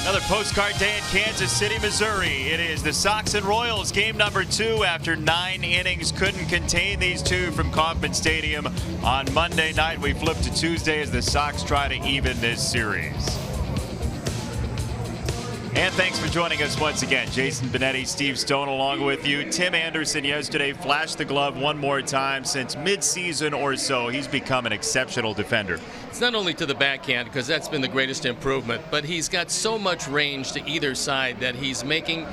Another postcard day in Kansas City, Missouri. It is the Sox and Royals, game number 2 after 9 innings. Couldn't contain these two from Kauffman Stadium. On Monday night, we flip to Tuesday as the Sox try to even this series. And thanks for joining us once again. Jason Benetti, Steve Stone along with you. Tim Anderson yesterday flashed the glove one more time. Since mid-season or so, he's become an exceptional defender. It's not only to the backhand, because that's been the greatest improvement, but he's got so much range to either side that he's making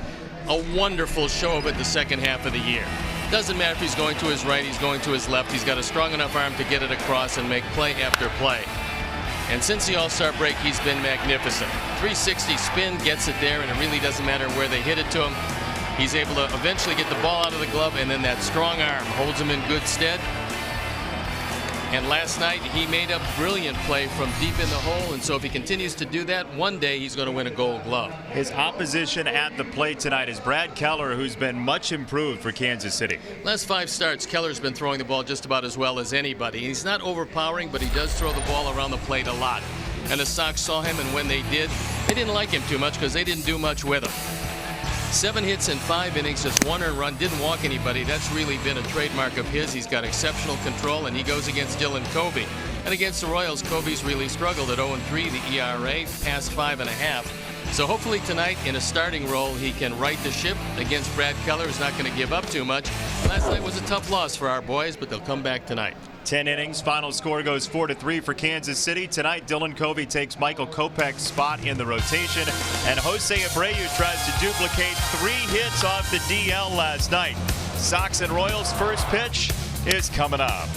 a wonderful show of it the second half of the year. Doesn't matter if he's going to his right, he's going to his left. He's got a strong enough arm to get it across and make play after play. And since the All-Star break, he's been magnificent. 360 spin gets it there, and it really doesn't matter where they hit it to him. He's able to eventually get the ball out of the glove, and then that strong arm holds him in good stead. And last night, he made a brilliant play from deep in the hole, and so if he continues to do that, one day he's going to win a Gold Glove. His opposition at the plate tonight is Brad Keller, who's been much improved for Kansas City. Last 5 starts, Keller's been throwing the ball just about as well as anybody. He's not overpowering, but he does throw the ball around the plate a lot. And the Sox saw him, and when they did, they didn't like him too much because they didn't do much with him. 7 hits in 5 innings, just 1 earned run, didn't walk anybody. That's really been a trademark of his. He's got exceptional control, and he goes against Dylan Covey. And against the Royals, Covey's really struggled at 0-3, the ERA, past 5.5. So hopefully tonight, in a starting role, he can right the ship against Brad Keller, who's not going to give up too much. Last night was a tough loss for our boys, but they'll come back tonight. 10 innings, final score goes 4-3 for Kansas City. Tonight, Dylan Covey takes Michael Kopech's spot in the rotation, and Jose Abreu tries to duplicate 3 hits off the DL last night. Sox and Royals' first pitch is coming up.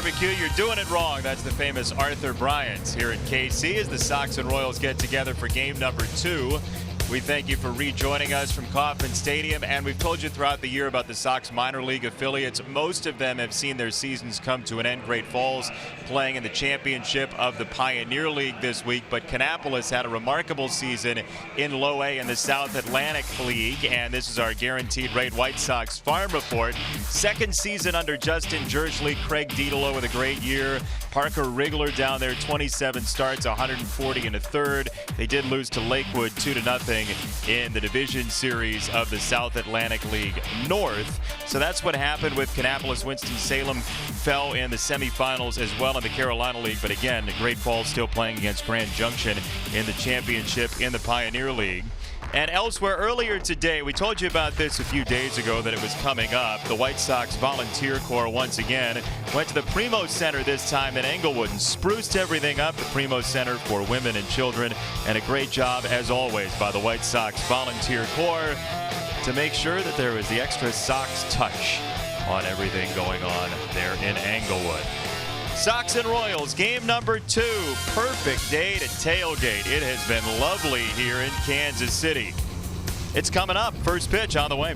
barbecue, you're doing it wrong. That's the famous Arthur Bryant's here at KC as the Sox and Royals get together for game number 2. We thank you for rejoining us from Kauffman Stadium, and we've told you throughout the year about the Sox minor league affiliates. Most of them have seen their seasons come to an end. Great Falls playing in the championship of the Pioneer League this week, but Kannapolis had a remarkable season in Low A in the South Atlantic League, and this is our guaranteed rate White Sox farm report. Second season under Justin Jerschley, Craig Dedalo with a great year. Parker Rigler down there, 27 starts, 140 and a third. They did lose to Lakewood 2-0 in the division series of the South Atlantic League North. So that's what happened with Kannapolis. Winston-Salem fell in the semifinals as well in the Carolina League. But again, the Great Falls still playing against Grand Junction in the championship in the Pioneer League. And elsewhere, earlier today, we told you about this a few days ago that it was coming up. The White Sox Volunteer Corps once again went to the Primo Center this time in Englewood and spruced everything up. The Primo Center for women and children, and a great job as always by the White Sox Volunteer Corps to make sure that there was the extra Sox touch on everything going on there in Englewood. Sox and Royals, game number 2. Perfect day to tailgate. It has been lovely here in Kansas City. It's coming up. First pitch on the way.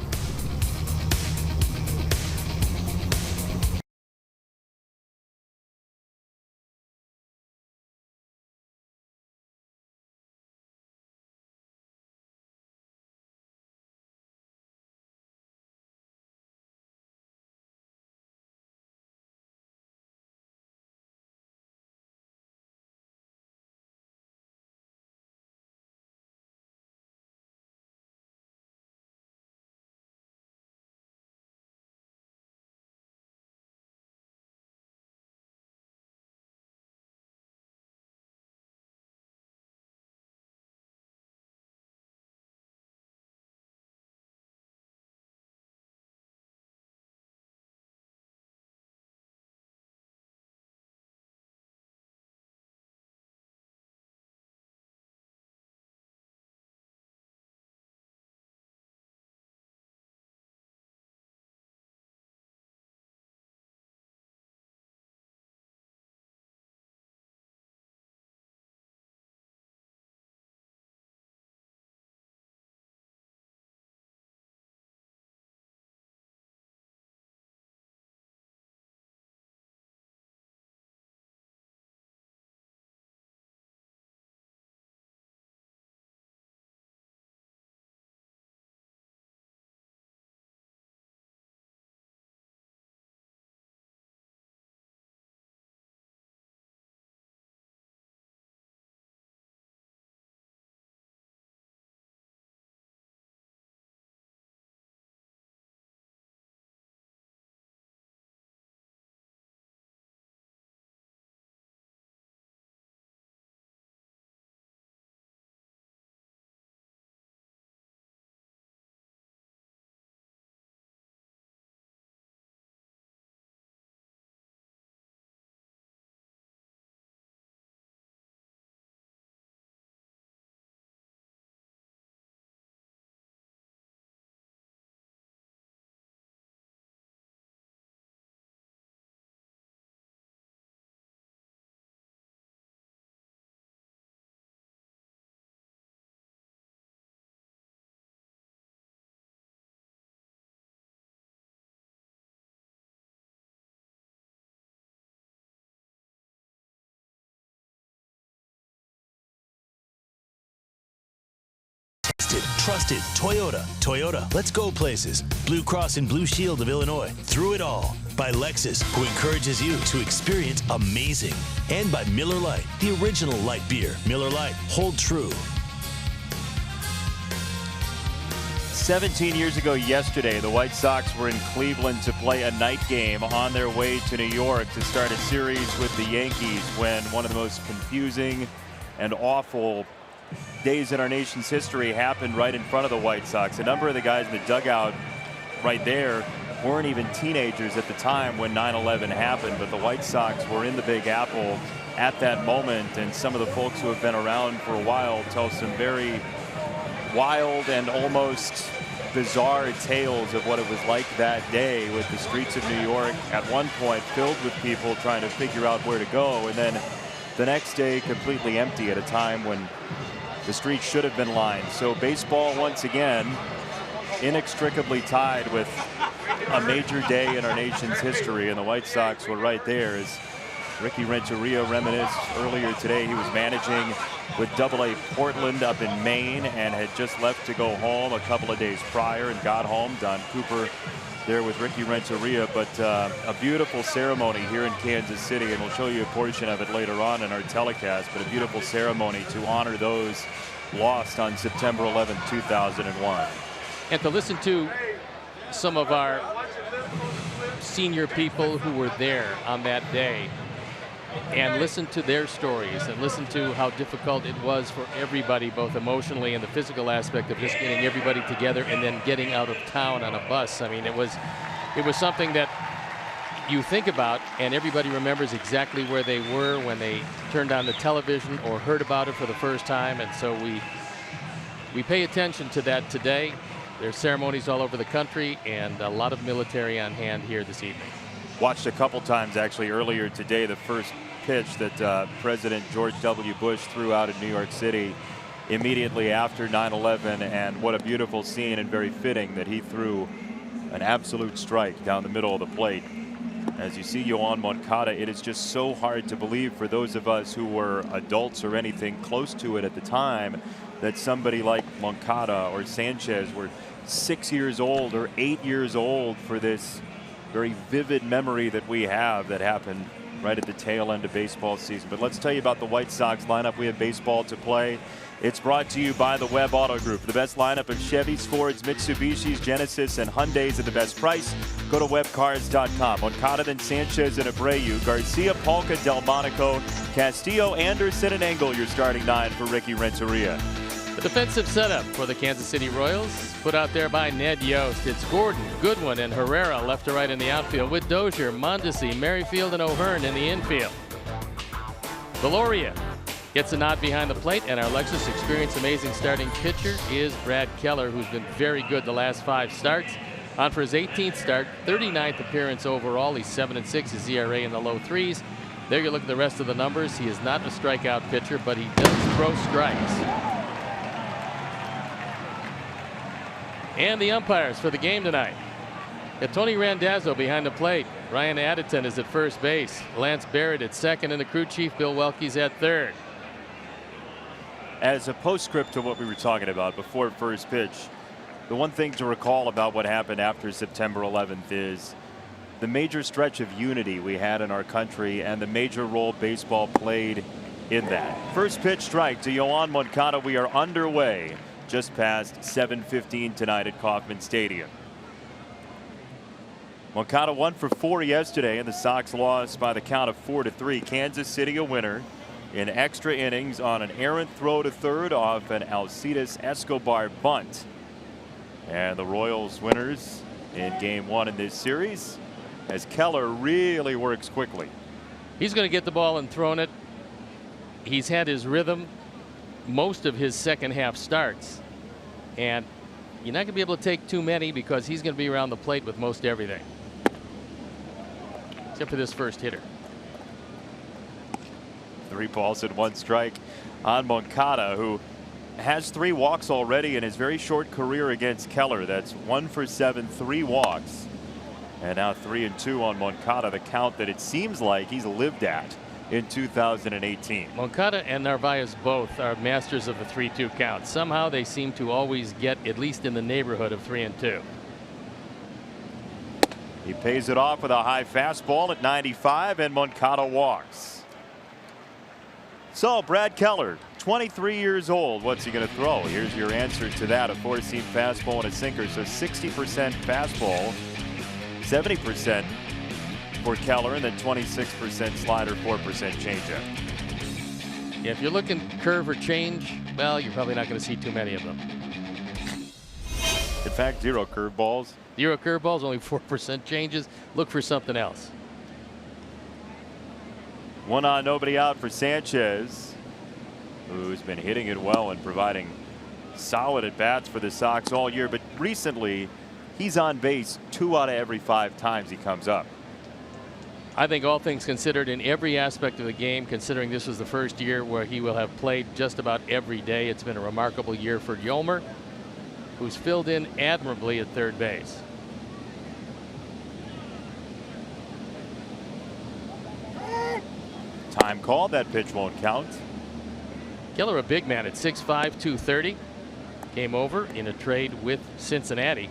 Trusted Toyota. Let's go places. Blue Cross and Blue Shield of Illinois. Through it all. By Lexus, who encourages you to experience amazing. And by Miller Lite, the original light beer. Miller Lite, hold true. 17 years ago yesterday, the White Sox were in Cleveland to play a night game on their way to New York to start a series with the Yankees when one of the most confusing and awful days in our nation's history happened right in front of the White Sox. A number of the guys in the dugout right there weren't even teenagers at the time when 9/11 happened, but the White Sox were in the Big Apple at that moment, and some of the folks who have been around for a while tell some very wild and almost bizarre tales of what it was like that day, with the streets of New York at one point filled with people trying to figure out where to go, and then the next day completely empty at a time when the streets should have been lined. So baseball once again inextricably tied with a major day in our nation's history, and the White Sox were right there. As Ricky Renteria reminisced earlier today, he was managing with AA Portland up in Maine and had just left to go home a couple of days prior and got home. Don Cooper there with Ricky Renteria, but a beautiful ceremony here in Kansas City, and we'll show you a portion of it later on in our telecast, but a beautiful ceremony to honor those lost on September 11, 2001. And to listen to some of our senior people who were there on that day and listen to their stories and listen to how difficult it was for everybody, both emotionally and the physical aspect of just getting everybody together and then getting out of town on a bus. I mean, it was something that you think about and everybody remembers exactly where they were when they turned on the television or heard about it for the first time. And so we pay attention to that today. There's ceremonies all over the country and a lot of military on hand here this evening. Watched a couple times actually earlier today the first pitch that President George W. Bush threw out in New York City immediately after 9/11, and what a beautiful scene, and very fitting that he threw an absolute strike down the middle of the plate. As you see Yoan Moncada, it is just so hard to believe for those of us who were adults or anything close to it at the time that somebody like Moncada or Sanchez were 6 years old or 8 years old for this very vivid memory that we have that happened right at the tail end of baseball season. But let's tell you about the White Sox lineup. We have baseball to play. It's brought to you by the Webb Auto Group. The best lineup of Chevys, Fords, Mitsubishis, Genesis, and Hyundais at the best price. Go to webcars.com. Moncada, then Sanchez and Abreu, Garcia, Palka, Delmonico, Castillo, Anderson, and Engel, your starting nine for Ricky Renteria. The defensive setup for the Kansas City Royals, put out there by Ned Yost. It's Gordon, Goodwin, and Herrera left to right in the outfield, with Dozier, Mondesi, Merrifield, and O'Hearn in the infield. Deloria gets a nod behind the plate, and our Lexus Experience Amazing starting pitcher is Brad Keller, who's been very good the last 5 starts. On for his 18th start, 39th appearance overall. He's 7-6, his ERA in the low 3s. There you look at the rest of the numbers. He is not a strikeout pitcher, but he does throw strikes. And the umpires for the game tonight. Got Tony Randazzo behind the plate. Ryan Addison is at first base. Lance Barrett at second, and the crew chief Bill Welke's at third. As a postscript to what we were talking about before first pitch, the one thing to recall about what happened after September 11th is the major stretch of unity we had in our country and the major role baseball played in that. First pitch strike to Yoan Moncada. We are underway just past 7:15 tonight at Kauffman Stadium. Moncada 1 for 4 yesterday, and the Sox lost by the count of 4-3. Kansas City a winner in extra innings on an errant throw to third off an Alcides Escobar bunt. And the Royals winners in game 1 in this series, as Keller really works quickly. He's going to get the ball and thrown it. He's had his rhythm most of his second half starts, and you're not going to be able to take too many because he's going to be around the plate with most everything, except for this first hitter. 3 balls and 1 strike on Moncada, who has 3 walks already in his very short career against Keller. That's 1 for 7, 3 walks, and now 3-2 on Moncada, the count that it seems like he's lived at in 2018. Moncada and Narvaez both are masters of the 3-2 count. Somehow they seem to always get at least in the neighborhood of 3-2. He pays it off with a high fastball at 95, and Moncada walks. So Brad Keller, 23 years old. What's he going to throw? Here's your answer to that: a 4-seam fastball and a sinker. So 60% fastball, 70% for Keller, and then 26% slider, 4% changeup. Yeah, if you're looking curve or change, well, you're probably not going to see too many of them. In fact, 0 curveballs. 0 curveballs, only 4% changes. Look for something else. 1 on, nobody out for Sanchez, who's been hitting it well and providing solid at bats for the Sox all year, but recently he's on base 2 out of every 5 times he comes up. I think all things considered, in every aspect of the game, considering this was the first year where he will have played just about every day, it's been a remarkable year for Yolmer, who's filled in admirably at third base. Time called. That pitch won't count. Keller, a big man at 6'5", 230, came over in a trade with Cincinnati.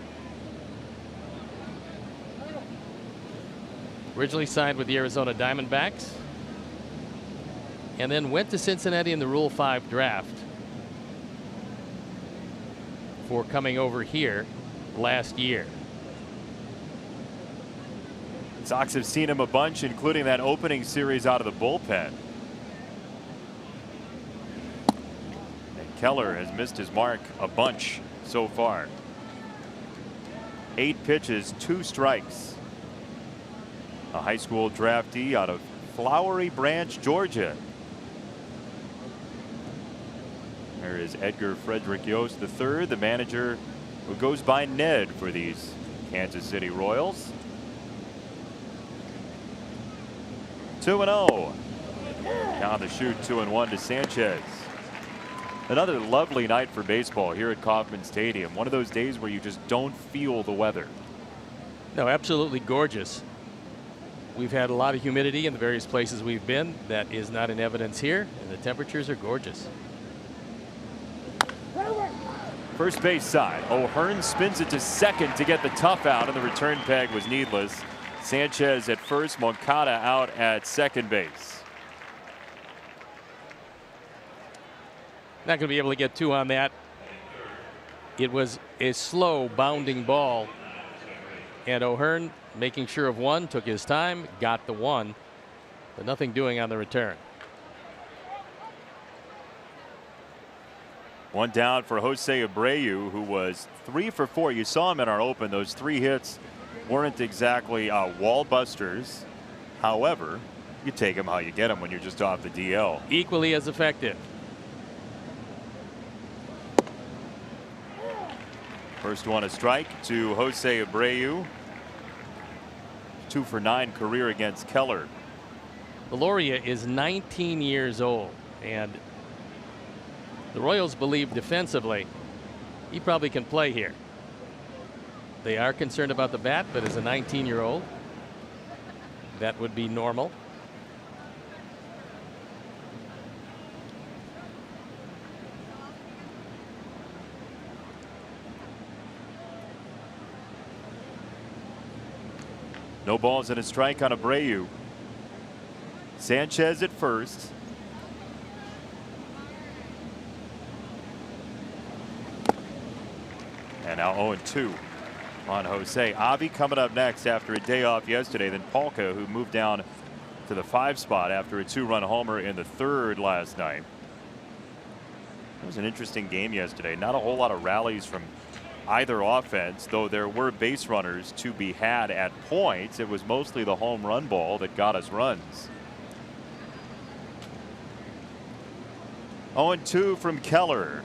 Originally signed with the Arizona Diamondbacks and then went to Cincinnati in the Rule 5 draft for coming over here last year. Sox have seen him a bunch, including that opening series out of the bullpen. And Keller has missed his mark a bunch so far. 8 pitches, 2 strikes. A high school draftee out of Flowery Branch, Georgia. There is Edgar Frederick Yost III, the manager who goes by Ned for these Kansas City Royals. 2-0. Down the chute, 2-1 to Sanchez. Another lovely night for baseball here at Kauffman Stadium. One of those days where you just don't feel the weather. No, absolutely gorgeous. We've had a lot of humidity in the various places we've been. That is not in evidence here, and the temperatures are gorgeous. First base side. O'Hearn spins it to second to get the tough out, and the return peg was needless. Sanchez at first, Moncada out at second base. Not going to be able to get 2 on that. It was a slow bounding ball, and O'Hearn, making sure of 1, took his time, got the 1, but nothing doing on the return. 1 down for Jose Abreu, who was 3 for 4. You saw him in our open. Those 3 hits weren't exactly wall busters. However, you take them how you get them when you're just off the DL. Equally as effective. First one a strike to Jose Abreu. 2 for 9 career against Keller. Valoria is 19 years old, and the Royals believe defensively he probably can play here. They are concerned about the bat, but as a 19-year-old, that would be normal. No balls and a strike on Abreu. Sanchez at first. And now 0-2 on Jose. Avi coming up next after a day off yesterday. Then Polka, who moved down to the 5 spot after a 2-run homer in the 3rd last night. It was an interesting game yesterday. Not a whole lot of rallies from either offense, though there were base runners to be had at points. It was mostly the home run ball that got us runs. 0-2 from Keller.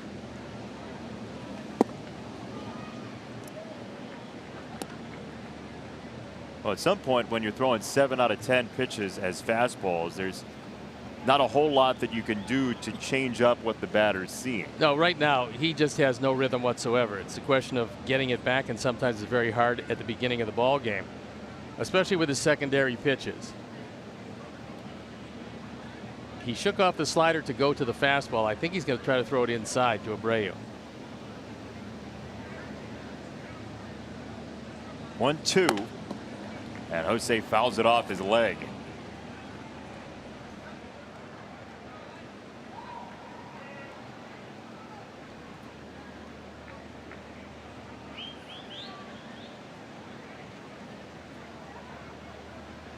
Well, at some point when you're throwing 7 out of 10 pitches as fastballs, there's not a whole lot that you can do to change up what the batter's seeing. No, right now he just has no rhythm whatsoever. It's a question of getting it back, and sometimes it's very hard at the beginning of the ball game, especially with his secondary pitches. He shook off the slider to go to the fastball. I think he's going to try to throw it inside to Abreu. 1-2, and Jose fouls it off his leg.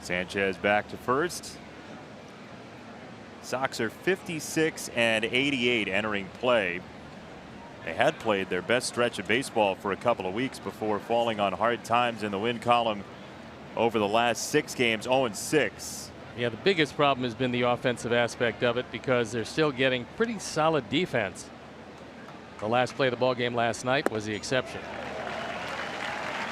Sanchez back to first. Sox are 56 and 88 entering play. They had played their best stretch of baseball for a couple of weeks before falling on hard times in the win column over the last 6 games. 0-6. Yeah, the biggest problem has been the offensive aspect of it, because they're still getting pretty solid defense. The last play of the ball game last night was the exception.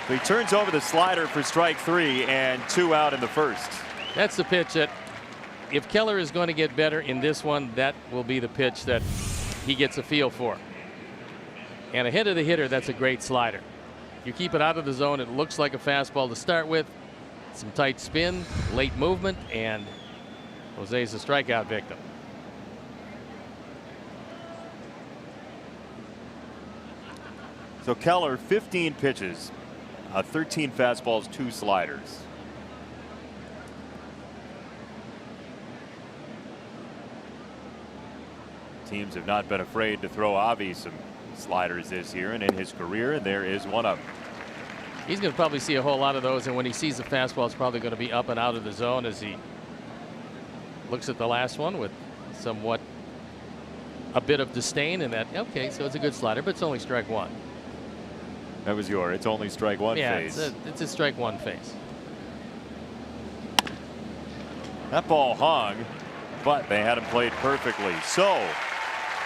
He turns over the slider for strike 3 and 2 out in the first. That's the pitch that, if Keller is going to get better in this one, that will be the pitch that he gets a feel for. And ahead of the hitter, that's a great slider. You keep it out of the zone, it looks like a fastball to start with. Some tight spin, late movement, and Jose's a strikeout victim. So Keller, 15 pitches, 13 fastballs, 2 sliders. Teams have not been afraid to throw Avi some sliders this year, and in his career, there is one of them. He's going to probably see a whole lot of those, and when he sees the fastball, it's probably going to be up and out of the zone as he looks at the last one with somewhat a bit of disdain, and that, okay, so it's a good slider, but it's only strike 1. That was your, it's only strike 1 yeah, phase. It's a strike 1 phase. That ball hung, but they had him played perfectly. So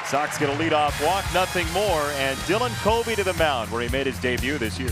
Sox get a leadoff walk, nothing more, and Dylan Covey to the mound where he made his debut this year.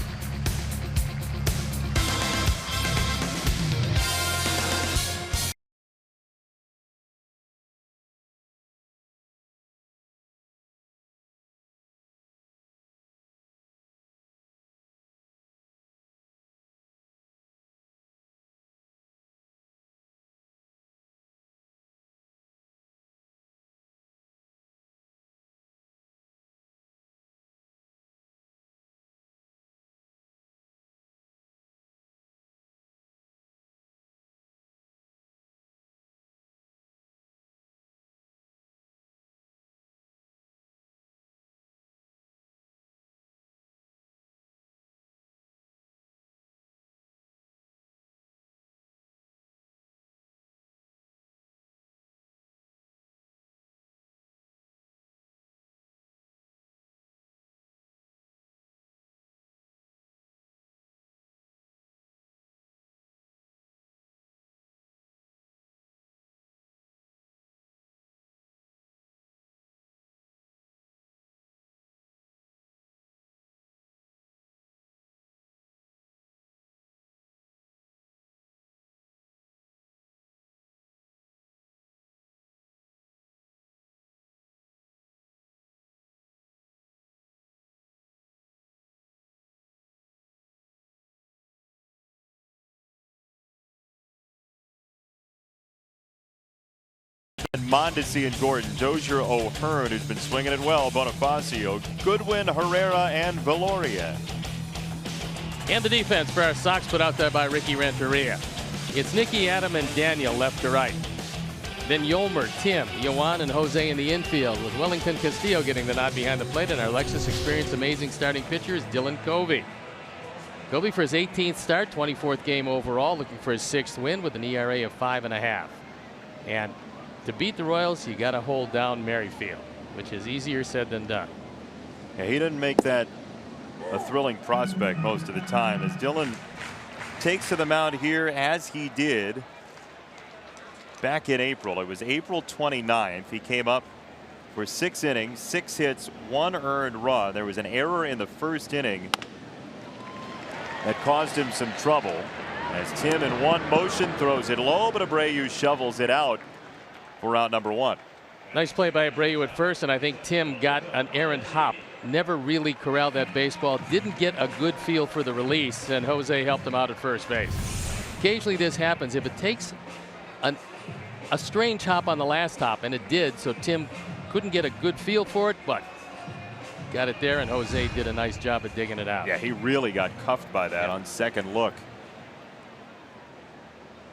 And Mondesi and Gordon, Dozier, O'Hearn, who's been swinging it well, Bonifacio, Goodwin, Herrera, and Veloria. And the defense for our Sox put out there by Ricky Renteria. It's Nicky, Adam, and Daniel left to right. Then Yolmer, Tim, Yohan, and Jose in the infield, with Wellington Castillo getting the nod behind the plate, and our Lexus experienced amazing starting pitcher is Dylan Covey. Covey for his 18th start, 24th game overall, looking for his 6th win with an ERA of 5.5. And to beat the Royals, you got to hold down Merrifield, which is easier said than done. Yeah, he didn't make that a thrilling prospect most of the time, as Dylan takes to the mound here as he did back in April. It was April 29th. He came up for 6 innings, 6 hits, 1 earned run. There was an error in the first inning that caused him some trouble, as Tim in one motion throws it low, but Abreu shovels it out for out number 1. Nice play by Abreu at first, and I think Tim got an errant hop. Never really corralled that baseball. Didn't get a good feel for the release, and Jose helped him out at first base. Occasionally this happens. If it takes a strange hop on the last hop, and it did, so Tim couldn't get a good feel for it, but got it there, and Jose did a nice job of digging it out. Yeah, he really got cuffed by that on second look.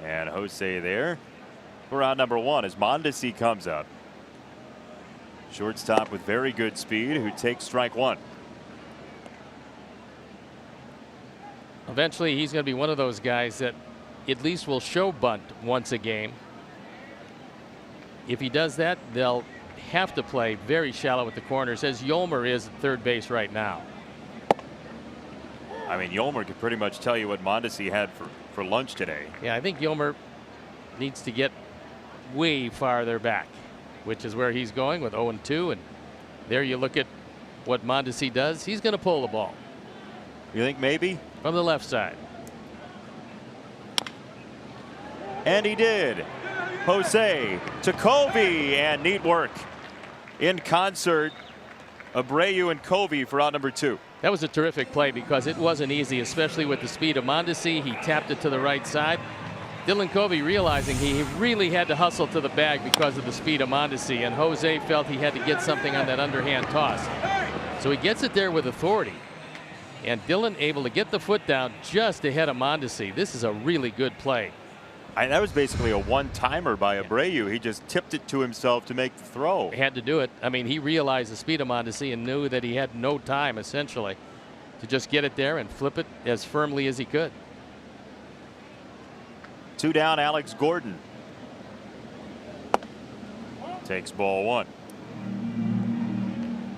And Jose there for out number 1 as Mondesi comes up. Shortstop with very good speed, who takes strike 1. Eventually he's going to be one of those guys that at least will show bunt once a game. If he does that, they'll have to play very shallow at the corners, as Yolmer is at third base right now. I mean, Yolmer could pretty much tell you what Mondesi had for lunch today. Yeah, I think Yolmer needs to get way farther back, which is where he's going with 0-2. And there you look at what Mondesi does, he's going to pull the ball. You think maybe? From the left side. And he did. Jose to Covey, and neat work. In concert, Abreu and Covey for out number 2. That was a terrific play because it wasn't easy, especially with the speed of Mondesi. He tapped it to the right side. Dylan Covey realizing he really had to hustle to the bag because of the speed of Mondesi, and Jose felt he had to get something on that underhand toss. So he gets it there with authority. And Dylan able to get the foot down just ahead of Mondesi. This is a really good play. That was basically a one-timer by Abreu. He just tipped it to himself to make the throw. He had to do it. I mean, he realized the speed of Mondesi and knew that he had no time, essentially, to just get it there and flip it as firmly as he could. 2 down, Alex Gordon. Takes ball 1.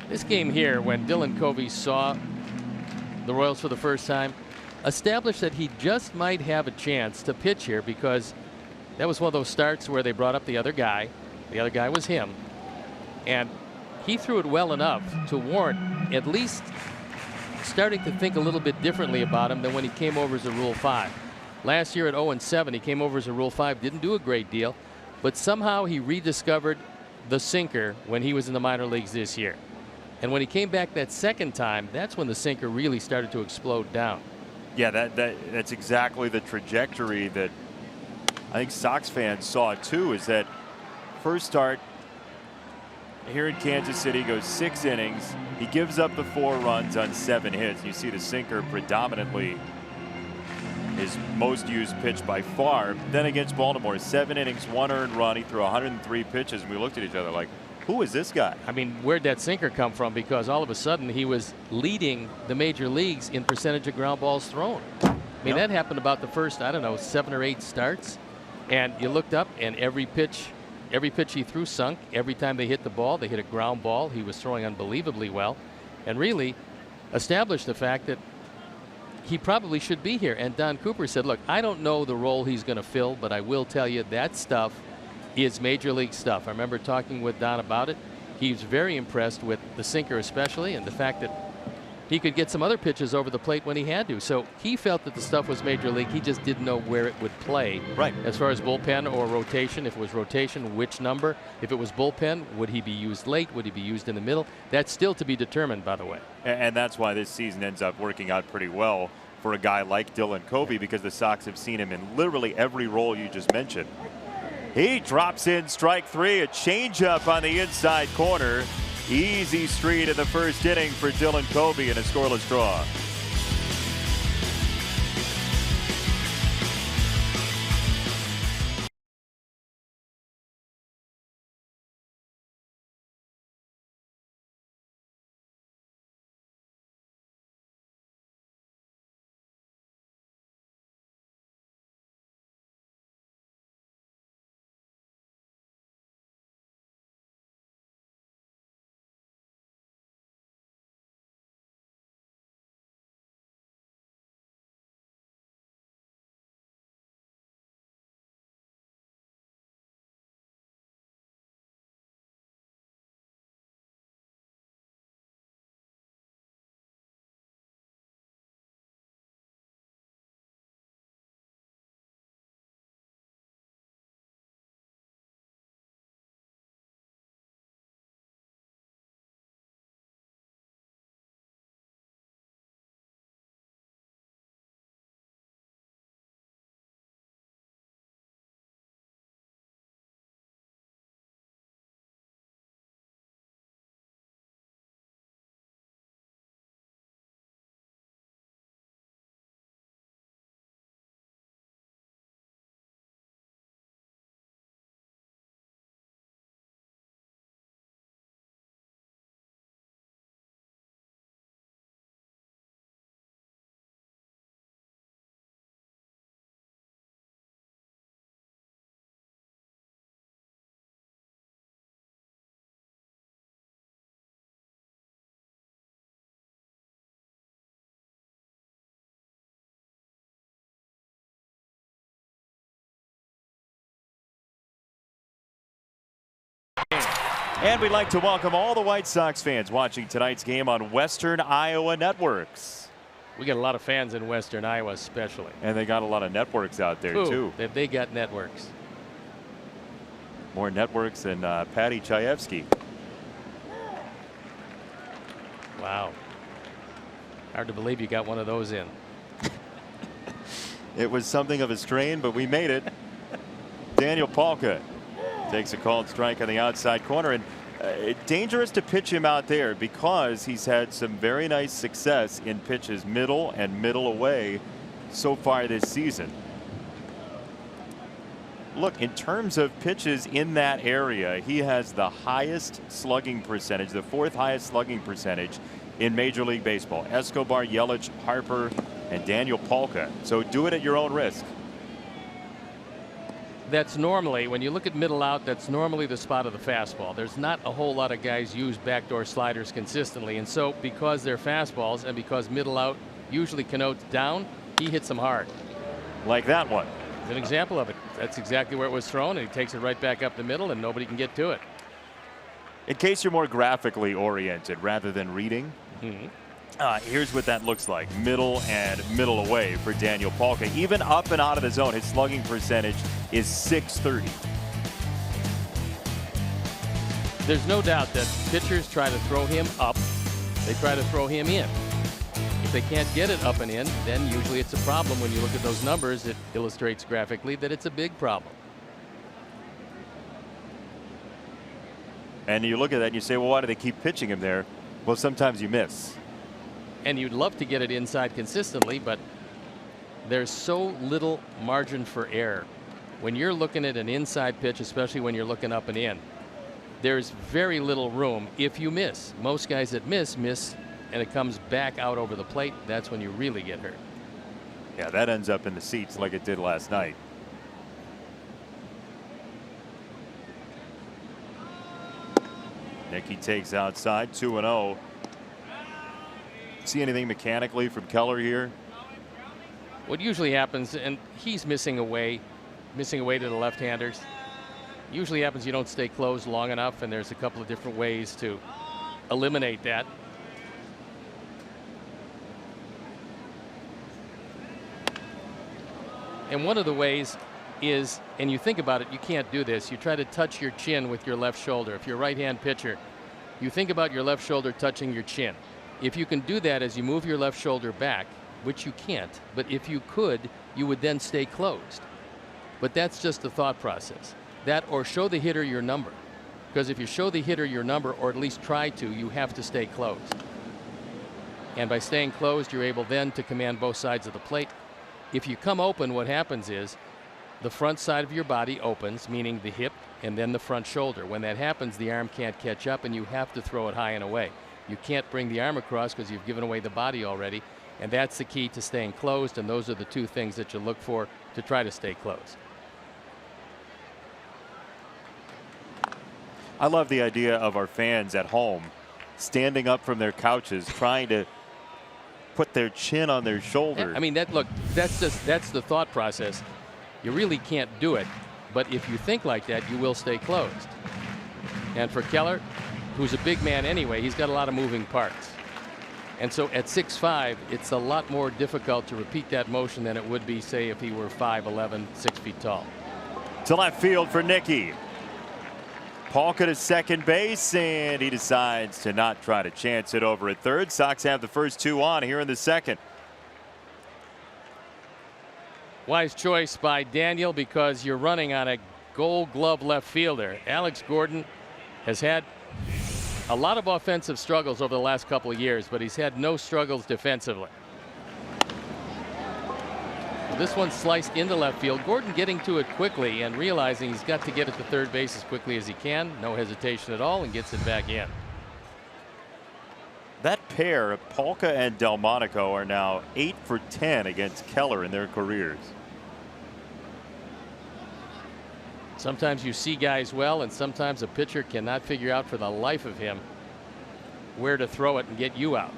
This game here, when Dylan Covey saw the Royals for the first time, established that he just might have a chance to pitch here because that was one of those starts where they brought up the other guy. The other guy was him. And he threw it well enough to warrant at least starting to think a little bit differently about him than when he came over as a Rule 5. Last year at 0-7, he came over as a Rule 5, didn't do a great deal, but somehow he rediscovered the sinker when he was in the minor leagues this year. And when he came back that second time, that's when the sinker really started to explode down. Yeah, that's exactly the trajectory that I think Sox fans saw too, is that first start here in Kansas City goes 6 innings. He gives up the 4 runs on 7 hits. You see the sinker predominantly his most used pitch by far. Then against Baltimore, 7 innings, 1 earned run. He threw 103 pitches, and we looked at each other like, who is this guy? I mean, where'd that sinker come from? Because all of a sudden he was leading the major leagues in percentage of ground balls thrown. I mean, that happened about the first, I don't know, 7 or 8 starts. And you looked up, and every pitch he threw sunk. Every time they hit the ball, they hit a ground ball. He was throwing unbelievably well, and really established the fact that he probably should be here. And Don Cooper said, look, I don't know the role he's going to fill, but I will tell you that stuff is major league stuff. I remember talking with Don about it. He was very impressed with the sinker especially, and the fact that he could get some other pitches over the plate when he had to. So he felt that the stuff was major league. He just didn't know where it would play. Right. As far as bullpen or rotation, if it was rotation, which number? If it was bullpen, would he be used late? Would he be used in the middle? That's still to be determined, by the way. And that's why this season ends up working out pretty well for a guy like Dylan Covey, because the Sox have seen him in literally every role you just mentioned. He drops in strike 3, a changeup on the inside corner. Easy street in the first inning for Dylan Covey in a scoreless draw. And we'd like to welcome all the White Sox fans watching tonight's game on Western Iowa networks. We got a lot of fans in Western Iowa especially. And they got a lot of networks out there, too. They got networks. More networks than Patty Chayefsky. Wow. Hard to believe you got one of those in. It was something of a strain, but we made it. Daniel Palka takes a called strike on the outside corner, and dangerous to pitch him out there because he's had some very nice success in pitches middle and middle away so far this season. Look, in terms of pitches in that area, he has the highest slugging percentage, the 4th highest slugging percentage in Major League Baseball. Escobar, Yelich, Harper, and Daniel Palka. So do it at your own risk. That's normally, when you look at middle out, that's normally the spot of the fastball. There's not a whole lot of guys use backdoor sliders consistently. And so because they're fastballs and because middle out usually connotes down, he hits them hard. Like that one. It's an example of it. That's exactly where it was thrown, and he takes it right back up the middle, and nobody can get to it. In case you're more graphically oriented rather than reading, here's what that looks like. Middle and middle away for Daniel Palka. Even up and out of the zone, his slugging percentage is .630. There's no doubt that pitchers try to throw him up. They try to throw him in. If they can't get it up and in, then usually it's a problem. When you look at those numbers, it illustrates graphically that it's a big problem. And you look at that and you say, well, why do they keep pitching him there? Well, sometimes you miss. And you'd love to get it inside consistently, but there's so little margin for error. When you're looking at an inside pitch, especially when you're looking up and in, there's very little room if you miss. Most guys that miss, and it comes back out over the plate. That's when you really get hurt. Yeah, that ends up in the seats like it did last night. Nicky takes outside, 2-0. See anything mechanically from Keller here? What usually happens, and he's missing away to the left-handers. Usually happens you don't stay closed long enough, and there's a couple of different ways to eliminate that. And one of the ways is, and you think about it, you can't do this. You try to touch your chin with your left shoulder. If you're a right-hand pitcher, you think about your left shoulder touching your chin. If you can do that as you move your left shoulder back, which you can't, but if you could, you would then stay closed. But that's just the thought process. That or show the hitter your number. Because if you show the hitter your number, or at least try to, you have to stay closed. And by staying closed, you're able then to command both sides of the plate. If you come open, what happens is the front side of your body opens, meaning the hip and then the front shoulder. When that happens, the arm can't catch up and you have to throw it high and away. You can't bring the arm across because you've given away the body already. And that's the key to staying closed. And those are the two things that you look for to try to stay closed. I love the idea of our fans at home standing up from their couches trying to put their chin on their shoulder. I mean, that's the thought process. You really can't do it, but if you think like that, you will stay closed. And for Keller, who's a big man anyway, he's got a lot of moving parts. And so at 6'5", it's a lot more difficult to repeat that motion than it would be, say, if he were 5'11", 6 feet tall. To left field for Nicky. Palka to second base, and he decides to not try to chance it over at third. Sox have the first two on here in the second. Wise choice by Daniel because you're running on a Gold Glove left fielder. Alex Gordon has had a lot of offensive struggles over the last couple of years, but he's had no struggles defensively. This one sliced into left field. Gordon getting to it quickly and realizing he's got to get it to third base as quickly as he can. No hesitation at all, and gets it back in. That pair, Palka and Delmonico, are now 8 for 10 against Keller in their careers. Sometimes you see guys well, and sometimes a pitcher cannot figure out for the life of him where to throw it and get you out.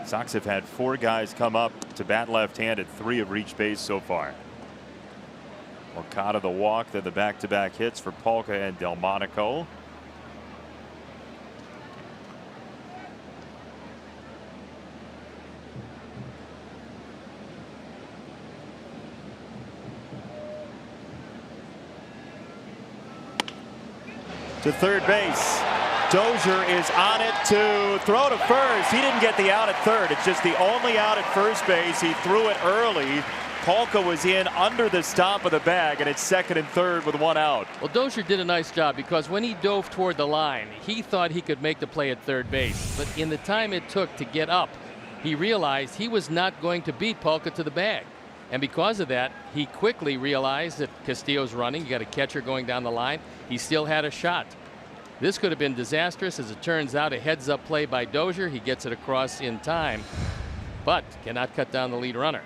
Sox have had 4 guys come up to bat left-handed. 3 have reached base so far. Okada the walk, then the back-to-back hits for Palka and Delmonico. to third base. Dozier is on it to throw to first. He didn't get the out at third. It's just the only out at first base. He threw it early. Polka was in under the stomp of the bag, and it's second and third with one out. Well, Dozier did a nice job because when he dove toward the line, he thought he could make the play at third base. But in the time it took to get up, he realized he was not going to beat Polka to the bag. And because of that, he quickly realized that Castillo's running. You got a catcher going down the line. He still had a shot. This could have been disastrous. As it turns out, a heads-up play by Dozier. He gets it across in time, but cannot cut down the lead runner.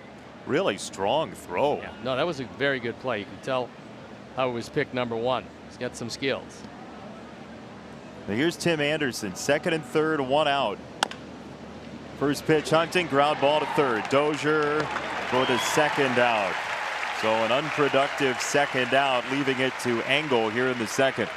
Really strong throw. Yeah, no, that was a very good play. You can tell how it was picked number one. He's got some skills. Now here's Tim Anderson, second and third, one out. First pitch, hunting, ground ball to third. Dozier for the second out. So an unproductive second out, leaving it to Engel here in the second.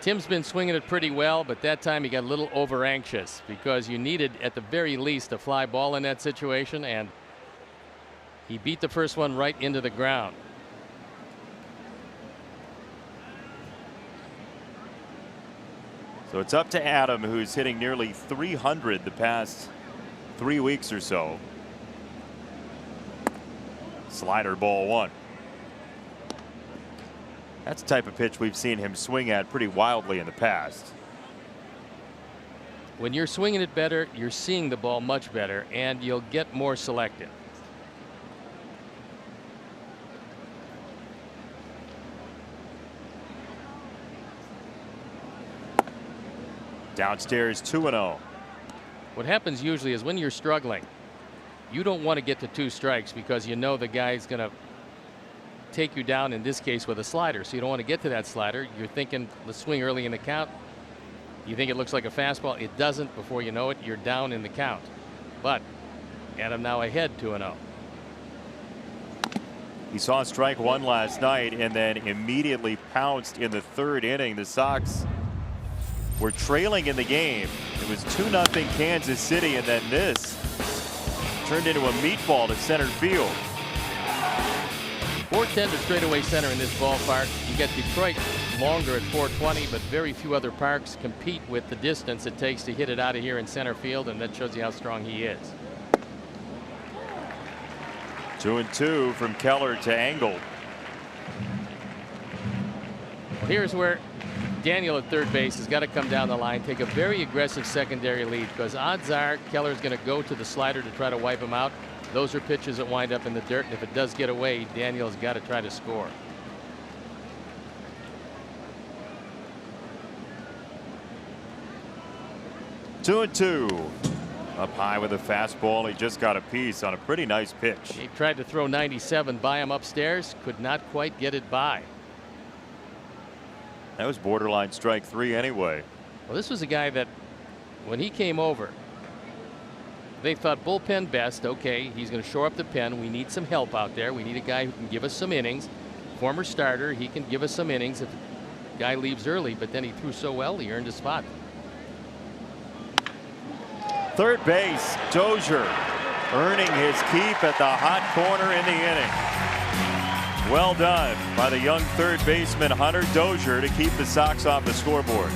Tim's been swinging it pretty well, but that time he got a little over anxious because you needed at the very least a fly ball in that situation, and he beat the first one right into the ground. So it's up to Adam, who's hitting nearly 300 the past 3 weeks or so. Slider, ball one. That's the type of pitch we've seen him swing at pretty wildly in the past. When you're swinging it better, you're seeing the ball much better, and you'll get more selective. Downstairs 2-0. What happens usually is when you're struggling, you don't want to get to 2 strikes because you know the guy's going to take you down, in this case with a slider, so you don't want to get to that slider. You're thinking, let's swing early in the count. You think it looks like a fastball. It doesn't. Before you know it, you're down in the count. But Adam now ahead 2-0. He saw strike one last night and then immediately pounced in the third inning. The Sox were trailing in the game. It was 2-0 Kansas City, and then this turned into a meatball to center field. 410 to straightaway center in this ballpark. You get Detroit longer at 420, but very few other parks compete with the distance it takes to hit it out of here in center field, and that shows you how strong he is. 2-2 from Keller to Engel. Well, here's where Daniel at third base has got to come down the line, take a very aggressive secondary lead, because odds are Keller's going to go to the slider to try to wipe him out. Those are pitches that wind up in the dirt, and if it does get away, Daniel's got to try to score. 2-2. Up high with a fastball. He just got a piece on a pretty nice pitch. He tried to throw 97 by him upstairs, could not quite get it by. That was borderline strike 3 anyway. Well, this was a guy that when he came over, they thought bullpen best. Okay, he's going to shore up the pen. We need some help out there. We need a guy who can give us some innings. Former starter, he can give us some innings if the guy leaves early, but then he threw so well, he earned a spot. Third base, Dozier earning his keep at the hot corner in the inning. Well done by the young third baseman Hunter Dozier to keep the Sox off the scoreboard.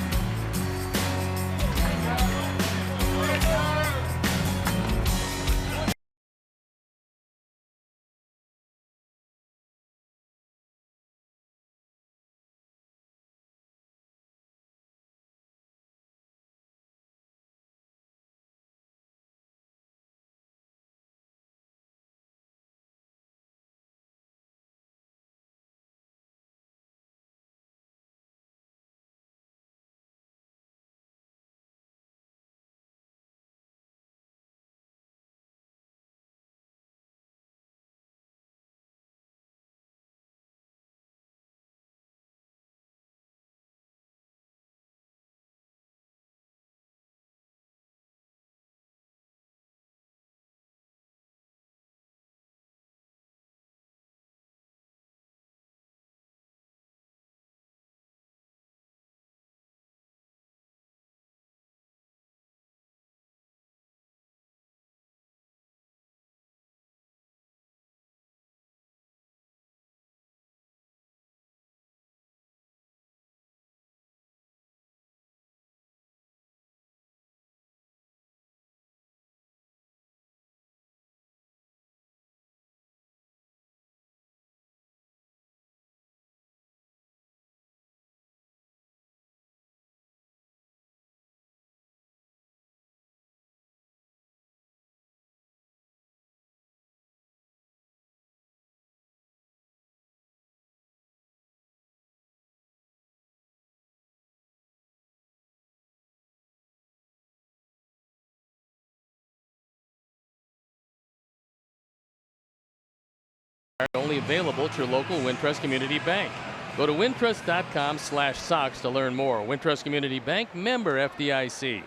only available at your local Wintrust Community Bank. Go to wintrust.com/socks to learn more. Wintrust Community Bank, member FDIC.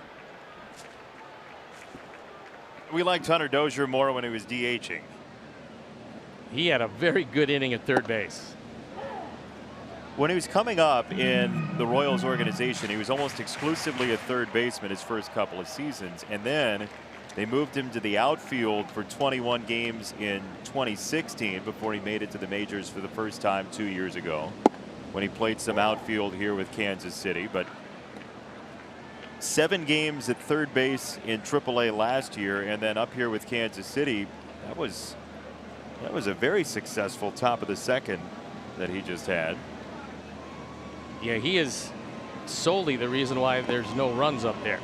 We liked Hunter Dozier more when he was DHing. He had a very good inning at third base. When he was coming up in the Royals organization, he was almost exclusively a third baseman his first couple of seasons. And then they moved him to the outfield for 21 games in 2016 before he made it to the majors for the first time 2 years ago, when he played some outfield here with Kansas City. But 7 games at third base in AAA last year, and then up here with Kansas City. That was a very successful top of the second that he just had. Yeah, he is solely the reason why there's no runs up there.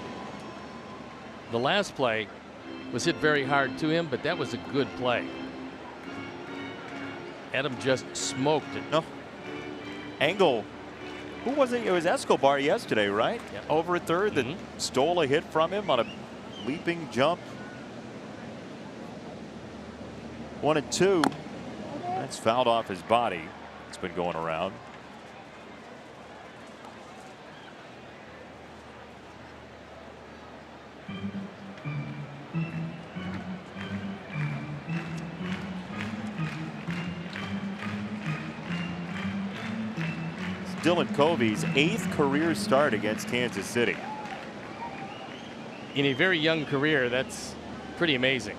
The last play was hit very hard to him, but that was a good play. Adam just smoked it. No. Angle. Who was it? It was Escobar yesterday, right? Yep. Over at third that stole a hit from him on a leaping jump. 1-2. That's fouled off his body. It's been going around. Dylan Covey's 8th career start against Kansas City. In a very young career, that's pretty amazing.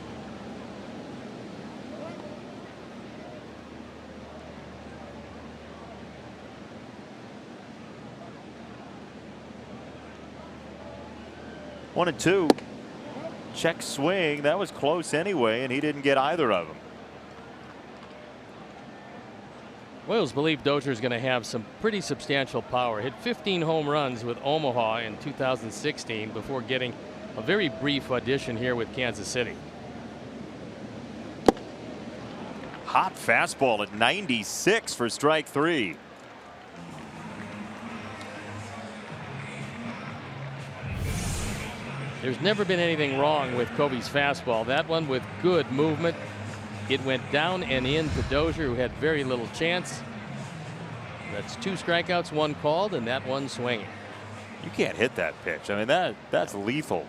1-2. Check swing. That was close anyway, and he didn't get either of them. Royals believe Dozier is going to have some pretty substantial power. Hit 15 home runs with Omaha in 2016 before getting a very brief audition here with Kansas City. Hot fastball at 96 for strike 3. There's never been anything wrong with Covey's fastball. That one with good movement. It went down and in to Dozier, who had very little chance. That's 2 strikeouts, 1 called, and that one swinging. You can't hit that pitch. I mean, that's lethal.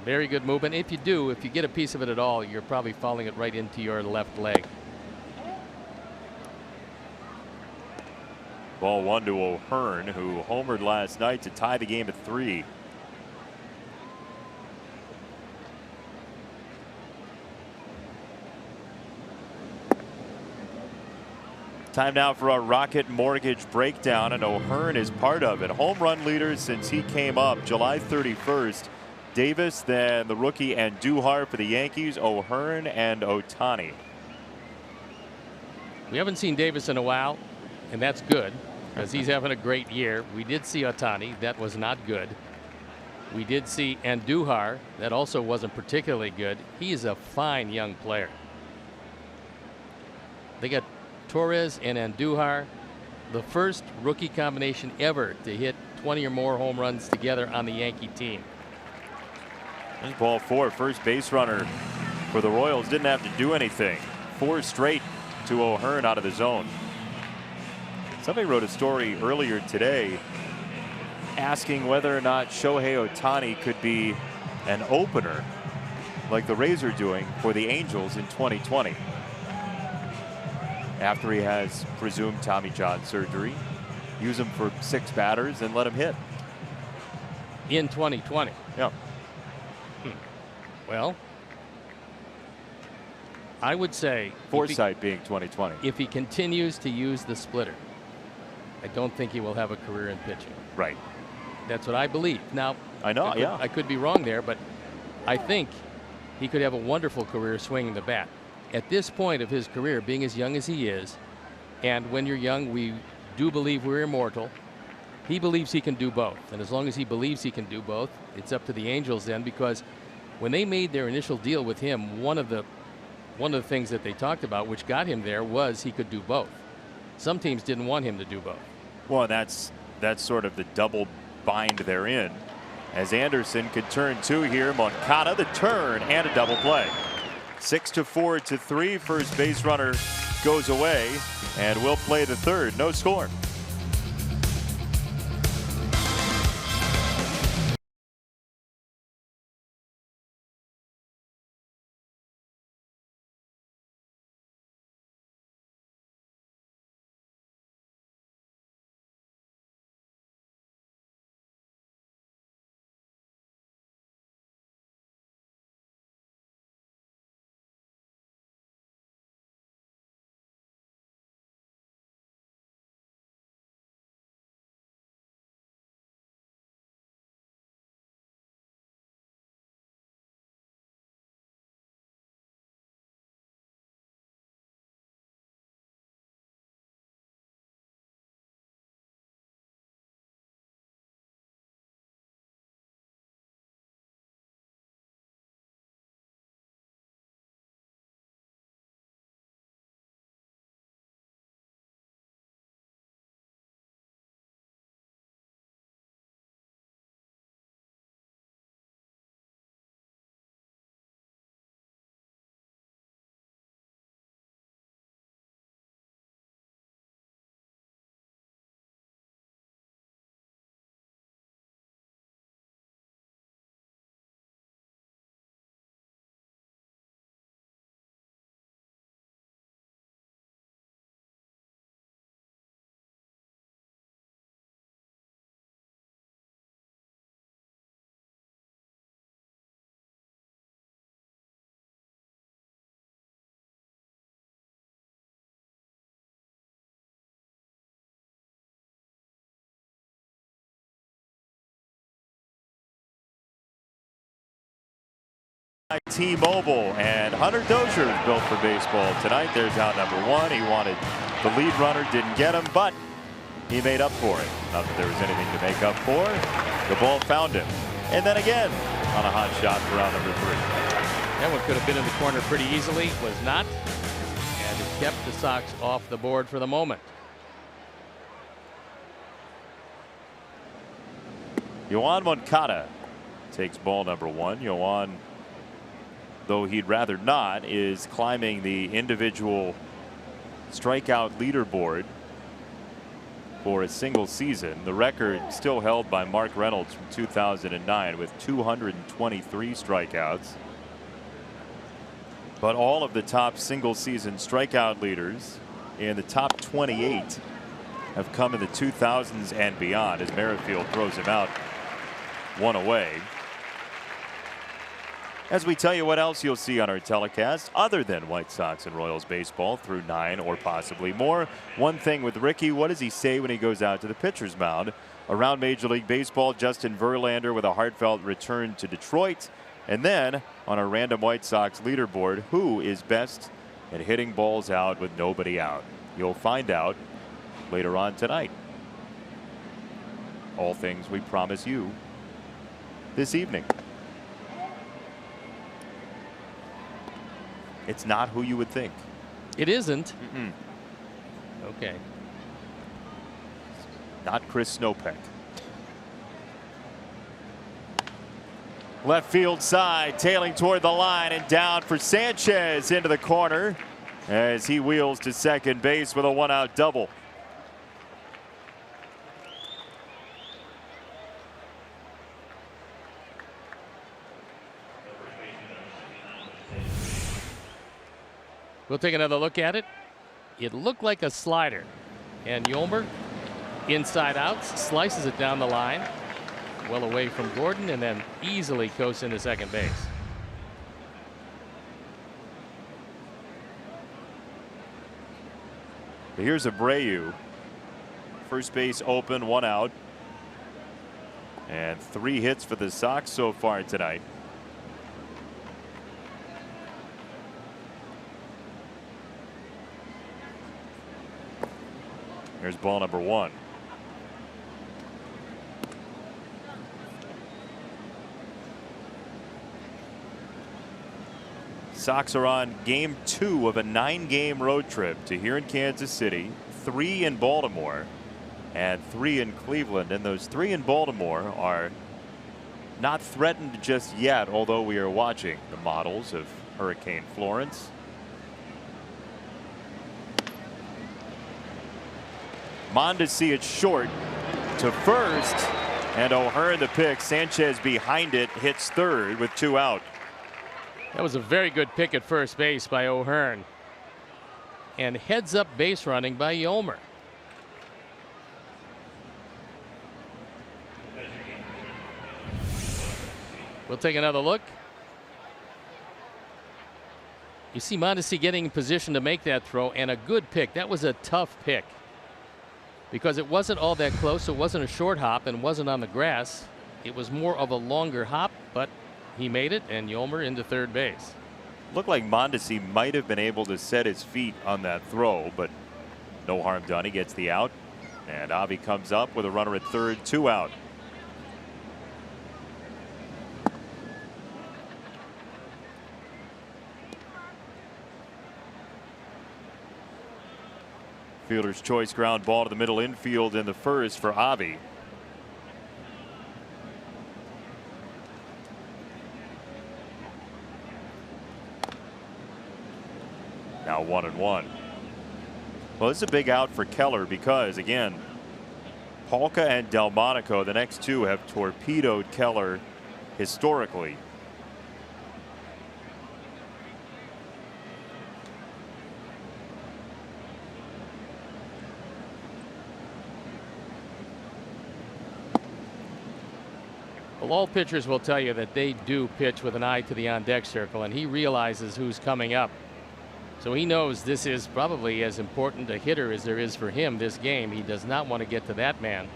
Very good movement. If you get a piece of it at all, you're probably fouling it right into your left leg. Ball 1 to O'Hearn, who homered last night to tie the game at 3. Time now for our Rocket Mortgage breakdown, and O'Hearn is part of it. Home run leader since he came up July 31st. Davis, then the rookie Andujar for the Yankees, O'Hearn and Ohtani. We haven't seen Davis in a while, and that's good because he's having a great year. We did see Ohtani. That was not good. We did see Andujar. That also wasn't particularly good. He is a fine young player. They got Torres and Andujar, the first rookie combination ever to hit 20 or more home runs together on the Yankee team. And ball 4, first base runner for the Royals didn't have to do anything. 4 straight to O'Hearn out of the zone. Somebody wrote a story earlier today asking whether or not Shohei Ohtani could be an opener like the Rays are doing for the Angels in 2020. After he has presumed Tommy John surgery, use him for 6 batters and let him hit. In 2020. Yeah. Well, I would say foresight being 2020. If he continues to use the splitter, I don't think he will have a career in pitching. Right. That's what I believe. Now, I know, I could be wrong there, but I think he could have a wonderful career swinging the bat. At this point of his career, being as young as he is, and when you're young, we do believe we're immortal. He believes he can do both, and as long as he believes he can do both, it's up to the Angels then, because when they made their initial deal with him, one of the things that they talked about, which got him there, was he could do both. Some teams didn't want him to do both. Well, that's sort of the double bind they're in, as Anderson could turn 2 here. Moncada the turn and a double play. 6-4 to 3. First base runner goes away, and we'll play the third. No score. T-Mobile, and Hunter Dozier is built for baseball tonight. There's out number one. He wanted the lead runner, didn't get him, but he made up for it. Not that there was anything to make up for. The ball found him. And then again on a hot shot for round number 3. That one could have been in the corner pretty easily, was not, and it kept the Sox off the board for the moment. Yoan Moncada takes ball number 1. Yoan, though he'd rather not, is climbing the individual strikeout leaderboard for a single season. The record still held by Mark Reynolds from 2009 with 223 strikeouts. But all of the top single season strikeout leaders in the top 28 have come in the 2000s and beyond, as Merrifield throws him out one away. As we tell you what else you'll see on our telecast other than White Sox and Royals baseball through 9 or possibly more. One thing with Ricky, what does he say when he goes out to the pitcher's mound? Around Major League Baseball, Justin Verlander with a heartfelt return to Detroit. And then on a random White Sox leaderboard, who is best at hitting balls out with nobody out? You'll find out later on tonight. All things we promise you this evening. It's not who you would think. It isn't. Okay. Not Chris Snopek. Left field side, tailing toward the line, and down for Sanchez into the corner as he wheels to second base with a 1-out double. We'll take another look at it. It looked like a slider, and Yolmer inside outs slices it down the line well away from Gordon, and then easily coasts into second base. Here's Abreu. First base open, 1 out, and 3 hits for the Sox so far tonight. Here's ball number 1. Sox are on game 2 of a 9-game road trip to here in Kansas City, 3 in Baltimore and 3 in Cleveland. And those 3 in Baltimore are not threatened just yet, although we are watching the models of Hurricane Florence. Mondesi it's short to first, and O'Hearn the pick. Sanchez behind it hits third with 2 out. That was a very good pick at first base by O'Hearn. And heads up base running by Yolmer. We'll take another look. You see Mondesi getting in position to make that throw, and a good pick. That was a tough pick because it wasn't all that close. It wasn't a short hop and wasn't on the grass. It was more of a longer hop, but he made it, and Yolmer into third base. Looked like Mondesi might have been able to set his feet on that throw, but no harm done. He gets the out, and Avi comes up with a runner at third, 2 out. Fielder's choice ground ball to the middle infield in the first for Avi. Now 1-1. Well, this is a big out for Keller because, again, Palka and Delmonico, the next two, have torpedoed Keller historically. Well, all pitchers will tell you that they do pitch with an eye to the on-deck circle, and he realizes who's coming up. So he knows this is probably as important a hitter as there is for him this game. He does not want to get to that man.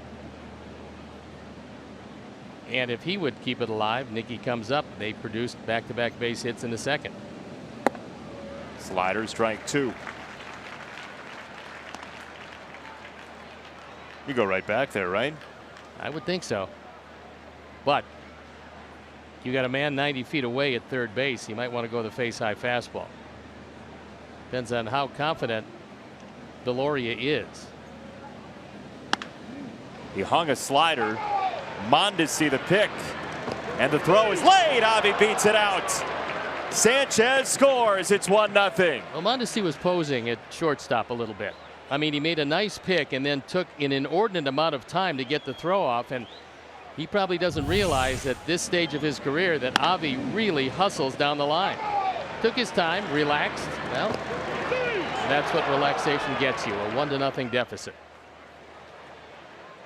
And if he would keep it alive, Nicky comes up. They produced back-to-back base hits in the second. Slider, strike 2. You go right back there, right? I would think so. But you got a man 90 feet away at third base. He might want to go the face-high fastball. Depends on how confident Deloria is. He hung a slider. Mondesi the pick. And the throw is late. Avi beats it out. Sanchez scores. It's 1-0. Well, Mondesi was posing at shortstop a little bit. I mean, he made a nice pick and then took an inordinate amount of time to get the throw off. And he probably doesn't realize at this stage of his career that Avi really hustles down the line. Took his time, relaxed. Well, that's what relaxation gets you, a 1-0 deficit.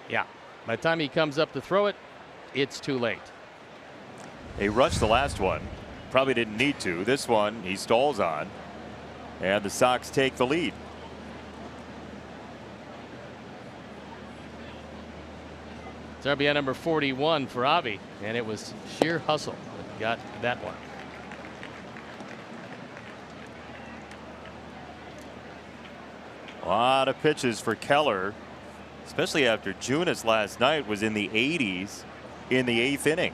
Yeah, by the time he comes up to throw it, it's too late. He rushed the last one. Probably didn't need to. This one he stalls on. And the Sox take the lead. It's RBI number 41 for Avi, and it was sheer hustle that got that one. A lot of pitches for Keller, especially after Junis last night was in the 80s in the 8th inning.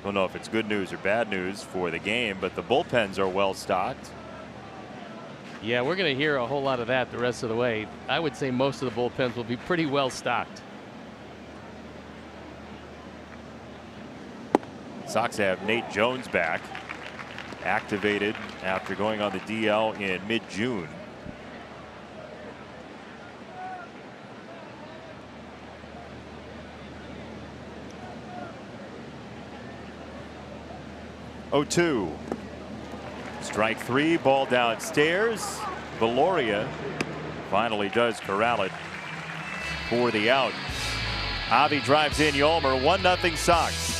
Don't know if it's good news or bad news for the game, but the bullpens are well stocked. Yeah, we're going to hear a whole lot of that the rest of the way. I would say most of the bullpens will be pretty well stocked. Sox have Nate Jones back, activated after going on the DL in mid-June. Oh, 2. Strike 3, ball downstairs. Deloria finally does corral it for the out. Avi drives in Yolmer, 1-0 Sox.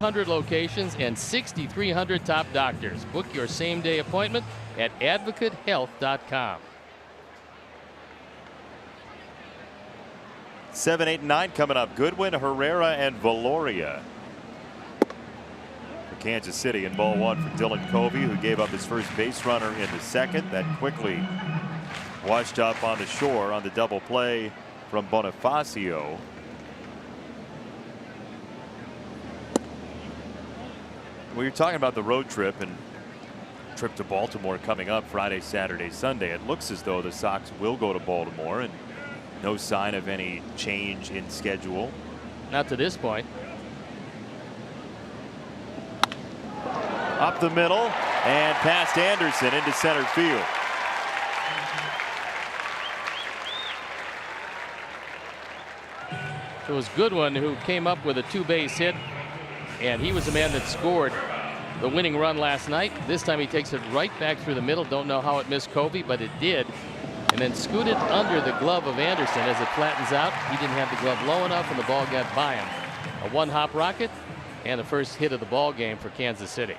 100 locations and 6,300 top doctors. Book your same-day appointment at advocatehealth.com. 7, 8, and 9 coming up. Goodwin, Herrera, and Valoria for Kansas City. And ball one for Dylan Covey, who gave up his first base runner in the second. That quickly washed up on the shore on the double play from Bonifacio. We were talking about the road trip and trip to Baltimore coming up Friday, Saturday, Sunday. It looks as though the Sox will go to Baltimore, and no sign of any change in schedule. Not to this point. Up the middle and past Anderson into center field. It was Goodwin who came up with a two-base hit, and he was the man that scored the winning run last night. This time he takes it right back through the middle. Don't know how it missed Covey, but it did. And then scooted under the glove of Anderson as it flattens out. He didn't have the glove low enough, and the ball got by him. A one-hop rocket and the first hit of the ball game for Kansas City.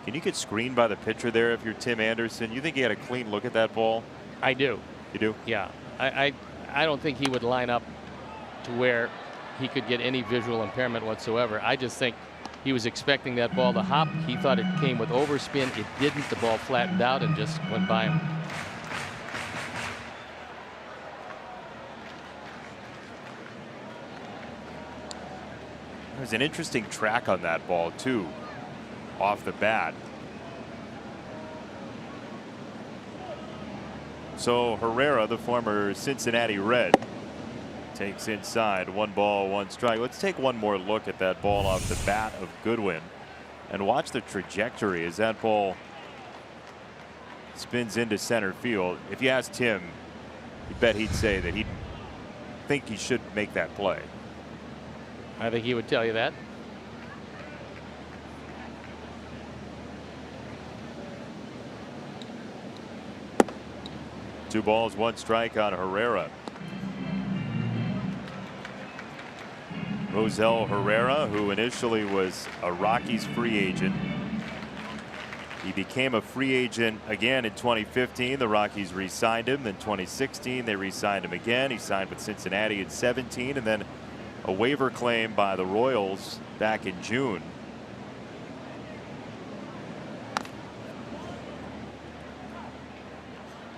Can you get screened by the pitcher there if you're Tim Anderson? You think he had a clean look at that ball? I do. You do? Yeah. I don't think he would line up to where he could get any visual impairment whatsoever. I just think he was expecting that ball to hop. He thought it came with overspin. It didn't. The ball flattened out and just went by him. There's an interesting track on that ball too, off the bat. So Herrera, the former Cincinnati Red, takes inside. 1 ball, 1 strike. Let's take one more look at that ball off the bat of Goodwin and watch the trajectory as that ball spins into center field. If you asked him, you bet he'd say that he'd think he should make that play. I think he would tell you that. Two balls, 1 strike on Herrera. Rosell Herrera, who initially was a Rockies free agent. He became a free agent again in 2015. The Rockies re-signed him. In 2016, they re-signed him again. He signed with Cincinnati in 17, and then a waiver claim by the Royals back in June.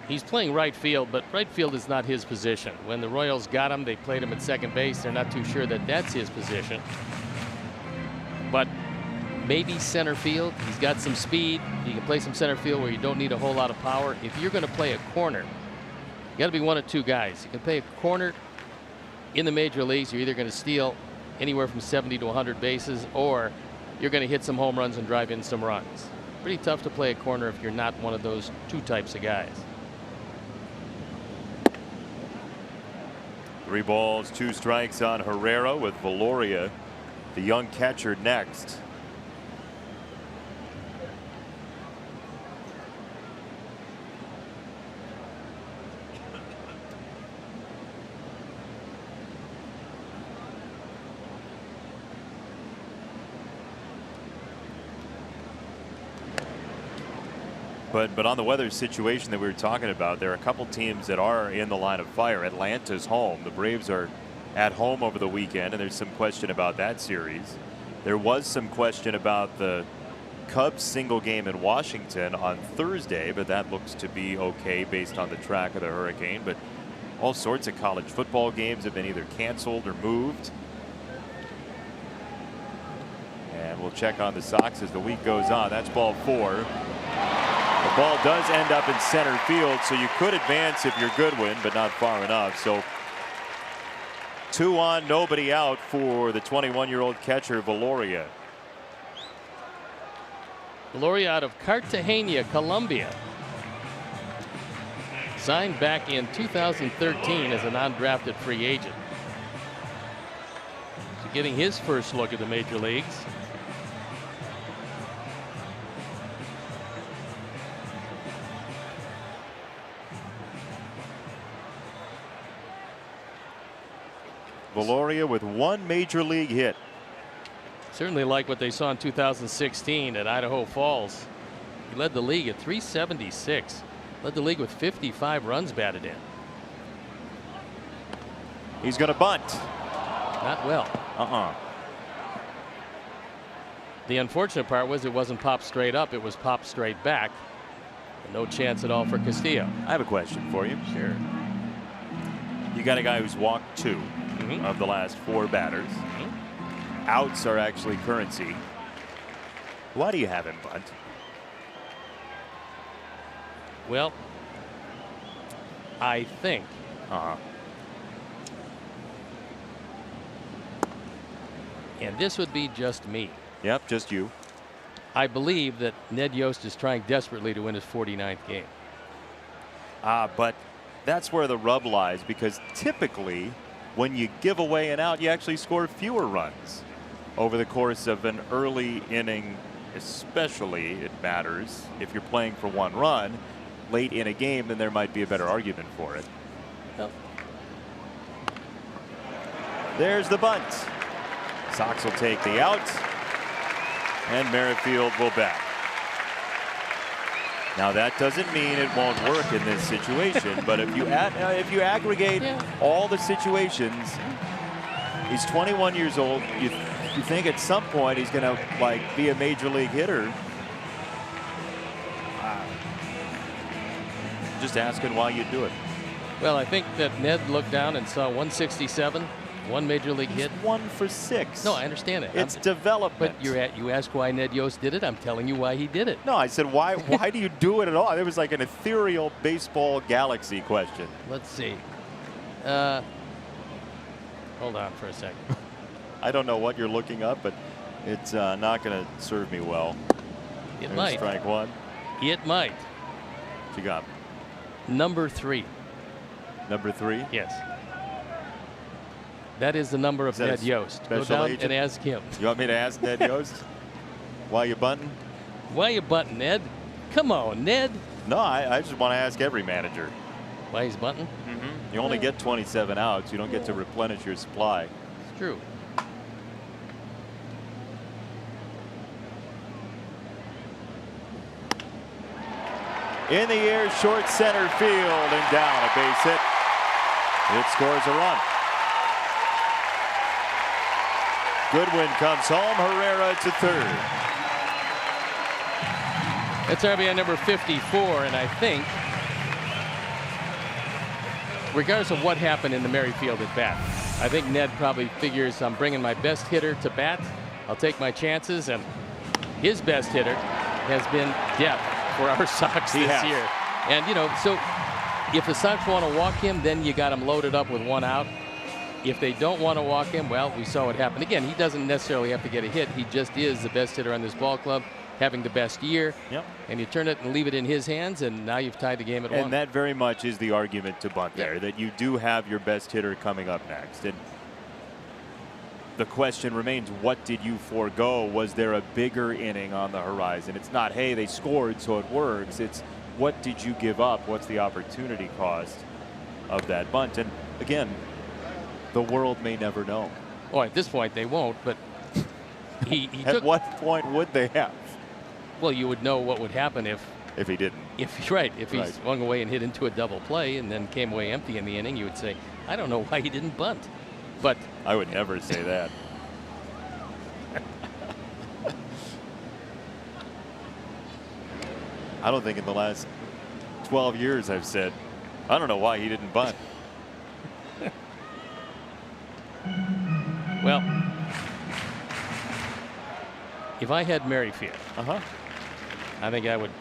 He's playing right field, but right field is not his position. When the Royals got him, they played him at second base. They're not too sure that that's his position. But maybe center field. He's got some speed. He can play some center field where you don't need a whole lot of power. If you're going to play a corner, you got to be one of two guys. You can play a corner in the major leagues. You're either going to steal anywhere from 70 to 100 bases, or you're going to hit some home runs and drive in some runs. Pretty tough to play a corner if you're not one of those two types of guys. 3 balls, 2 strikes on Herrera, with Valoria, the young catcher, next. But on the weather situation that we were talking about, there are a couple teams that are in the line of fire. Atlanta's home. The Braves are at home over the weekend, and there's some question about that series. There was some question about the Cubs single game in Washington on Thursday, but that looks to be okay based on the track of the hurricane. But all sorts of college football games have been either canceled or moved. And we'll check on the Sox as the week goes on. That's ball 4. The ball does end up in center field, so you could advance if you're Goodwin, but not far enough. So 2 on, nobody out for the 21-year-old catcher, Valoria. Valoria out of Cartagena, Colombia. Signed back in 2013 as a non-drafted free agent. So getting his first look at the major leagues. Valoria with 1 major league hit. Certainly like what they saw in 2016 at Idaho Falls. He led the league at 376. Led the league with 55 runs batted in. He's going to bunt. Not well. The unfortunate part was it wasn't popped straight up. It was popped straight back. No chance at all for Castillo. I have a question for you. Sure. You got a guy who's walked 2 of the last 4 batters. Outs are actually currency. Why do you have him bunt? Well, I think and this would be just me. Yep, just you. I believe that Ned Yost is trying desperately to win his 49th game. But that's where the rub lies, because typically when you give away an out, you actually score fewer runs over the course of an early inning. Especially it matters if you're playing for 1 run late in a game, then there might be a better argument for it. Well, there's the bunt. Sox will take the out, and Merrifield will bat. Now that doesn't mean it won't work in this situation, but if you aggregate all the situations, he's 21 years old. You think at some point he's going to be a major league hitter. Just asking why you do it. Well, I think that Ned looked down and saw 167. 1 major league hit. 1 for 6. No, I understand it. It's development. But you ask why Ned Yost did it. I'm telling you why he did it. No, I said why do you do it at all? It was like an ethereal baseball galaxy question. Let's see. Hold on for a second. I don't know what you're looking up, but it's not going to serve me well. It might. Strike 1. It might. What you got? Number 3. Number 3? Yes. That is the number of Ned Yost. Go down and ask him. You want me to ask Ned Yost? Why you bunting? Why you bunting, Ned? Come on, Ned. No, I just want to ask every manager. Why he's bunting? You only get 27 outs. You don't get to replenish your supply. It's true. In the air, short center field, and down, a base hit. It scores a run. Goodwin comes home. Herrera to 3rd. That's RBI number 54, and I think, regardless of what happened in the Merrifield at bat, I think Ned probably figures I'm bringing my best hitter to bat. I'll take my chances, and his best hitter has been depth for our Sox this year. And, so if the Sox want to walk him, then you got him loaded up with 1 out. If they don't want to walk him, well, we saw what happened. Again, he doesn't necessarily have to get a hit. He just is the best hitter on this ball club, having the best year. Yep. And you turn it and leave it in his hands, and now you've tied the game at 1. And that very much is the argument to bunt there, that you do have your best hitter coming up next. And the question remains, what did you forego? Was there a bigger inning on the horizon? It's not, hey, they scored, so it works. It's, what did you give up? What's the opportunity cost of that bunt? And again, the world may never know. Oh, at this point they won't, but he At what point would they have? Well, you would know what would happen if he didn't. If he swung away and hit into a double play and then came away empty in the inning, you would say, I don't know why he didn't bunt. But I would never say that. I don't think in the last 12 years I've said, I don't know why he didn't bunt. Well, if I had Merrifield, I think I would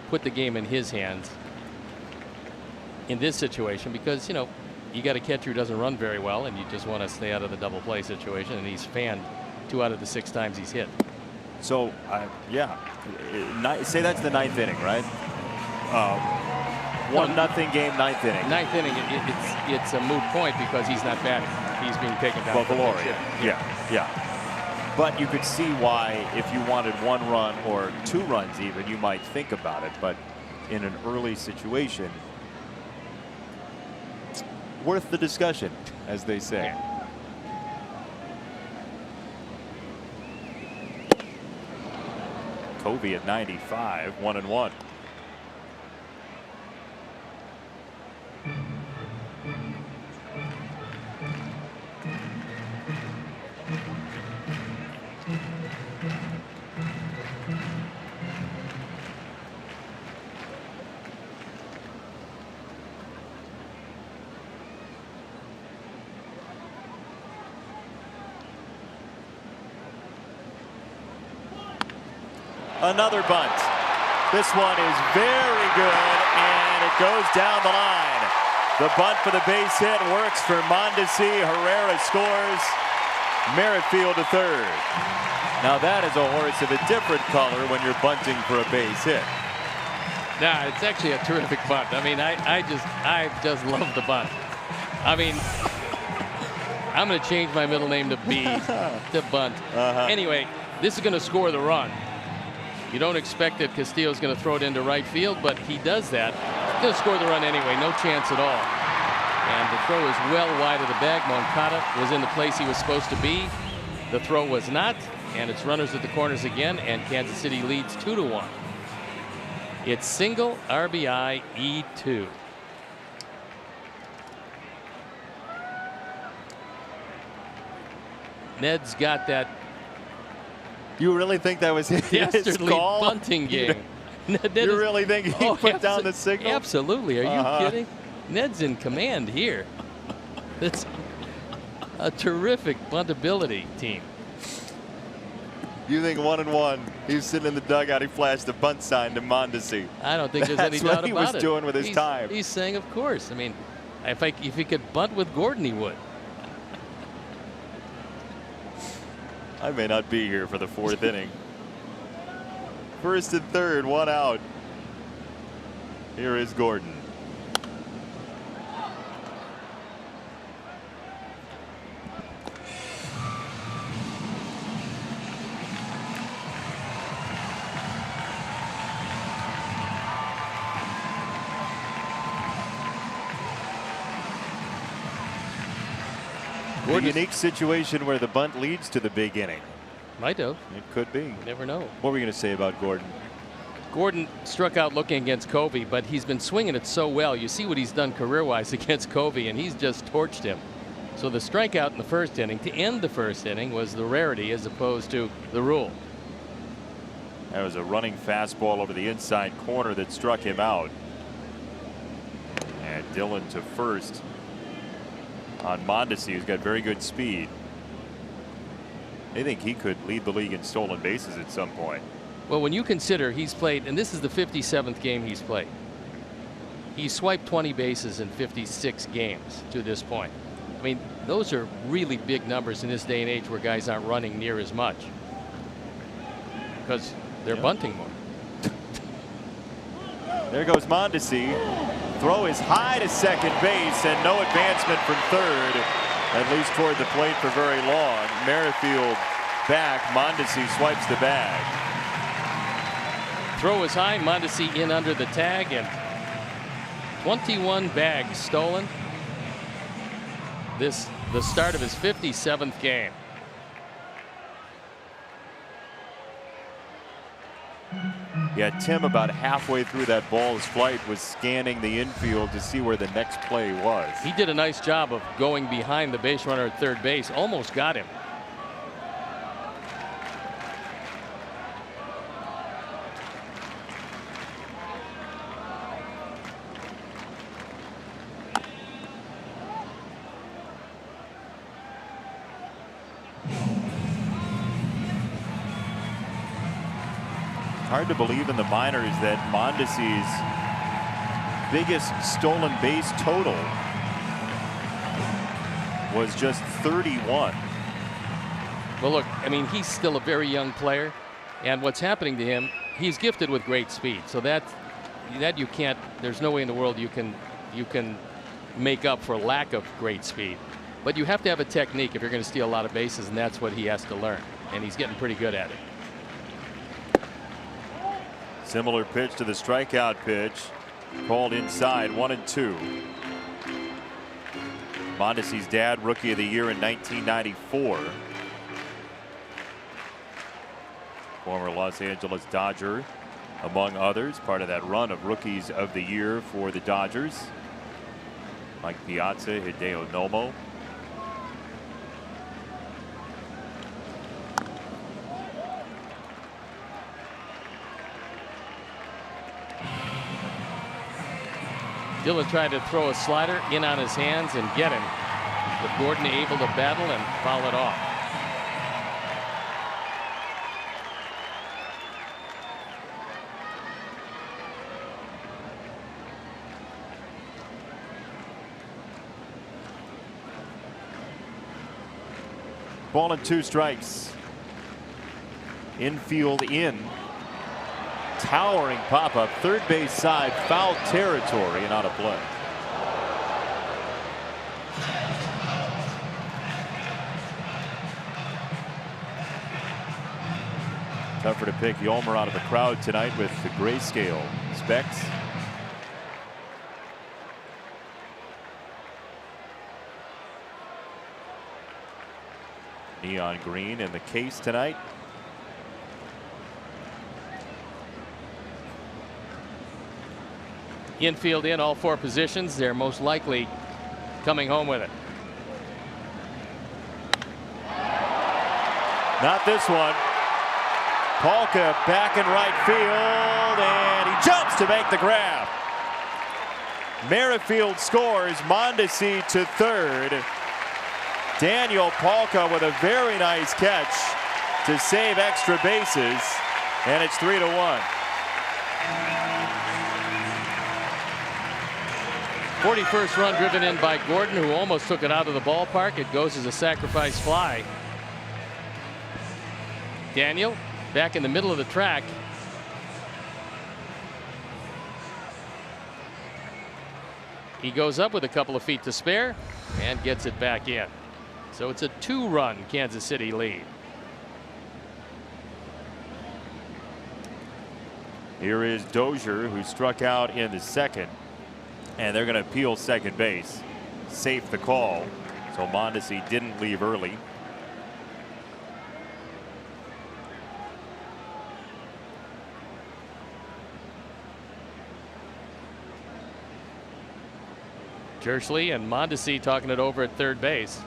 put the game in his hands in this situation, because, you got a catcher who doesn't run very well, and you just want to stay out of the double play situation, and he's fanned 2 out of the 6 times he's hit. So, yeah, say that's the 9th inning, right? 1-0 game, 9th inning. 9th inning, it's a moot point because he's not batting. He's being taken down. Well, Valoria. Yeah. But you could see why, if you wanted 1 run or 2 runs even, you might think about it. But in an early situation, worth the discussion, as they say. Covey at 95, 1-1. Another bunt. This one is very good, and it goes down the line. The bunt for the base hit works for Mondesi. Herrera scores. Merrifield to third. Now that is a horse of a different color when you're bunting for a base hit. Nah, it's actually a terrific bunt. I mean, I just love the bunt. I mean, I'm going to change my middle name to B to bunt. Anyway, this is going to score the run. You don't expect that Castillo's going to throw it into right field, but he does that. He's going to score the run anyway, no chance at all. And the throw is well wide of the bag. Moncada was in the place he was supposed to be. The throw was not, and it's runners at the corners again, and Kansas City leads 2-1. It's single RBI E2. Ned's got that You really think that was his dastardly call? bunting game. You really think he put down the signal? Absolutely. Are you kidding? Ned's in command here. It's a terrific buntability team. You think 1-1? He's sitting in the dugout. He flashed the bunt sign to Mondesi. I don't think there's any doubt about it. That's what he was doing with his time. He's saying, of course. I mean, if he could bunt with Gordon, he would. I may not be here for the fourth inning. First and third, one out. Here is Gordon. A unique situation where the bunt leads to the big inning. Might have. It could be. You never know. What were you going to say about Gordon? Gordon struck out looking against Covey, but he's been swinging it so well. You see what he's done career-wise against Covey, and he's just torched him. So the strikeout in the first inning to end the first inning was the rarity as opposed to the rule. That was a running fastball over the inside corner that struck him out. And Dillon to first on Mondesi, who's got very good speed. They think he could lead the league in stolen bases at some point. Well, when you consider he's played, and this is the 57th game he's played, he's swiped 20 bases in 56 games to this point. I mean, those are really big numbers in this day and age where guys aren't running near as much because they're bunting more. There goes Mondesi. Throw is high to second base, and no advancement from third, at least toward the plate for very long. Merrifield back. Mondesi swipes the bag. Throw is high. Mondesi in under the tag, and 21 bags stolen. This the start of his 57th game. Yeah, Tim about halfway through that ball's flight was scanning the infield to see where the next play was. He did a nice job of going behind the base runner at third base. Almost got him. Hard to believe in the minors that Mondesi's biggest stolen base total was just 31. Well, look, I mean, he's still a very young player, and what's happening to him, he's gifted with great speed. So that you can't. There's no way in the world you can make up for lack of great speed. But you have to have a technique if you're going to steal a lot of bases, and that's what he has to learn. And he's getting pretty good at it. Similar pitch to the strikeout pitch. Called inside, 1-2. Mondesi's dad, Rookie of the Year in 1994. former Los Angeles Dodger, among others, part of that run of rookies of the year for the Dodgers. Mike Piazza, Hideo Nomo. Dillon tried to throw a slider in on his hands and get him, but Gordon able to battle and foul it off. Ball and 2 strikes. Infield in. Towering pop-up, third base side, foul territory and out of play. Tougher to pick Yolmer out of the crowd tonight with the grayscale specs. Neon green in the case tonight. Infield in all 4 positions. They're most likely coming home with it. Not this one. Polka back in right field, and he jumps to make the grab. Merrifield scores. Mondesi to third. Daniel Polka with a very nice catch to save extra bases, and it's 3-1. 41st run driven in by Gordon, who almost took it out of the ballpark. It goes as a sacrifice fly. Daniel back in the middle of the track. He goes up with a couple of feet to spare and gets it back in. So it's a 2-run Kansas City lead. Here is Dozier, who struck out in the second, and they're going to appeal second base. Safe the call, so Mondesi didn't leave early. Jersley and Mondesi talking it over at third base.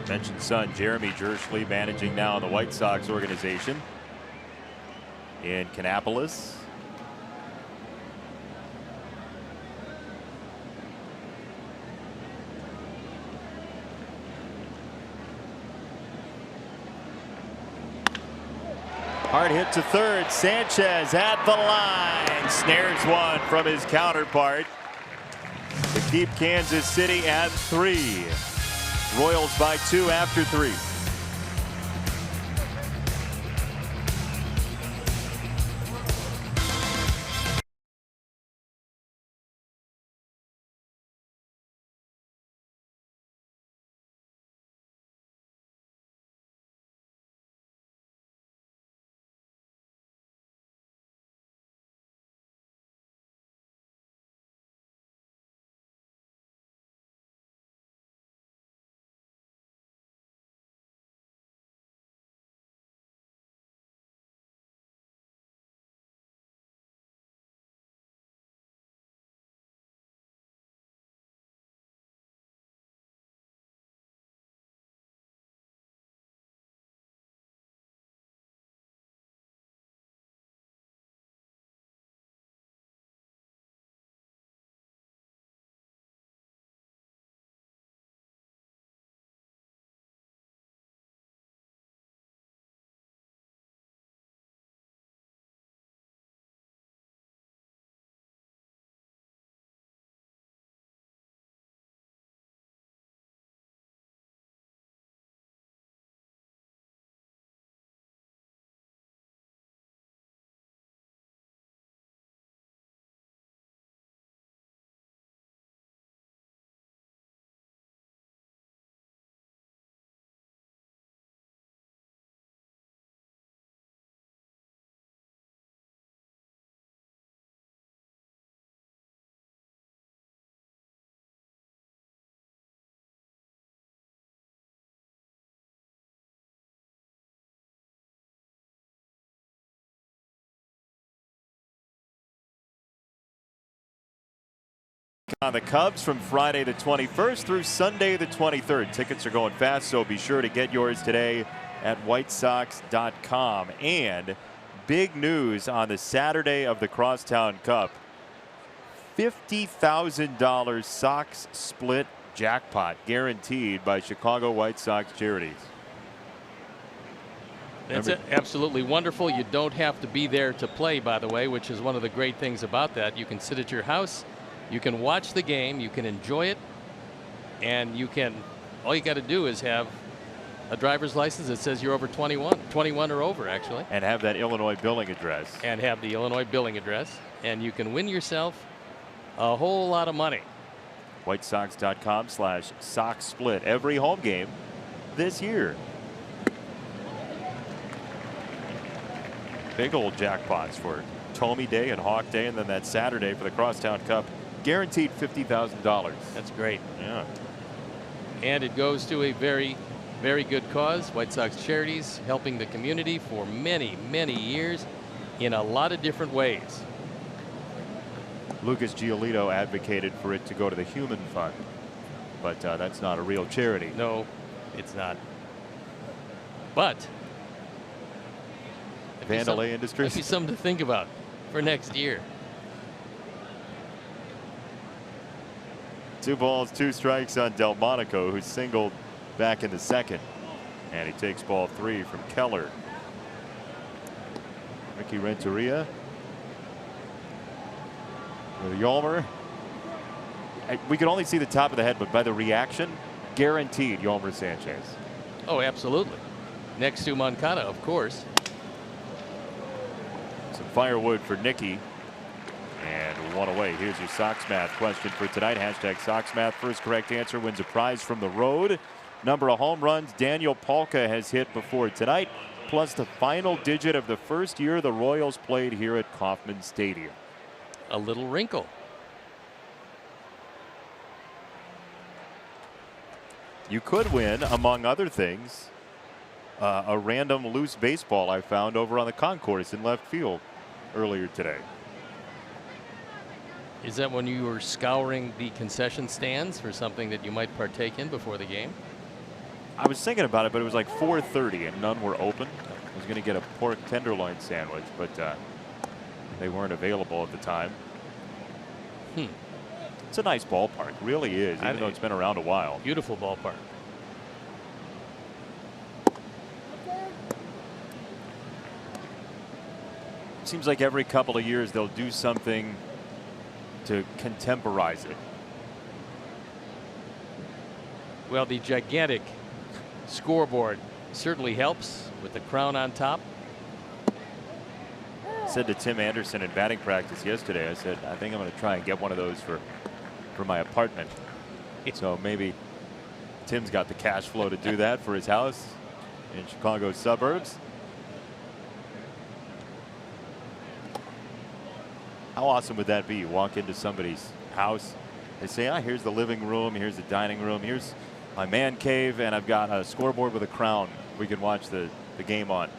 Mentioned son Jeremy Jersley managing now in the White Sox organization in Kannapolis. Hard hit to third. Sanchez at the line. Snares one from his counterpart to keep Kansas City at 3. Royals by 2 after 3. on the Cubs from Friday the 21st through Sunday the 23rd. Tickets are going fast, so be sure to get yours today at whitesox.com. And big news on the Saturday of the Crosstown Cup. $50,000 Sox split jackpot guaranteed by Chicago White Sox Charities. That's absolutely wonderful. You don't have to be there to play, by the way, which is one of the great things about that. You can sit at your house, you can watch the game, you can enjoy it, and all you got to do is have a driver's license that says you're over 21 or over, actually. And have that Illinois billing address. And have the Illinois billing address, and you can win yourself a whole lot of money. whitesox.com/Sox split every home game this year. Big old jackpots for Tommy Day and Hawk Day, and then that Saturday for the Crosstown Cup. Guaranteed $50,000. That's great. Yeah. And it goes to a very, very good cause. White Sox Charities helping the community for many, many years in a lot of different ways. Lucas Giolito advocated for it to go to the Human Fund, but that's not a real charity. No, it's not. But Vandalay Industries. That'd be something to think about for next year. 2 balls, 2 strikes on Delmonico, who singled back in the second. And he takes ball 3 from Keller. Ricky Renteria with Yolmer. We could only see the top of the head, but by the reaction, guaranteed Yolmer Sanchez. Oh, absolutely. Next to Moncada, of course. Some firewood for Nicky. And 1 away. Here's your Sox Math question for tonight. Hashtag Sox Math. First correct answer wins a prize from the road. Number of home runs Daniel Palka has hit before tonight, plus the final digit of the first year the Royals played here at Kauffman Stadium. A little wrinkle. You could win, among other things, a random loose baseball I found over on the concourse in left field earlier today. Is that when you were scouring the concession stands for something that you might partake in before the game? I was thinking about it, but it was like 4:30 and none were open. I was going to get a pork tenderloin sandwich, but they weren't available at the time. It's a nice ballpark, really is, even though it's been around a while. Beautiful ballpark. Seems like every couple of years they'll do something to contemporize it. Well, the gigantic scoreboard certainly helps with the crown on top. Said to Tim Anderson in batting practice yesterday, I said, I think I'm going to try and get one of those for my apartment. So maybe Tim's got the cash flow to do that for his house in Chicago's suburbs. How awesome would that be? You walk into somebody's house, they say, here's the living room, here's the dining room, here's my man cave, and I've got a scoreboard with a crown we can watch the game on.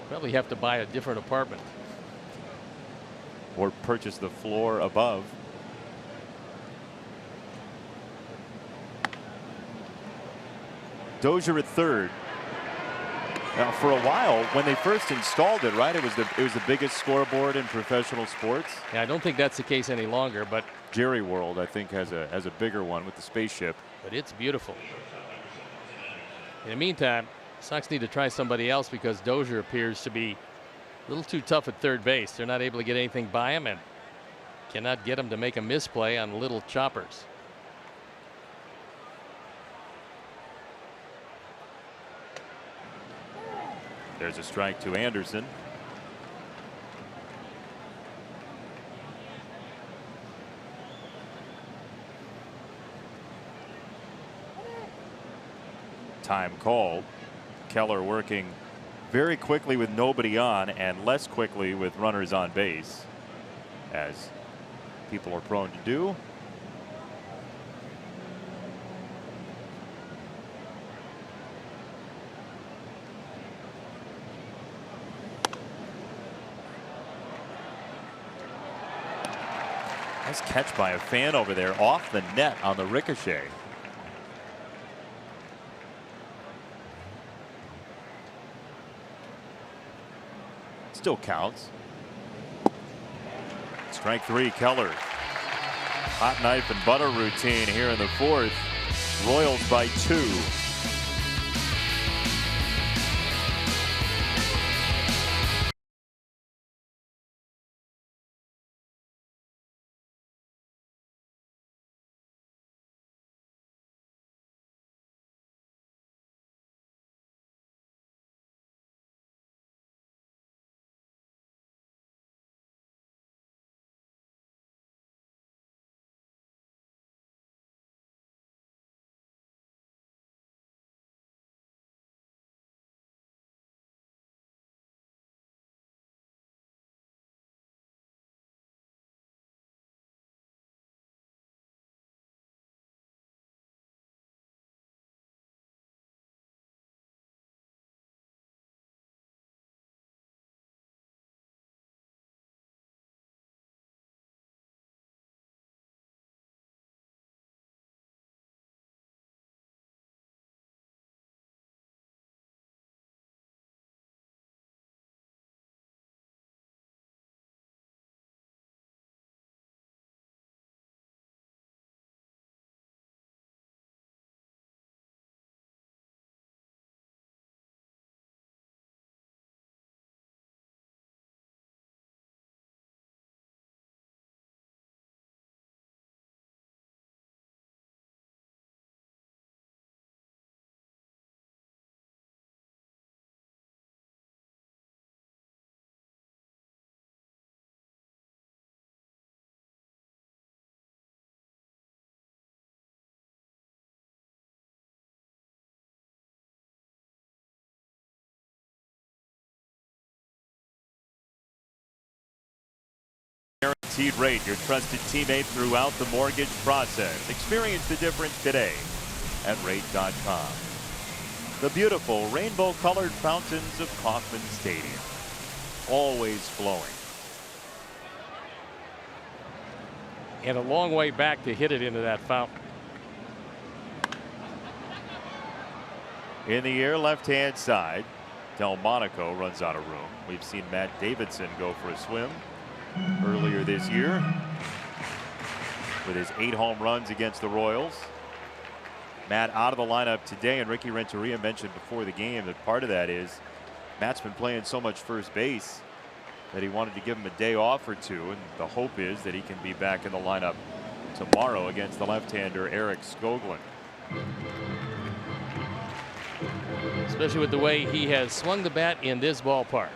Probably have to buy a different apartment. Or purchase the floor above. Dozier at third. Now, for a while, when they first installed it, right, it was the biggest scoreboard in professional sports. Yeah, I don't think that's the case any longer, but Jerry World, I think, has a bigger one with the spaceship. But it's beautiful. In the meantime, Sox need to try somebody else because Dozier appears to be a little too tough at third base. They're not able to get anything by him and cannot get him to make a misplay on little choppers. There's a strike to Anderson. Time called. Keller working very quickly with nobody on and less quickly with runners on base, as people are prone to do. Nice catch by a fan over there off the net on the ricochet. Still counts. Strike three, Keller. Hot knife and butter routine here in the fourth. Royals by 2. Guaranteed rate, your trusted teammate throughout the mortgage process. Experience the difference today at rate.com. The beautiful rainbow-colored fountains of Kauffman Stadium, always flowing. And a long way back to hit it into that fountain. In the air, left-hand side, Delmonico runs out of room. We've seen Matt Davidson go for a swim earlier this year with his 8 home runs against the Royals. Matt out of the lineup today, and Ricky Renteria mentioned before the game that part of that is Matt's been playing so much first base that he wanted to give him a day off or two, and the hope is that he can be back in the lineup tomorrow against the left-hander Eric Skoglund. Especially with the way he has swung the bat in this ballpark.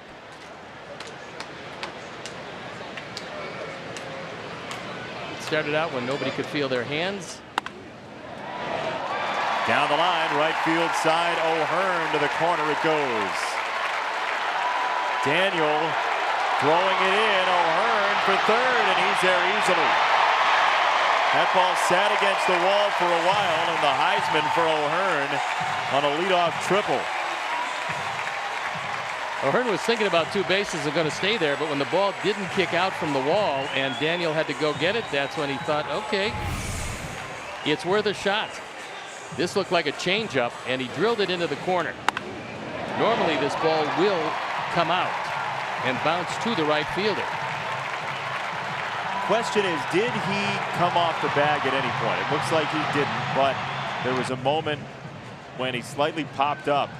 Started out when nobody could feel their hands. Down the line, right field side, O'Hearn to the corner it goes. Daniel throwing it in, O'Hearn for third, and he's there easily. That ball sat against the wall for a while, and the Heisman for O'Hearn on a leadoff triple. O'Hearn was thinking about 2 bases and going to stay there, but when the ball didn't kick out from the wall and Daniel had to go get it, that's when he thought, okay, it's worth a shot. This looked like a changeup, and he drilled it into the corner. Normally this ball will come out and bounce to the right fielder. Question is, did he come off the bag at any point? It looks like he didn't, but there was a moment when he slightly popped up.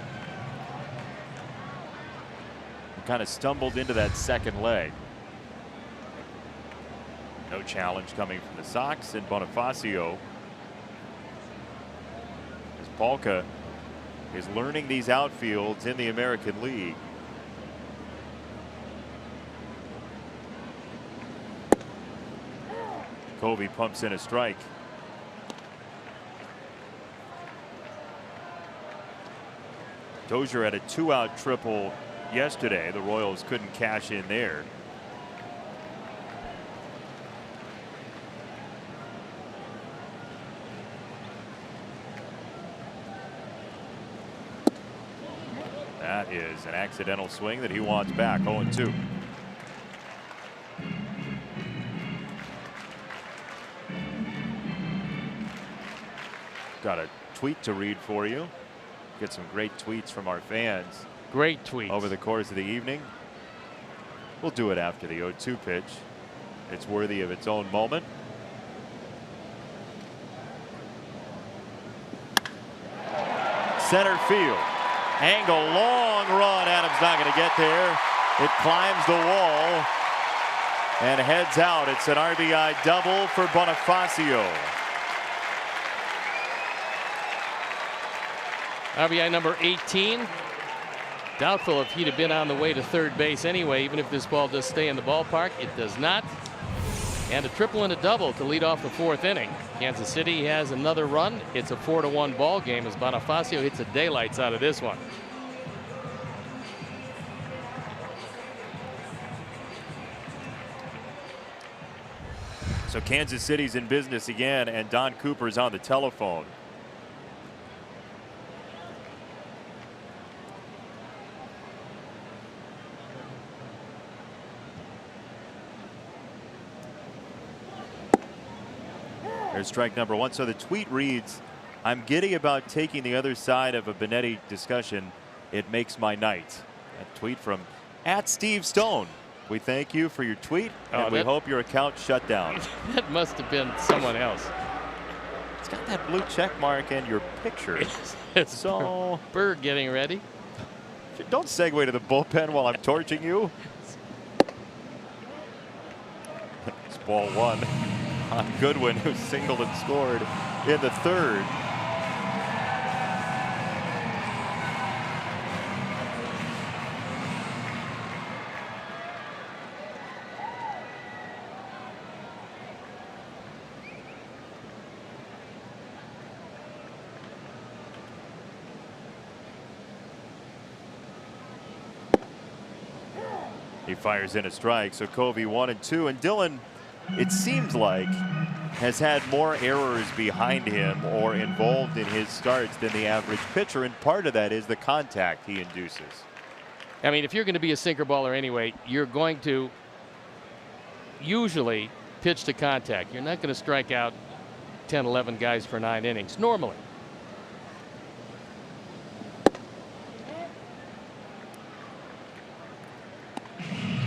Kind of stumbled into that second leg. No challenge coming from the Sox, and Bonifacio, as Palka is learning these outfields in the American League. Covey pumps in a strike. Dozier had a 2-out triple yesterday. The Royals couldn't cash in there. That is an accidental swing that he wants back. 0-2. Got a tweet to read for you. Get some great tweets from our fans. Great tweets. Over the course of the evening. We'll do it after the 0-2 pitch. It's worthy of its own moment. Center field. Angle, long run. Adams not going to get there. It climbs the wall and heads out. It's an RBI double for Bonifacio. RBI number 18. Doubtful if he'd have been on the way to third base anyway, even if this ball does stay in the ballpark. It does not. And a triple and a double to lead off the 4th inning. Kansas City has another run. It's a 4-1 ball game as Bonifacio hits the daylights out of this one. So Kansas City's in business again, and Don Cooper's on the telephone. There's strike number 1. So the tweet reads, "I'm giddy about taking the other side of a Benetti discussion. It makes my night." A tweet from @Steve Stone. We thank you for your tweet, and we hope your account shut down. That must have been someone else. It's got that blue check mark and your picture. It's so Berg getting ready. Don't segue to the bullpen while I'm torching you. It's ball 1 on Goodwin, who singled and scored in the 3rd. He fires in a strike, so Covey 1-2, and Dylan, it seems like, has had more errors behind him or involved in his starts than the average pitcher, and part of that is the contact he induces. I mean, if you're going to be a sinker baller anyway, you're going to usually pitch to contact. You're not going to strike out 10, 11 guys for 9 innings normally.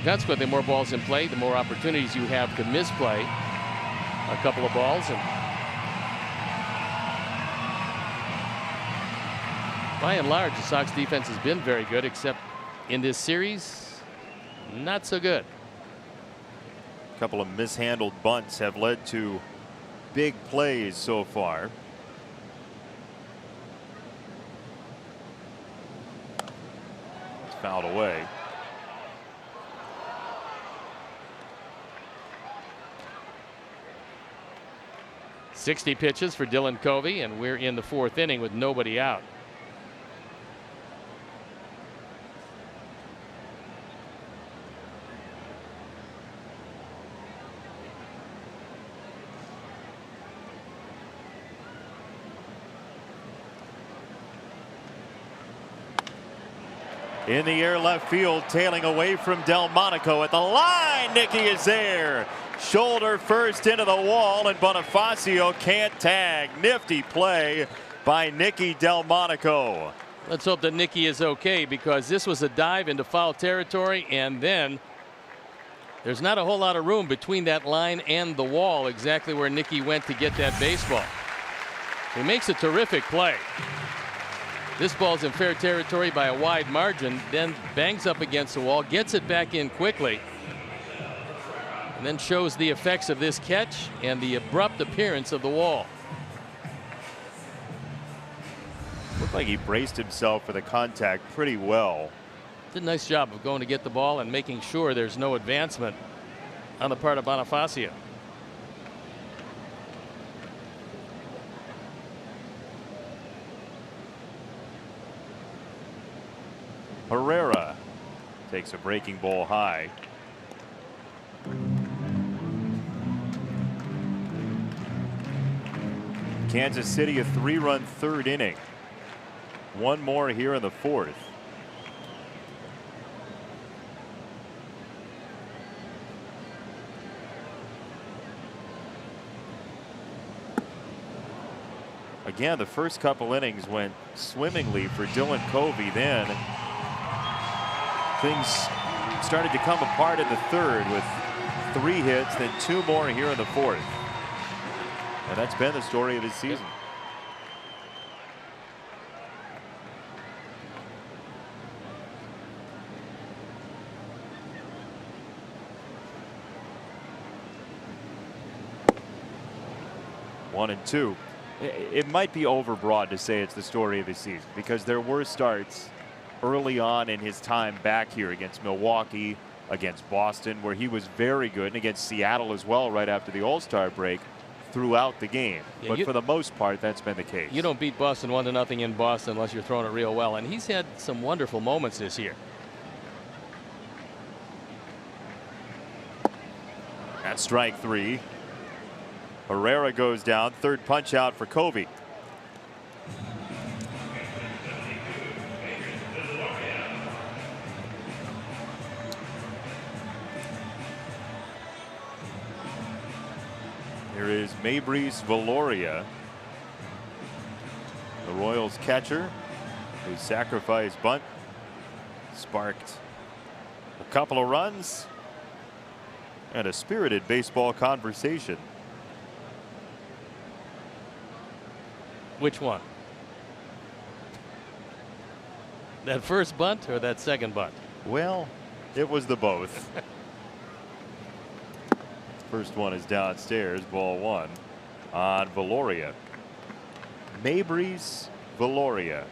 Consequently, the more balls in play, the more opportunities you have to misplay a couple of balls. And by and large, the Sox defense has been very good, except in this series, not so good. A couple of mishandled bunts have led to big plays so far. It's fouled away. .60 pitches for Dylan Covey, and we're in the 4th inning with nobody out. In the air left field, tailing away from Delmonico at the line. Nicky is there. Shoulder first into the wall, and Bonifacio can't tag. Nifty play by Nicky Delmonico. Let's hope that Nicky is okay, because this was a dive into foul territory, and then there's not a whole lot of room between that line and the wall, exactly where Nicky went to get that baseball. He makes a terrific play. This ball's in fair territory by a wide margin, then bangs up against the wall, gets it back in quickly, and then shows the effects of this catch and the abrupt appearance of the wall. Looked like he braced himself for the contact pretty well. Did a nice job of going to get the ball and making sure there's no advancement on the part of Bonifacio. Herrera takes a breaking ball high. Kansas City a 3-run 3rd inning. One more here in the 4th. Again, the first couple innings went swimmingly for Dylan Covey. Then things started to come apart in the third with 3 hits, then 2 more here in the fourth. And that's been the story of his season. One and 2. It might be overbroad to say it's the story of his season, because there were starts early on in his time back here against Milwaukee, against Boston, where he was very good, and against Seattle as well right after the All-Star break throughout the game. Yeah, but for the most part, that's been the case. You don't beat Boston 1-0 in Boston unless you're throwing it real well, and he's had some wonderful moments this year. That's strike 3. Herrera goes down. Third punch out for Covey. Here is Mabrice Valoria, the Royals catcher, whose sacrifice bunt sparked a couple of runs and a spirited baseball conversation. Which one? That first bunt or that second bunt? Well, it was the both. First one is downstairs, ball 1 on Valoria. Mabrice Valoria.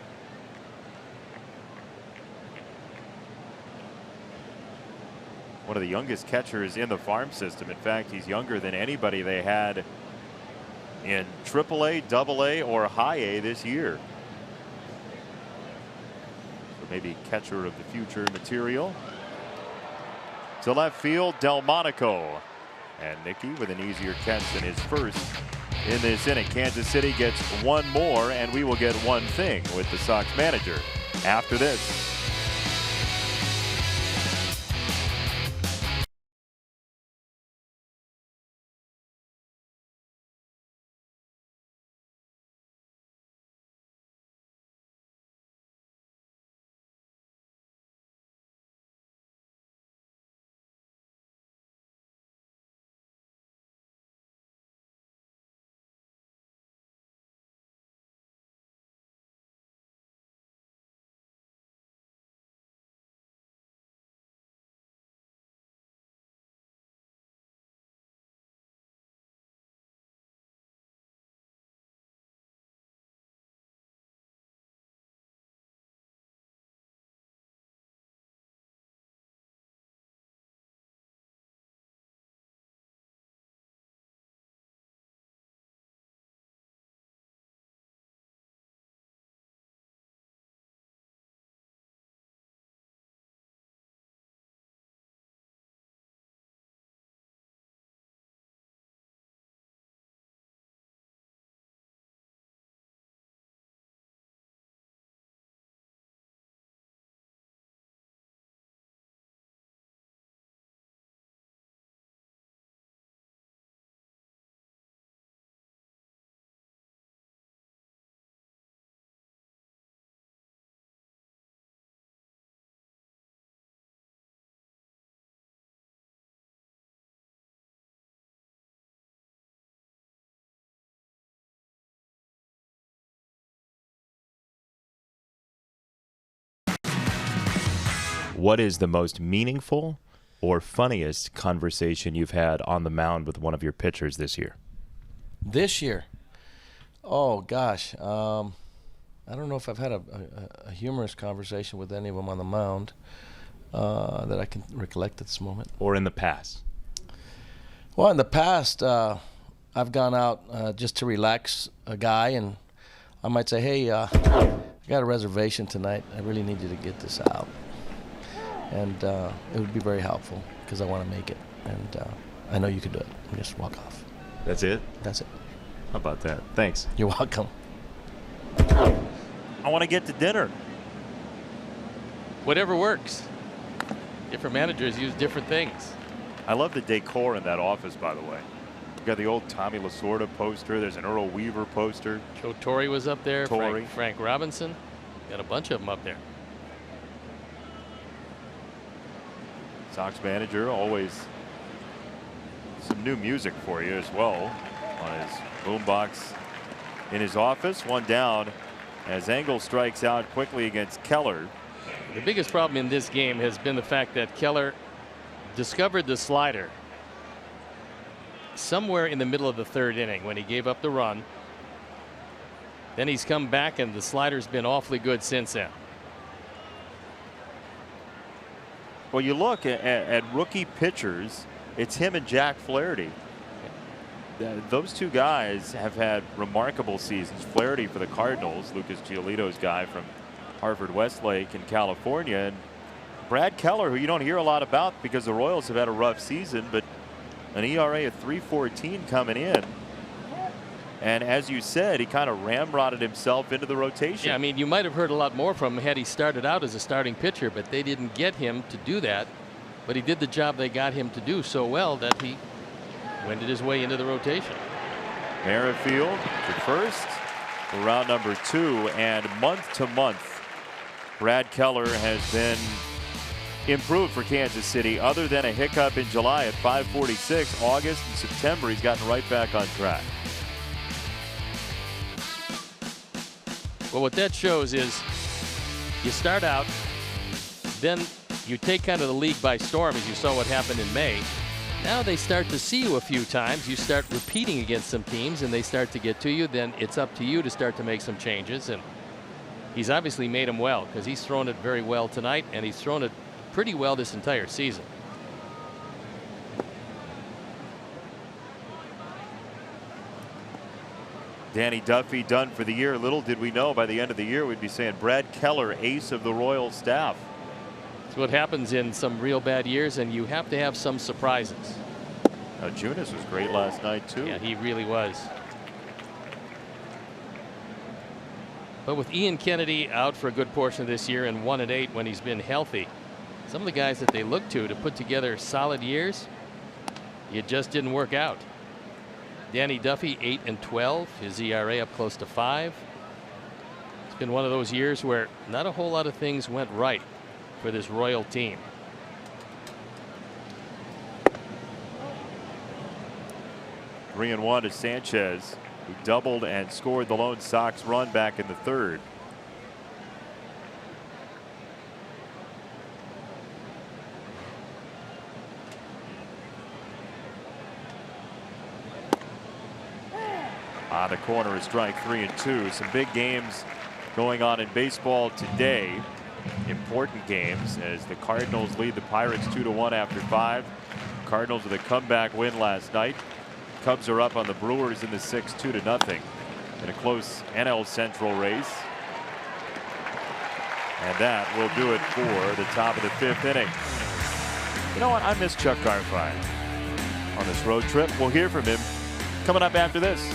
One of the youngest catchers in the farm system. In fact, he's younger than anybody they had in AAA, AA, or High A this year. So maybe catcher of the future material. To left field, Delmonico. And Nicky with an easier catch than his first in this inning. Kansas City gets 1 more, and we will get one thing with the Sox manager after this. What is the most meaningful or funniest conversation you've had on the mound with one of your pitchers this year? This year? Oh, gosh. I don't know if I've had a humorous conversation with any of them on the mound that I can recollect at this moment. Or in the past? Well, in the past, I've gone out just to relax a guy, and I might say, hey, I got a reservation tonight. I really need you to get this out. And it would be very helpful because I want to make it. And I know you could do it. And just walk off. That's it? That's it. How about that? Thanks. You're welcome. I want to get to dinner. Whatever works. Different managers use different things. I love the decor in that office, by the way. You got the old Tommy Lasorda poster. There's an Earl Weaver poster. Joe Torre was up there. Torre. Frank Robinson. Got a bunch of them up there. Sox manager, always some new music for you as well on his boombox in his office. One down as Engel strikes out quickly against Keller. The biggest problem in this game has been the fact that Keller discovered the slider somewhere in the middle of the third inning when he gave up the run. Then he's come back and the slider's been awfully good since then. Well, you look at rookie pitchers, it's him and Jack Flaherty. Those two guys have had remarkable seasons. Flaherty for the Cardinals, Lucas Giolito's guy from Harvard Westlake in California, and Brad Keller, who you don't hear a lot about because the Royals have had a rough season, but an ERA of 3.14 coming in. And as you said, he kind of ramrodded himself into the rotation. Yeah, I mean, you might have heard a lot more from him had he started out as a starting pitcher, but they didn't get him to do that. But he did the job they got him to do so well that he wended his way into the rotation. Merrifield to first for round number 2, and month to month, Brad Keller has been improved for Kansas City. Other than a hiccup in July at 546, August and September, he's gotten right back on track. Well, what that shows is you start out, then you take kind of the league by storm, as you saw what happened in May. Now they start to see you a few times. You start repeating against some teams and they start to get to you. Then it's up to you to start to make some changes. And he's obviously made them well because he's thrown it very well tonight and he's thrown it pretty well this entire season. Danny Duffy done for the year. Little did we know by the end of the year we'd be saying Brad Keller, ace of the Royals staff. It's what happens in some real bad years, and you have to have some surprises. Junis was great last night too. Yeah, he really was. But with Ian Kennedy out for a good portion of this year and 1-8 when he's been healthy, some of the guys that they look to put together solid years, it just didn't work out. Danny Duffy 8-12, his ERA up close to 5. It's been one of those years where not a whole lot of things went right for this Royal team. Three and one to Sanchez, who doubled and scored the lone Sox run back in the third. On the corner is strike 3 and 2. Some big games going on in baseball today. Important games as the Cardinals lead the Pirates 2-1 after 5. Cardinals with a comeback win last night. Cubs are up on the Brewers in the 6th 2-0 in a close NL Central race. And that will do it for the top of the 5th inning. You know what? I miss Chuck Garfien on this road trip. We'll hear from him coming up after this.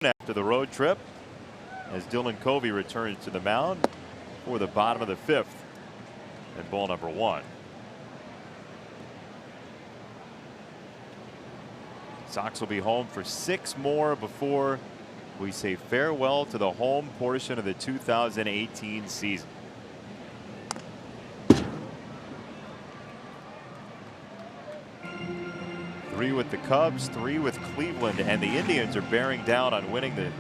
after the road trip as Dylan Covey returns to the mound for the bottom of the 5th and ball number 1. Sox will be home for 6 more before we say farewell to the home portion of the 2018 season. Three with the Cubs, 3 with Cleveland, and the Indians are bearing down on winning the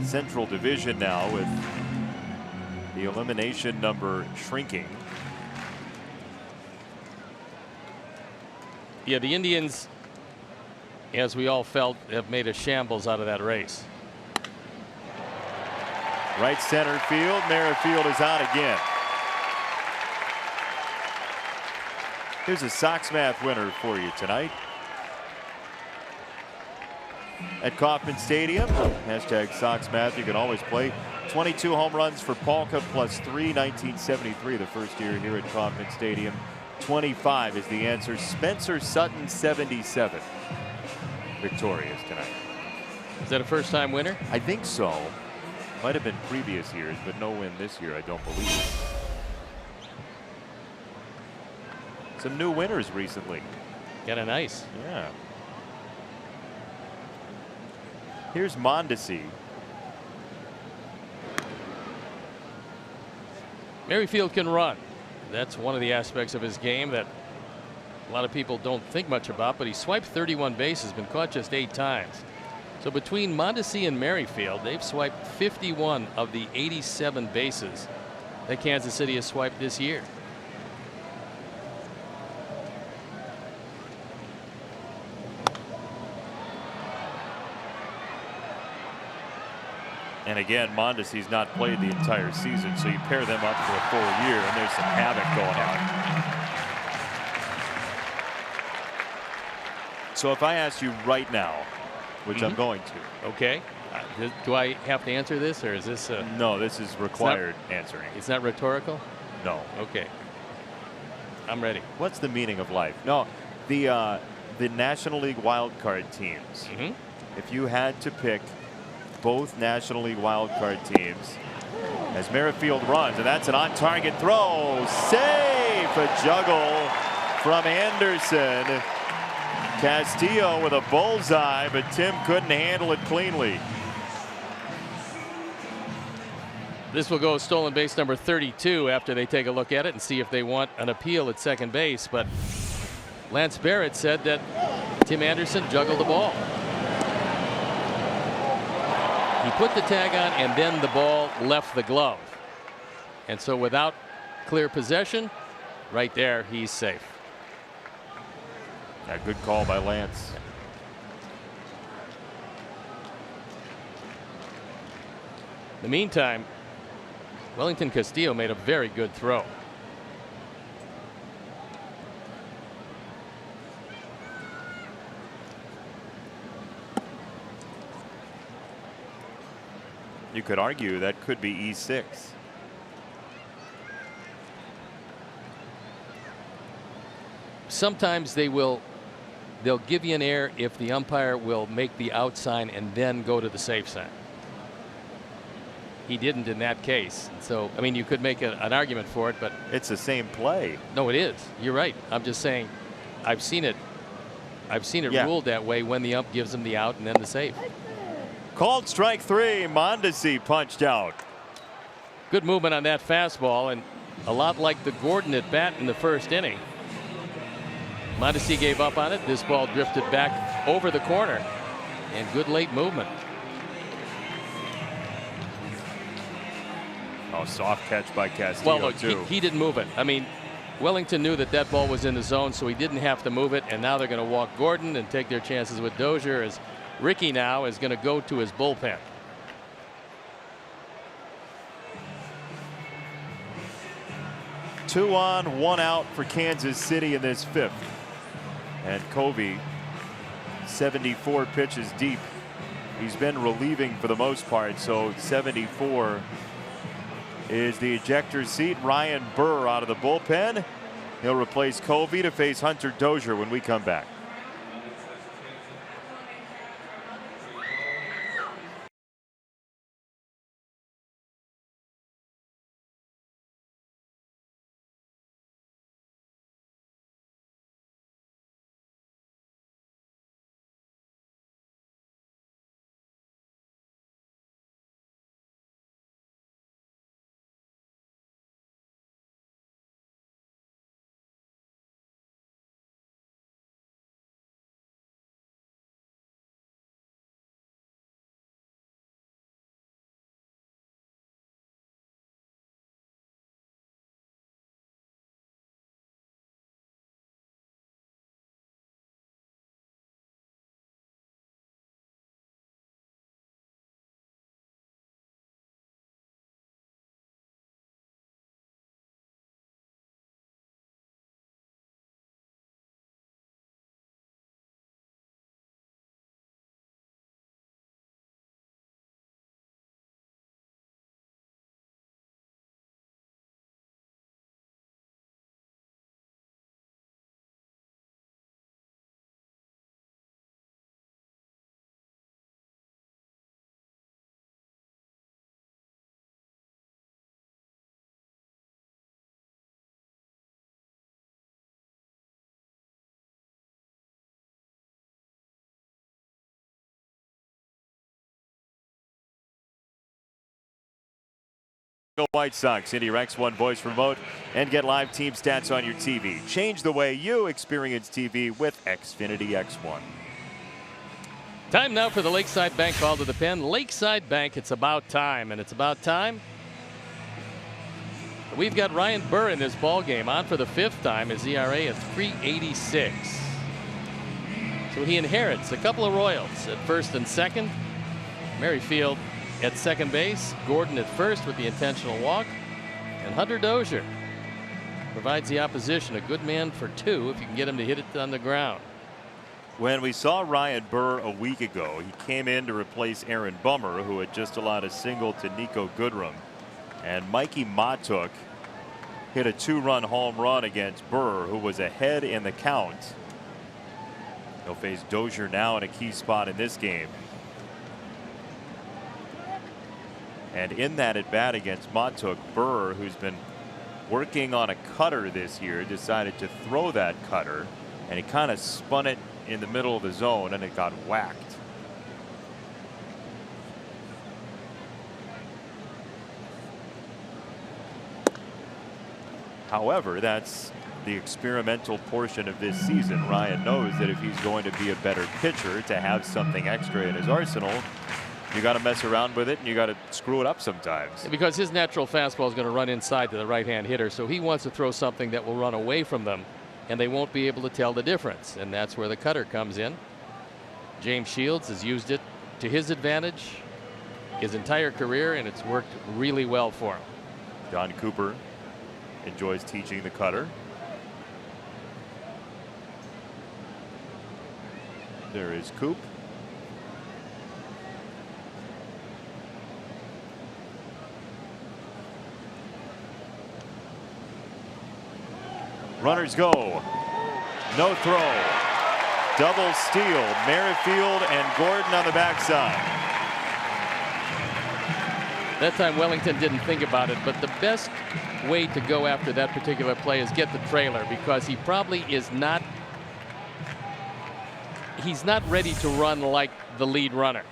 Central Division now with the elimination number shrinking. Yeah, the Indians, as we all felt, have made a shambles out of that race. Right center field. Merrifield is out again. Here's a Sox Math winner for you tonight. At Kauffman Stadium, hashtag Sox Math, you can always play. 22 home runs for Palka plus 3, 1973, the first year here at Kauffman Stadium. 25 is the answer. Spencer Sutton, 77. Victorious tonight. Is that a first-time winner? I think so. Might have been previous years, but no win this year, I don't believe. Some new winners recently. Kind of nice. Yeah. Here's Mondesi. Merrifield can run. That's one of the aspects of his game that a lot of people don't think much about, but he swiped 31 bases, been caught just 8 times. So between Mondesi and Merrifield, they've swiped 51 of the 87 bases that Kansas City has swiped this year. And again, Mondesi's not played the entire season, so you pair them up for a full year, and there's some havoc going on. So if I asked you right now, which I'm going to. Okay. Do I have to answer this, or is this a... No, this is required answering. It's not rhetorical? No. Okay. I'm ready. What's the meaning of life? No, the National League wildcard teams. If you had to pick both National League wildcard teams as Merrifield runs, and that's an on-target throw. Safe! A juggle from Anderson. Castillo with a bullseye, but Tim couldn't handle it cleanly. This will go stolen base number 32 after they take a look at it and see if they want an appeal at second base. But Lance Barrett said that Tim Anderson juggled the ball. He put the tag on, and then the ball left the glove. And so without clear possession, right there, he's safe. A good call by Lance. In the meantime, Wellington Castillo made a very good throw. You could argue that could be E6. Sometimes they'll give you an error if the umpire will make the out sign and then go to the safe sign. He didn't in that case. So, I mean, you could make an argument for it, but it's the same play. No, it is. You're right. I'm just saying I've seen it ruled that way when the ump gives him the out and then the safe. Called strike 3. Mondesi punched out. Good movement on that fastball, and a lot like the Gordon at bat in the first inning. Mondesi gave up on it. This ball drifted back over the corner, and good late movement. Oh, soft catch by Castillo. Well, look, he didn't move it. I mean, Wellington knew that that ball was in the zone, so he didn't have to move it. And now they're going to walk Gordon and take their chances with Dozier, as Ricky now is going to go to his bullpen. Two on, one out for Kansas City in this 5th. And Covey, 74 pitches deep. He's been relieving for the most part, so 74 is the ejector seat. Ryan Burr out of the bullpen. He'll replace Covey to face Hunter Dozier when we come back. White Sox into your X1 voice remote and get live team stats on your TV. Change the way you experience TV with Xfinity X1. Time now for the Lakeside Bank call to the pen. Lakeside Bank, it's about time, and it's about time. We've got Ryan Burr in this ball game on for the 5th time. His ERA at 3.86. So he inherits a couple of Royals at first and second. Merrifield at second base, Gordon at first with the intentional walk, and Hunter Dozier provides the opposition a good man for 2 if you can get him to hit it on the ground. When we saw Ryan Burr a week ago, he came in to replace Aaron Bummer, who had just allowed a single to Nico Goodrum, and Mikey Matuk hit a 2-run home run against Burr, who was ahead in the count. He'll face Dozier now in a key spot in this game. And in that at bat against Matuk, Burr, who's been working on a cutter this year, decided to throw that cutter, and he kind of spun it in the middle of the zone and it got whacked. However, that's the experimental portion of this season. Ryan knows that if he's going to be a better pitcher, to have something extra in his arsenal, you got to mess around with it and you got to screw it up sometimes. Because his natural fastball is going to run inside to the right-hand hitter, so he wants to throw something that will run away from them, and they won't be able to tell the difference, and that's where the cutter comes in. James Shields has used it to his advantage his entire career, and it's worked really well for him. John Cooper enjoys teaching the cutter. There is Coop. Runners go. No throw. Double steal. Merrifield and Gordon on the backside. That time Wellington didn't think about it, but the best way to go after that particular play is get the trailer, because he probably is not ready to run like the lead runner.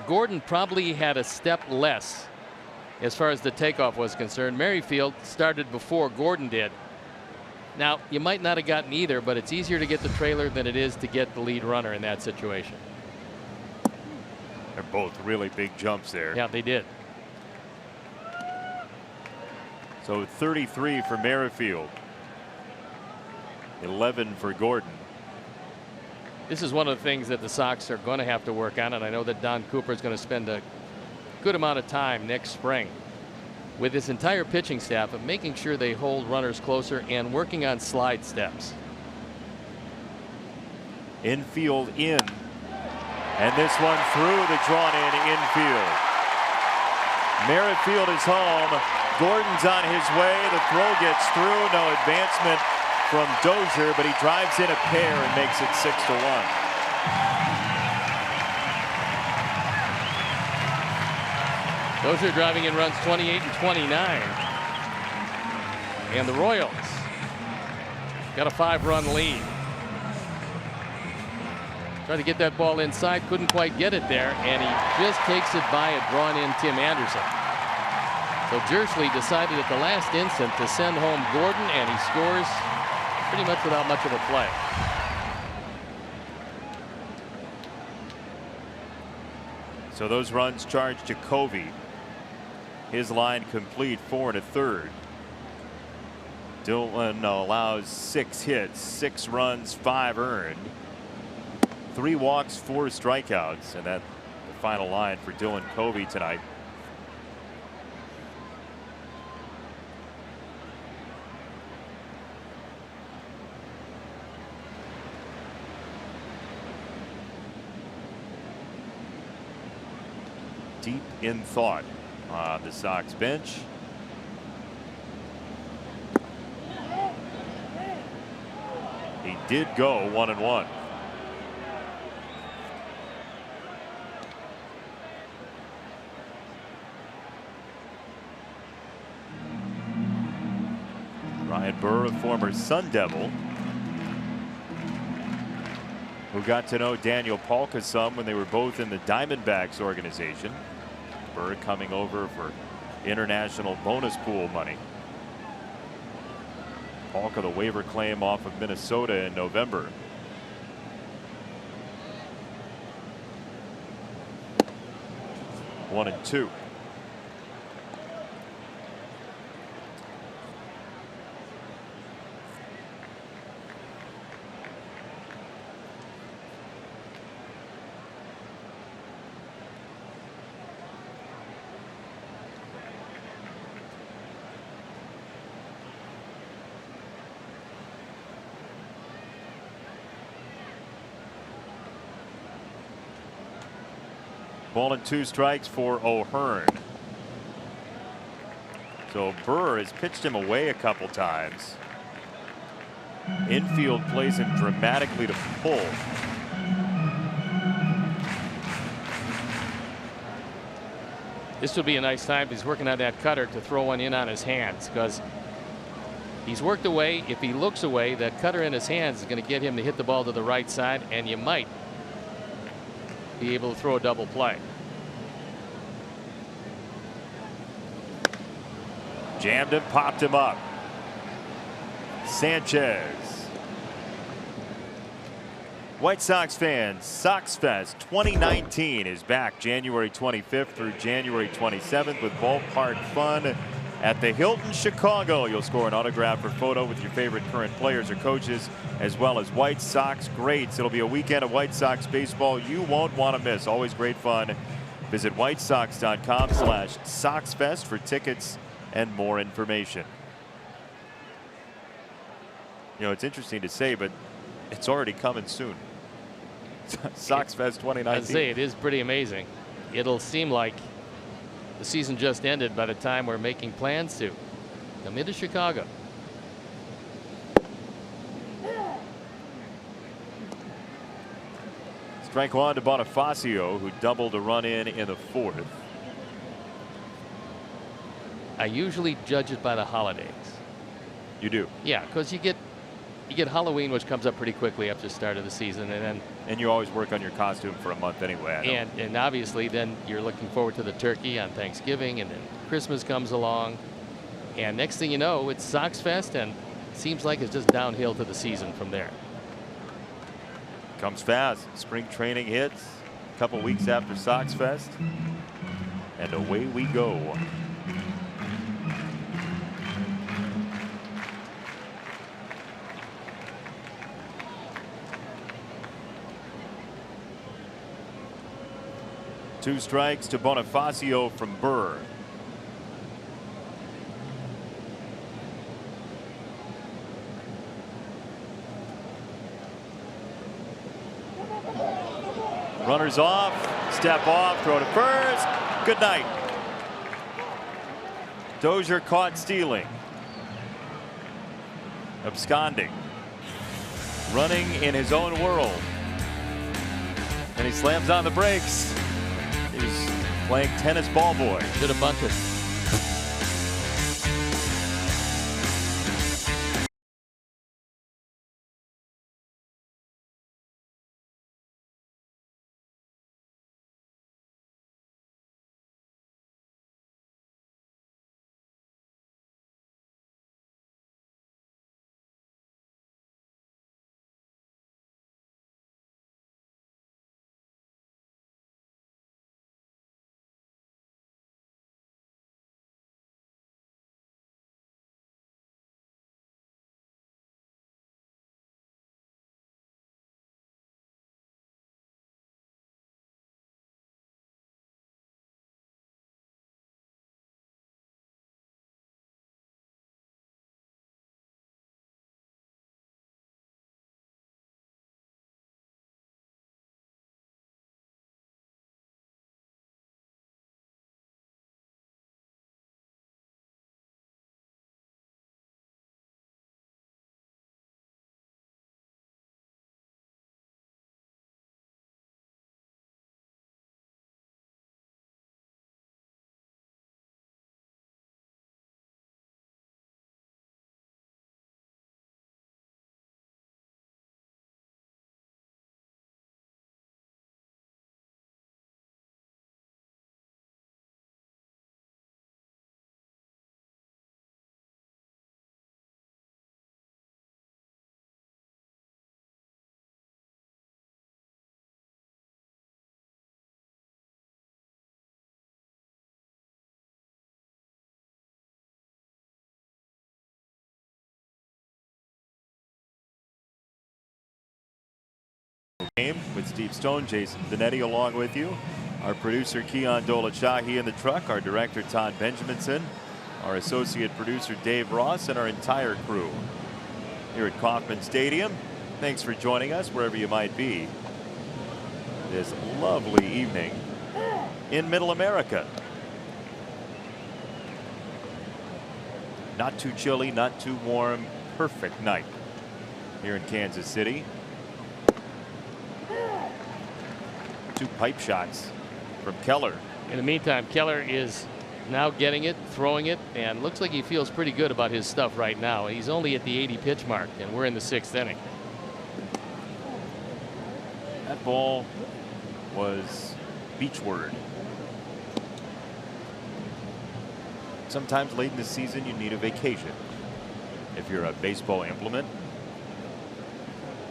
Gordon probably had a step less as far as the takeoff was concerned. Merrifield started before Gordon did. Now, you might not have gotten either, but it's easier to get the trailer than it is to get the lead runner in that situation. They're both really big jumps there. Yeah, they did. So 33 for Merrifield, 11 for Gordon. This is one of the things that the Sox are going to have to work on, and I know that Don Cooper is going to spend a good amount of time next spring with his entire pitching staff of making sure they hold runners closer and working on slide steps. Infield in, and this one through the drawn in infield. Merrifield is home. Gordon's on his way. The throw gets through. No advancement from Dozier, but he drives in a pair and makes it 6-1. Dozier driving in runs 28 and 29. And the Royals got a 5-run lead. Tried to get that ball inside, couldn't quite get it there, and he just takes it by a drawn-in Tim Anderson. So Jersley decided at the last instant to send home Gordon, and he scores pretty much without much of a play. So those runs charged to Covey. His line complete, 4 1/3. Dillon allows 6 hits, 6 runs, 5 earned, 3 walks, 4 strikeouts, and that the final line for Dylan Covey tonight. Deep in thought on the Sox bench. He did go 1-1. Ryan Burr, a former Sun Devil, who got to know Daniel Palka some when they were both in the Diamondbacks organization. Burr coming over for international bonus pool money. Bulk of the waiver claim off of Minnesota in November. One and two. Ball and 2 strikes for O'Hearn. So Burr has pitched him away a couple times. Infield plays him dramatically to pull. This would be a nice time. He's working on that cutter to throw one in on his hands, because he's worked away. If he looks away, that cutter in his hands is going to get him to hit the ball to the right side, and you might be able to throw a double play. Jammed him, popped him up. Sanchez. White Sox fans, Sox Fest 2019 is back January 25th through January 27th with ballpark fun at the Hilton Chicago. You'll score an autograph or photo with your favorite current players or coaches, as well as White Sox greats. It'll be a weekend of White Sox baseball you won't want to miss. Always great fun. Visit whitesox.com/SoxFest for tickets and more information. You know, it's interesting to say, but it's already coming soon. Sox Fest 2019. I'd say it is pretty amazing. It'll seem like the season just ended by the time we're making plans to come into Chicago. Strike one to Bonifacio, who doubled a run in the 4th. I usually judge it by the holidays. You do? Yeah, because you get Halloween, which comes up pretty quickly after the start of the season, and you always work on your costume for a month anyway. And obviously then you're looking forward to the turkey on Thanksgiving, and then Christmas comes along, and next thing you know, it's Sox Fest, and it seems like it's just downhill to the season from there. Comes fast. Spring training hits a couple weeks after Sox Fest, and away we go. Two strikes to Bonifacio from Burr. Runners off, step off, throw to first. Good night. Dozier caught stealing. Absconding. Running in his own world. And he slams on the brakes. He's playing tennis ball boy. Should have bunted. Game with Steve Stone, Jason Benetti along with you. Our producer Keon Dolachahi in the truck, our director Todd Benjaminson, our associate producer Dave Ross, and our entire crew here at Kauffman Stadium. Thanks for joining us wherever you might be this lovely evening in Middle America. Not too chilly, not too warm, perfect night here in Kansas City. 2 pipe shots from Keller. In the meantime, Keller is now getting it, throwing it, and looks like he feels pretty good about his stuff right now. He's only at the 80 pitch mark, and we're in the 6th inning. That ball was beachward. Sometimes late in the season you need a vacation if you're a baseball implement.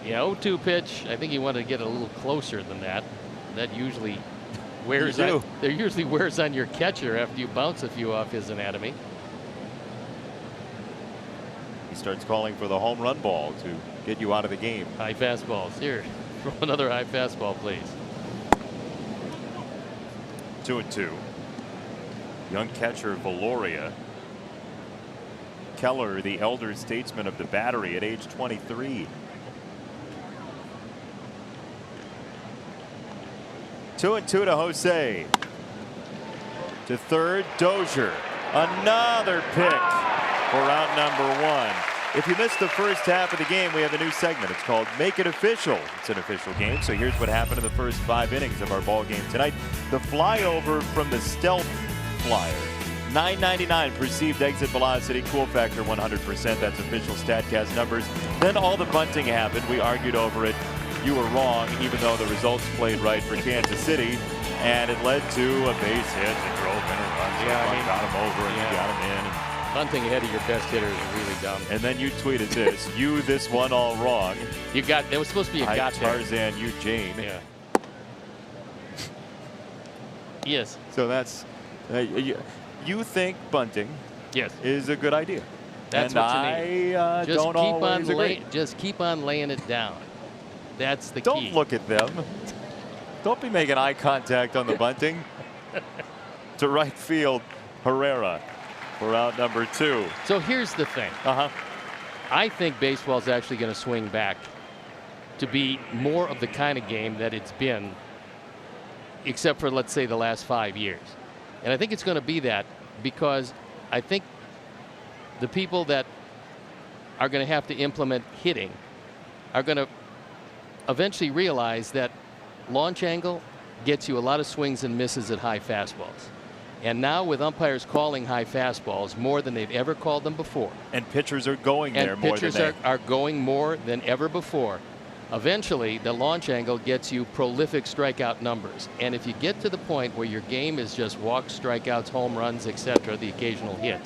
Yeah, 0-2 pitch. I think he wanted to get a little closer than that. That usually wears on, there usually wears on your catcher after you bounce a few off his anatomy. He starts calling for the home run ball to get you out of the game. High fastballs. Here, throw another high fastball, please. 2-2. Young catcher Valoria. Keller, the elder statesman of the battery at age 23. 2-2 to Jose. To third, Dozier. Another pick for out number 1. If you missed the first half of the game, we have a new segment. It's called Make It Official. It's an official game, so here's what happened in the first 5 innings of our ball game tonight. The flyover from the stealth flyer. 999 perceived exit velocity, cool factor 100%. That's official StatCast numbers. Then all the bunting happened. We argued over it. You were wrong, even though the results played right for Kansas City, and it led to a base hit that drove in a run. Yeah, I mean, got him over and you got him in. Bunting ahead of your best hitter is really dumb. And then you tweeted this: "You this one all wrong." You got. There was supposed to be a got there. Tarzan, you Jane. Yeah. Yes. So that's you think bunting? Yes. Is a good idea. That's and what you need. Just don't always agree. Just keep on laying it down. That's the key. Don't look at them. Don't be making eye contact on the bunting. To right field, Herrera for out number 2. So here's the thing. I think baseball is actually going to swing back to be more of the kind of game that it's been, except for, let's say, the last 5 years. And I think it's going to be that because I think the people that are going to have to implement hitting are going to eventually realize that launch angle gets you a lot of swings and misses at high fastballs. And now with umpires calling high fastballs more than they've ever called them before. And pitchers are going there more than pitchers are going more than ever before. Eventually, the launch angle gets you prolific strikeout numbers. And if you get to the point where your game is just walks, strikeouts, home runs, etc., the occasional hit,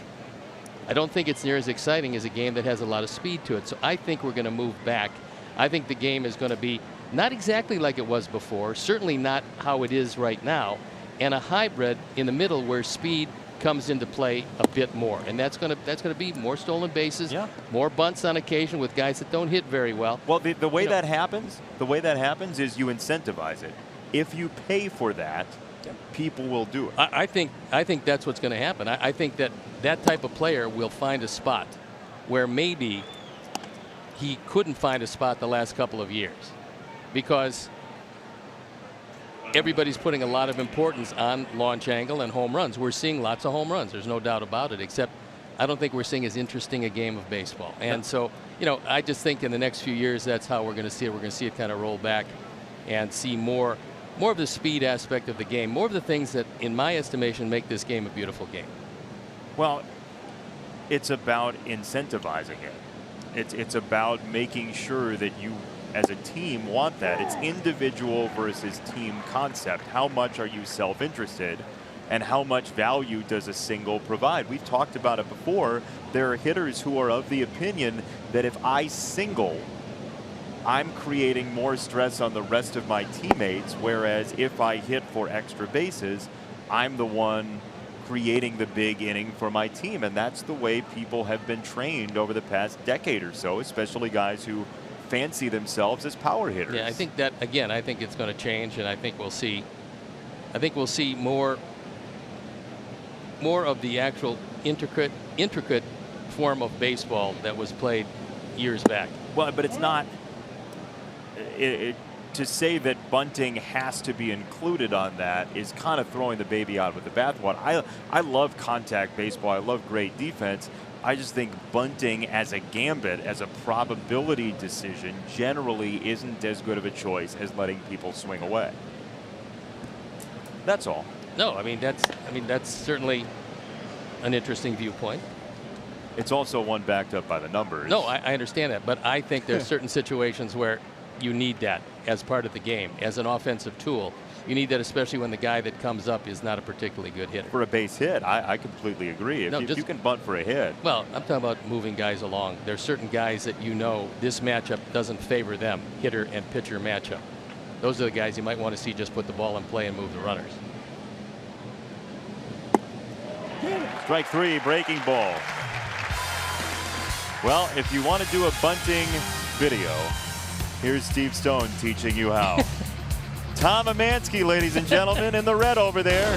I don't think it's near as exciting as a game that has a lot of speed to it. So I think we're going to move back. I think the game is going to be not exactly like it was before, certainly not how it is right now, and a hybrid in the middle where speed comes into play a bit more. And that's going to be more stolen bases, more bunts on occasion with guys that don't hit very well. Well, the way that happens, is you incentivize it. If you pay for that, people will do it. I think that's what's going to happen. I think that type of player will find a spot where maybe he couldn't find a spot the last couple of years because everybody's putting a lot of importance on launch angle and home runs. We're seeing lots of home runs. There's no doubt about it, except I don't think we're seeing as interesting a game of baseball. And so, I just think in the next few years, that's how we're going to see it. We're going to see it kind of roll back and see more of the speed aspect of the game, more of the things that, in my estimation, make this game a beautiful game. Well, it's about incentivizing it. It's about making sure that you, as a team, want that. It's individual versus team concept. How much are you self-interested, and how much value does a single provide? We've talked about it before. There are hitters who are of the opinion that if I single, I'm creating more stress on the rest of my teammates, whereas if I hit for extra bases, I'm the one creating the big inning for my team. And that's the way people have been trained over the past decade or so, especially guys who fancy themselves as power hitters. Yeah, I think that, again, I think it's going to change, and I think we'll see more of the actual intricate form of baseball that was played years back. Well, but it's not to say that bunting has to be included on that is kind of throwing the baby out with the bathwater. I love contact baseball. I love great defense. I just think bunting as a gambit, as a probability decision, generally isn't as good of a choice as letting people swing away. That's all. No, I mean that's certainly an interesting viewpoint. It's also one backed up by the numbers. No, I understand that, but I think there's certain situations where you need that as part of the game, as an offensive tool. You need that, especially when the guy that comes up is not a particularly good hitter. For a base hit, I completely agree. If you can bunt for a hit. Well, I'm talking about moving guys along. There's certain guys that this matchup doesn't favor them, hitter and pitcher matchup. Those are the guys you might want to see just put the ball in play and move the runners. Strike 3, breaking ball. Well, if you want to do a bunting video, here's Steve Stone teaching you how. Tom Amansky, ladies and gentlemen, in the red over there.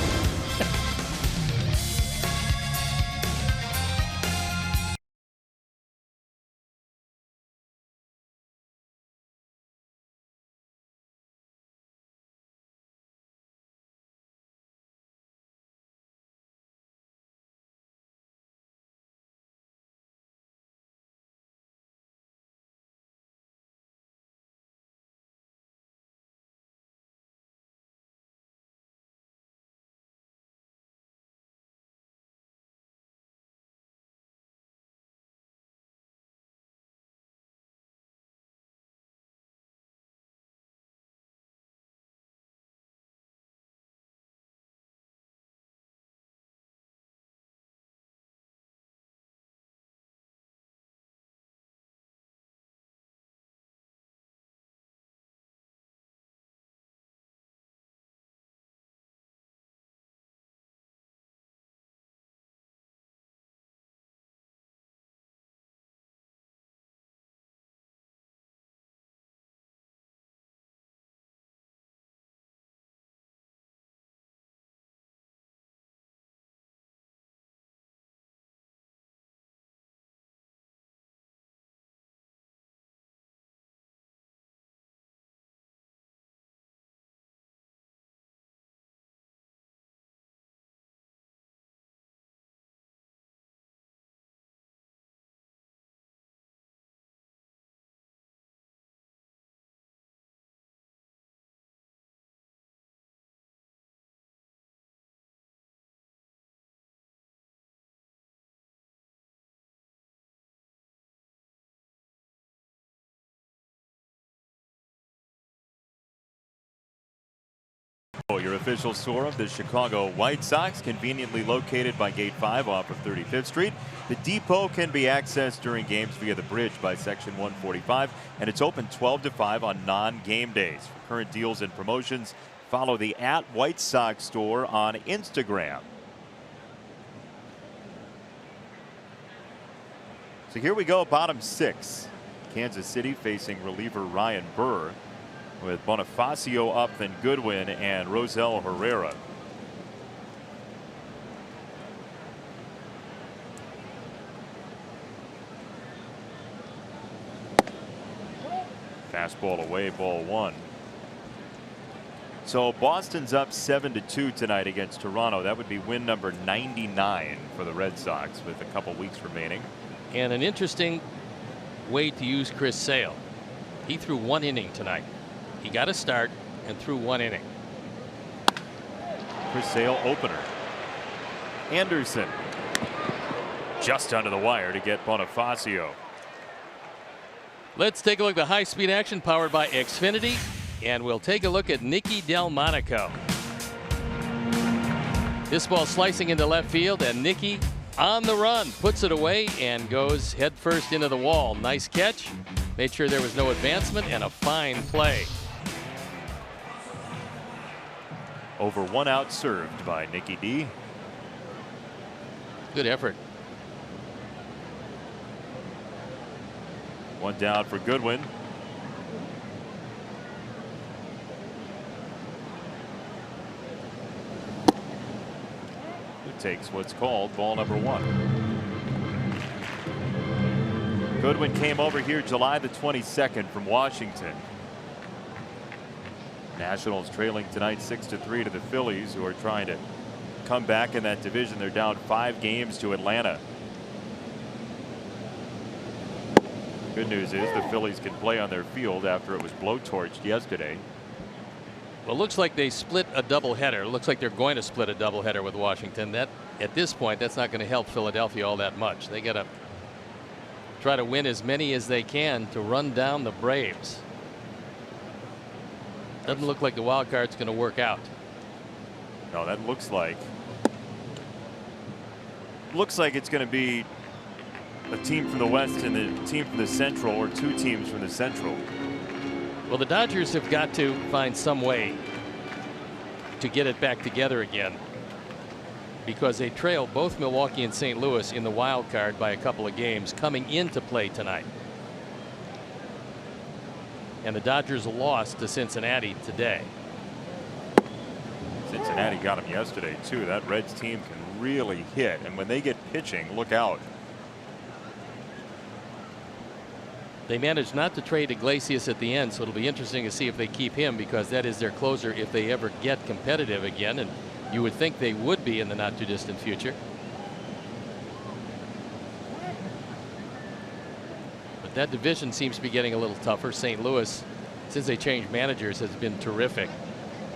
Your official store of the Chicago White Sox, conveniently located by Gate 5 off of 35th Street. The depot can be accessed during games via the bridge by Section 145, and it's open 12 to 5 on non-game days. For current deals and promotions, follow the @White Sox store on Instagram. So here we go, bottom 6. Kansas City facing reliever Ryan Burr, with Bonifacio up, then Goodwin and Rosell Herrera. Fastball away, ball 1. So Boston's up 7-2 tonight against Toronto. That would be win number 99 for the Red Sox with a couple weeks remaining. And an interesting way to use Chris Sale. He threw 1 inning tonight. He got a start and threw 1 inning. Chris Sale opener. Anderson just under the wire to get Bonifacio. Let's take a look at the high-speed action powered by Xfinity, and we'll take a look at Nicky Delmonico. This ball slicing into left field, and Nicky on the run puts it away and goes headfirst into the wall. Nice catch. Made sure there was no advancement, and a fine play. Over 1 out served by Nicky D. Good effort. 1 down for Goodwin. it takes what's called ball number 1. Goodwin came over here July the 22nd from Washington. Nationals trailing tonight 6-3 to the Phillies, who are trying to come back in that division. They're down 5 games to Atlanta. Good news is the Phillies can play on their field after it was blowtorched yesterday. Well, it looks like they split a doubleheader. It looks like they're going to split a doubleheader with Washington. That, at this point, that's not going to help Philadelphia all that much. They got to try to win as many as they can to run down the Braves. Doesn't look like the wild card's going to work out. No, that looks like it's going to be a team from the West and a team from the Central, or 2 teams from the Central. Well, the Dodgers have got to find some way to get it back together again, because they trail both Milwaukee and St. Louis in the wild card by a couple of games coming into play tonight. And the Dodgers lost to Cincinnati today. Cincinnati got them yesterday too. That Reds team can really hit, and when they get pitching, look out. They managed not to trade Iglesias at the end, so it'll be interesting to see if they keep him, because that is their closer if they ever get competitive again, and you would think they would be in the not too distant future. But that division seems to be getting a little tougher. St. Louis, since they changed managers, has been terrific.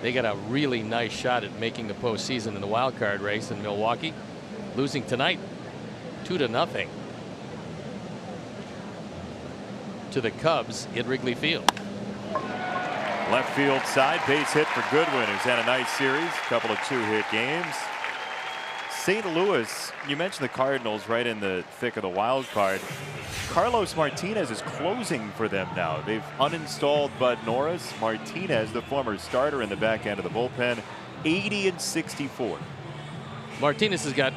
They got a really nice shot at making the postseason in the wild card race, in Milwaukee, losing tonight 2-0 to the Cubs at Wrigley Field. Left field side, base hit for Goodwin, who's had a nice series, a couple of 2-hit games. St. Louis, you mentioned the Cardinals right in the thick of the wild card. Carlos Martinez is closing for them now. They've uninstalled Bud Norris. Martinez, the former starter in the back end of the bullpen, 80-64. Martinez has got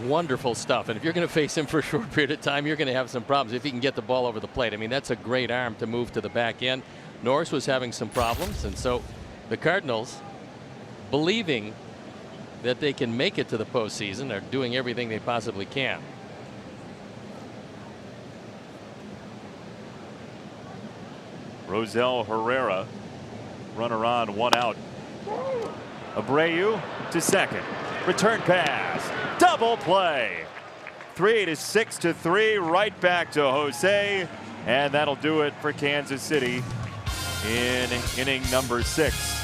wonderful stuff, and if you're going to face him for a short period of time, you're going to have some problems if he can get the ball over the plate. I mean, that's a great arm to move to the back end. Norris was having some problems, and so the Cardinals, believing that they can make it to the postseason, are doing everything they possibly can. Rosell Herrera, runner on, 1 out. Abreu to second. Return pass. Double play. 3-6-3, right back to Jose. And that'll do it for Kansas City in inning number 6.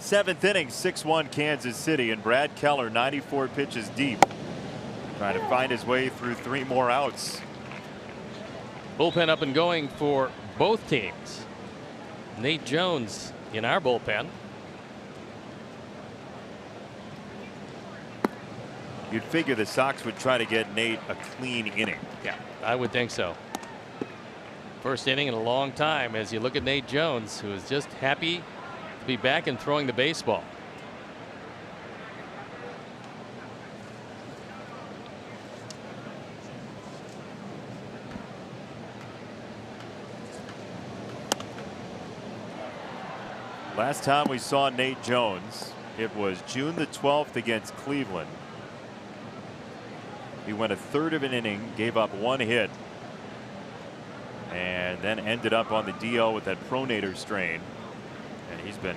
Seventh inning, 6-1 Kansas City, and Brad Keller 94 pitches deep, trying to find his way through 3 more outs. Bullpen up and going for both teams. Nate Jones in our bullpen. You'd figure the Sox would try to get Nate a clean inning. Yeah, I would think so. First inning in a long time as you look at Nate Jones, who is just happy to be back and throwing the baseball. Last time we saw Nate Jones, it was June the 12th against Cleveland. He went a third of an inning, gave up 1 hit, and then ended up on the DL with that pronator strain. And he's been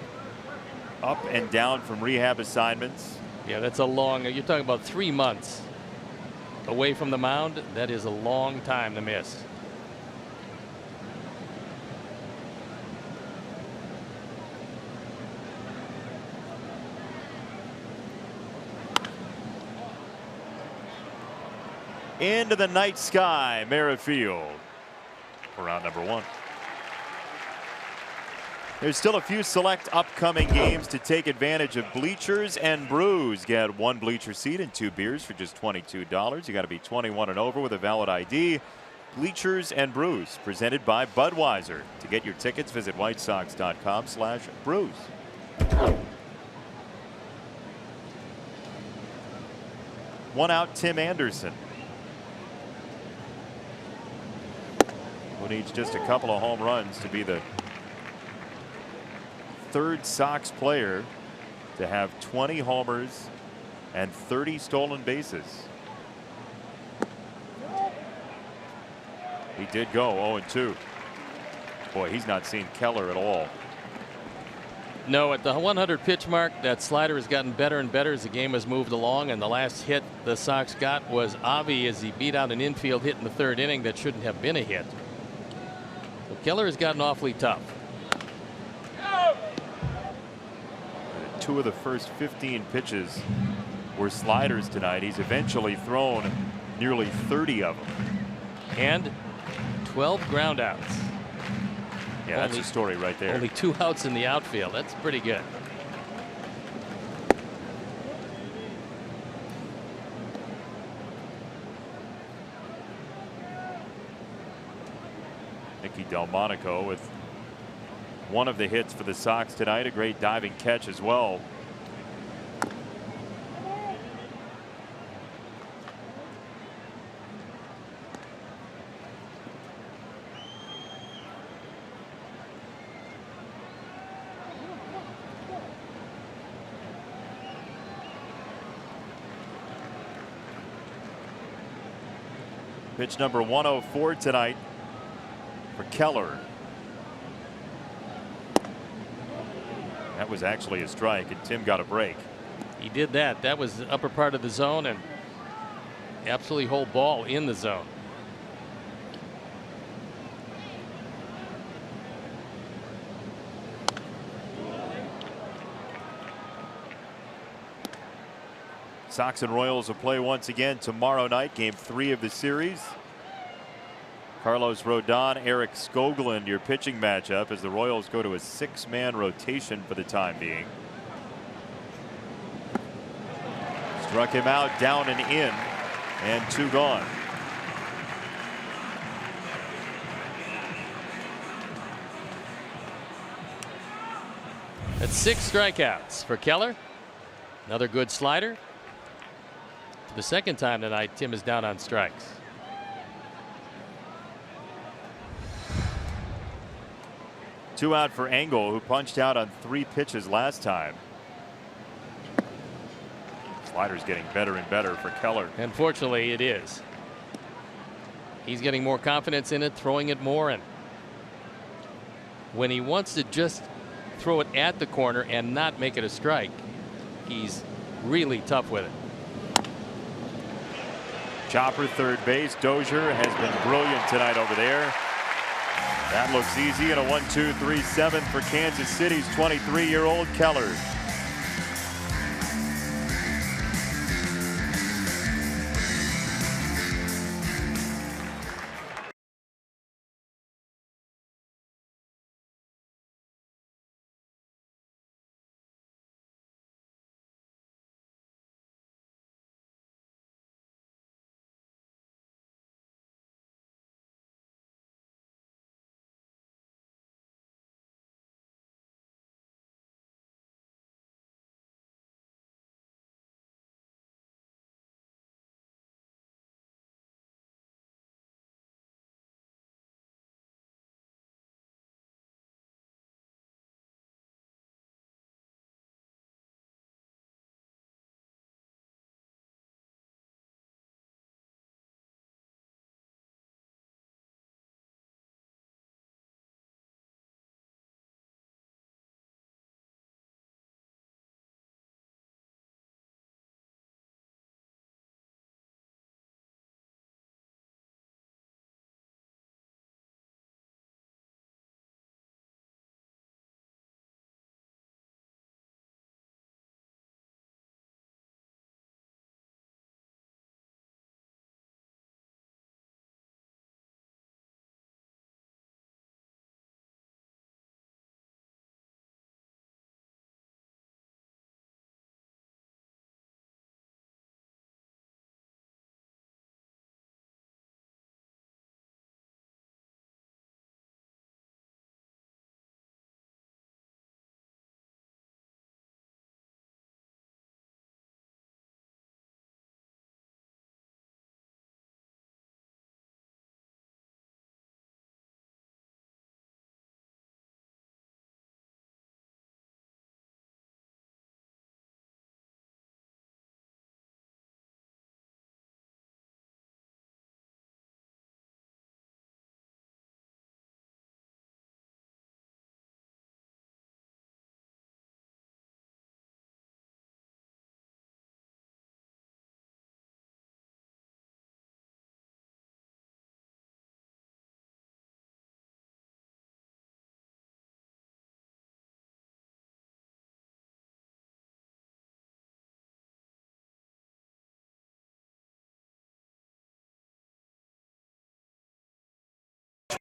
up and down from rehab assignments. Yeah, that's a long, you're talking about 3 months away from the mound. That is a long time to miss. Into the night sky, Merrifield for round number 1. There's still a few select upcoming games to take advantage of Bleachers and Brews. Get 1 bleacher seat and 2 beers for just $22. You got to be 21 and over with a valid ID. Bleachers and Brews, presented by Budweiser. To get your tickets, visit whitesox.com/brews. One out, Tim Anderson, who needs just a couple of home runs to be the 3rd Sox player to have 20 homers and 30 stolen bases. He did go 0-2. Boy, he's not seen Keller at all. No, at the 100 pitch mark, that slider has gotten better and better as the game has moved along, and the last hit the Sox got was Avi as he beat out an infield hit in the 3rd inning that shouldn't have been a hit. So Keller has gotten awfully tough. 2 of the first 15 pitches were sliders tonight. He's eventually thrown nearly 30 of them. And 12 ground outs. Yeah, that's a story right there. Only 2 outs in the outfield. That's pretty good. Nicky Delmonico with one of the hits for the Sox tonight. A great diving catch as well. Pitch number 104 tonight for Keller. That was actually a strike, and Tim got a break. He did that. That was the upper part of the zone, and absolutely whole ball in the zone. Sox and Royals will play once again tomorrow night, game 3 of the series. Carlos Rodon, Eric Skoglund, your pitching matchup as the Royals go to a 6-man rotation for the time being. Struck him out, down and in, and 2 gone. That's 6 strikeouts for Keller. Another good slider. For the 2nd time tonight, Tim is down on strikes. Two out for Engel, who punched out on 3 pitches last time. Slider's getting better and better for Keller. Unfortunately, it is. He's getting more confidence in it, throwing it more, and when he wants to just throw it at the corner and not make it a strike, he's really tough with it. Chopper third base. Dozier has been brilliant tonight over there. That looks easy, and a 1-2-3-7 for Kansas City's 23-year-old Keller.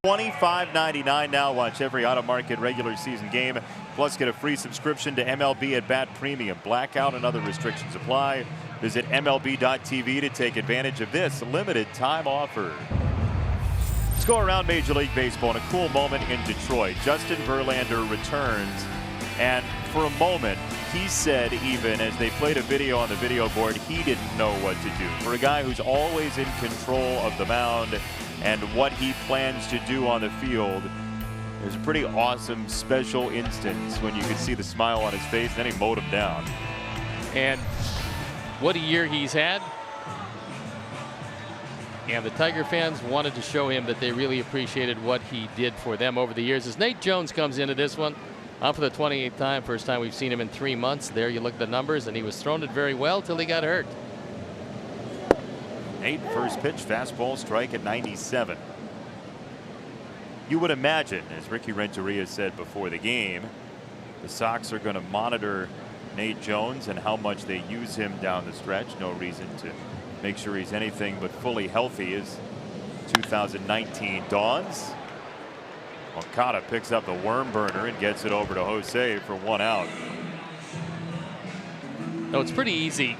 $25.99 now. Watch every Auto Market regular season game. Plus, get a free subscription to MLB at Bat Premium. Blackout and other restrictions apply. Visit MLB.tv to take advantage of this limited time offer. Let's go around Major League Baseball in a cool moment in Detroit. Justin Verlander returns, and for a moment, he said, even as they played a video on the video board, he didn't know what to do. For a guy who's always in control of the mound and what he plans to do on the field, there's a pretty awesome special instance when you could see the smile on his face, and then he mowed him down. And what a year he's had. And the Tiger fans wanted to show him that they really appreciated what he did for them over the years. As Nate Jones comes into this one, on for the 28th time, first time we've seen him in 3 months. There you look at the numbers, and he was throwing it very well till he got hurt. Nate, first pitch, fastball, strike at 97. You would imagine, as Ricky Renteria said before the game, the Sox are going to monitor Nate Jones and how much they use him down the stretch. No reason to make sure he's anything but fully healthy as 2019 dawns. Okada picks up the worm burner and gets it over to Jose for 1 out. No, it's pretty easy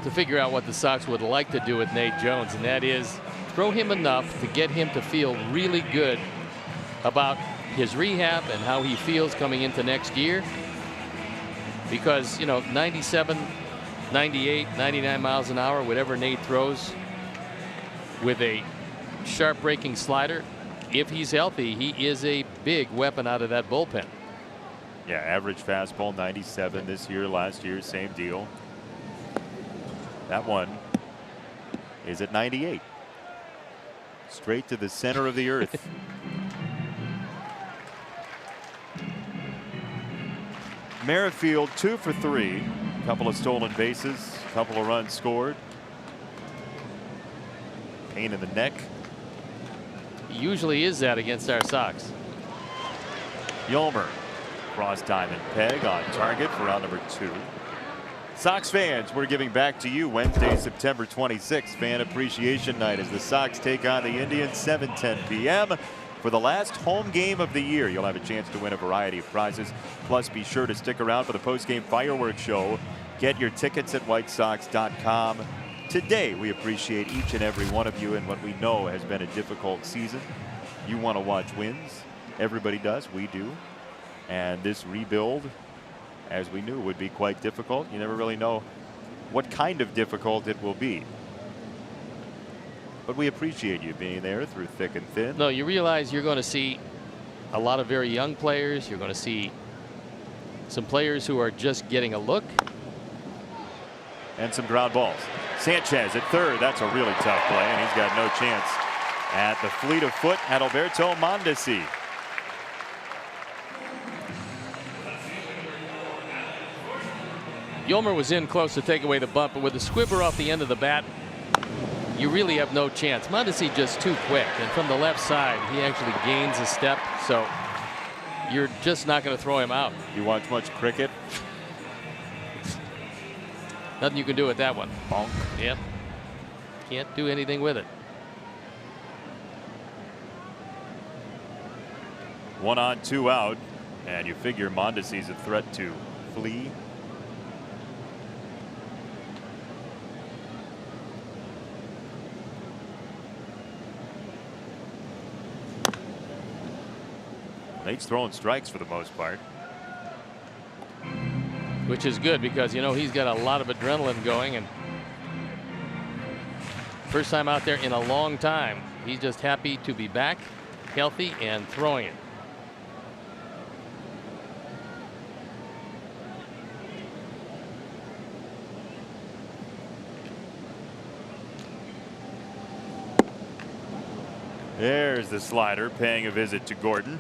to figure out what the Sox would like to do with Nate Jones, and that is throw him enough to get him to feel really good about his rehab and how he feels coming into next year. Because, you know, 97, 98, 99 miles an hour, whatever Nate throws with a sharp breaking slider, if he's healthy, he is a big weapon out of that bullpen. Yeah, average fastball 97 this year, last year, same deal. That one is at 98. Straight to the center of the earth. Merrifield 2 for 3. A couple of stolen bases, a couple of runs scored. Pain in the neck. He usually is that against our Sox. Yolmer, cross diamond peg on target for round number 2. Sox fans, we're giving back to you Wednesday, September 26th, Fan Appreciation Night, as the Sox take on the Indians, 7:10 p.m. For the last home game of the year. You'll have a chance to win a variety of prizes. Plus, be sure to stick around for the post-game fireworks show. Get your tickets at whitesox.com. Today, we appreciate each and every one of you in what we know has been a difficult season. You want to watch wins. Everybody does. We do. And this rebuild, as we knew, would be quite difficult. You never really know what kind of difficult it will be. But we appreciate you being there through thick and thin. No, you realize you're going to see a lot of very young players. You're going to see some players who are just getting a look. And some ground balls. Sanchez at third. That's a really tough play, and he's got no chance at the fleet of foot at Alberto Mondesi. Yolmer was in close to take away the bunt, but with the squibber off the end of the bat, you really have no chance. Mondesi just too quick, and from the left side, he actually gains a step, so you're just not going to throw him out. You watch much cricket? Nothing you can do with that one. Bonk. Yep. Can't do anything with it. 1 on, 2 out, and you figure Mondesi's a threat to flee. Nate's throwing strikes for the most part. Which is good because, you know, he's got a lot of adrenaline going, and first time out there in a long time. He's just happy to be back, healthy, and throwing it. There's the slider paying a visit to Gordon.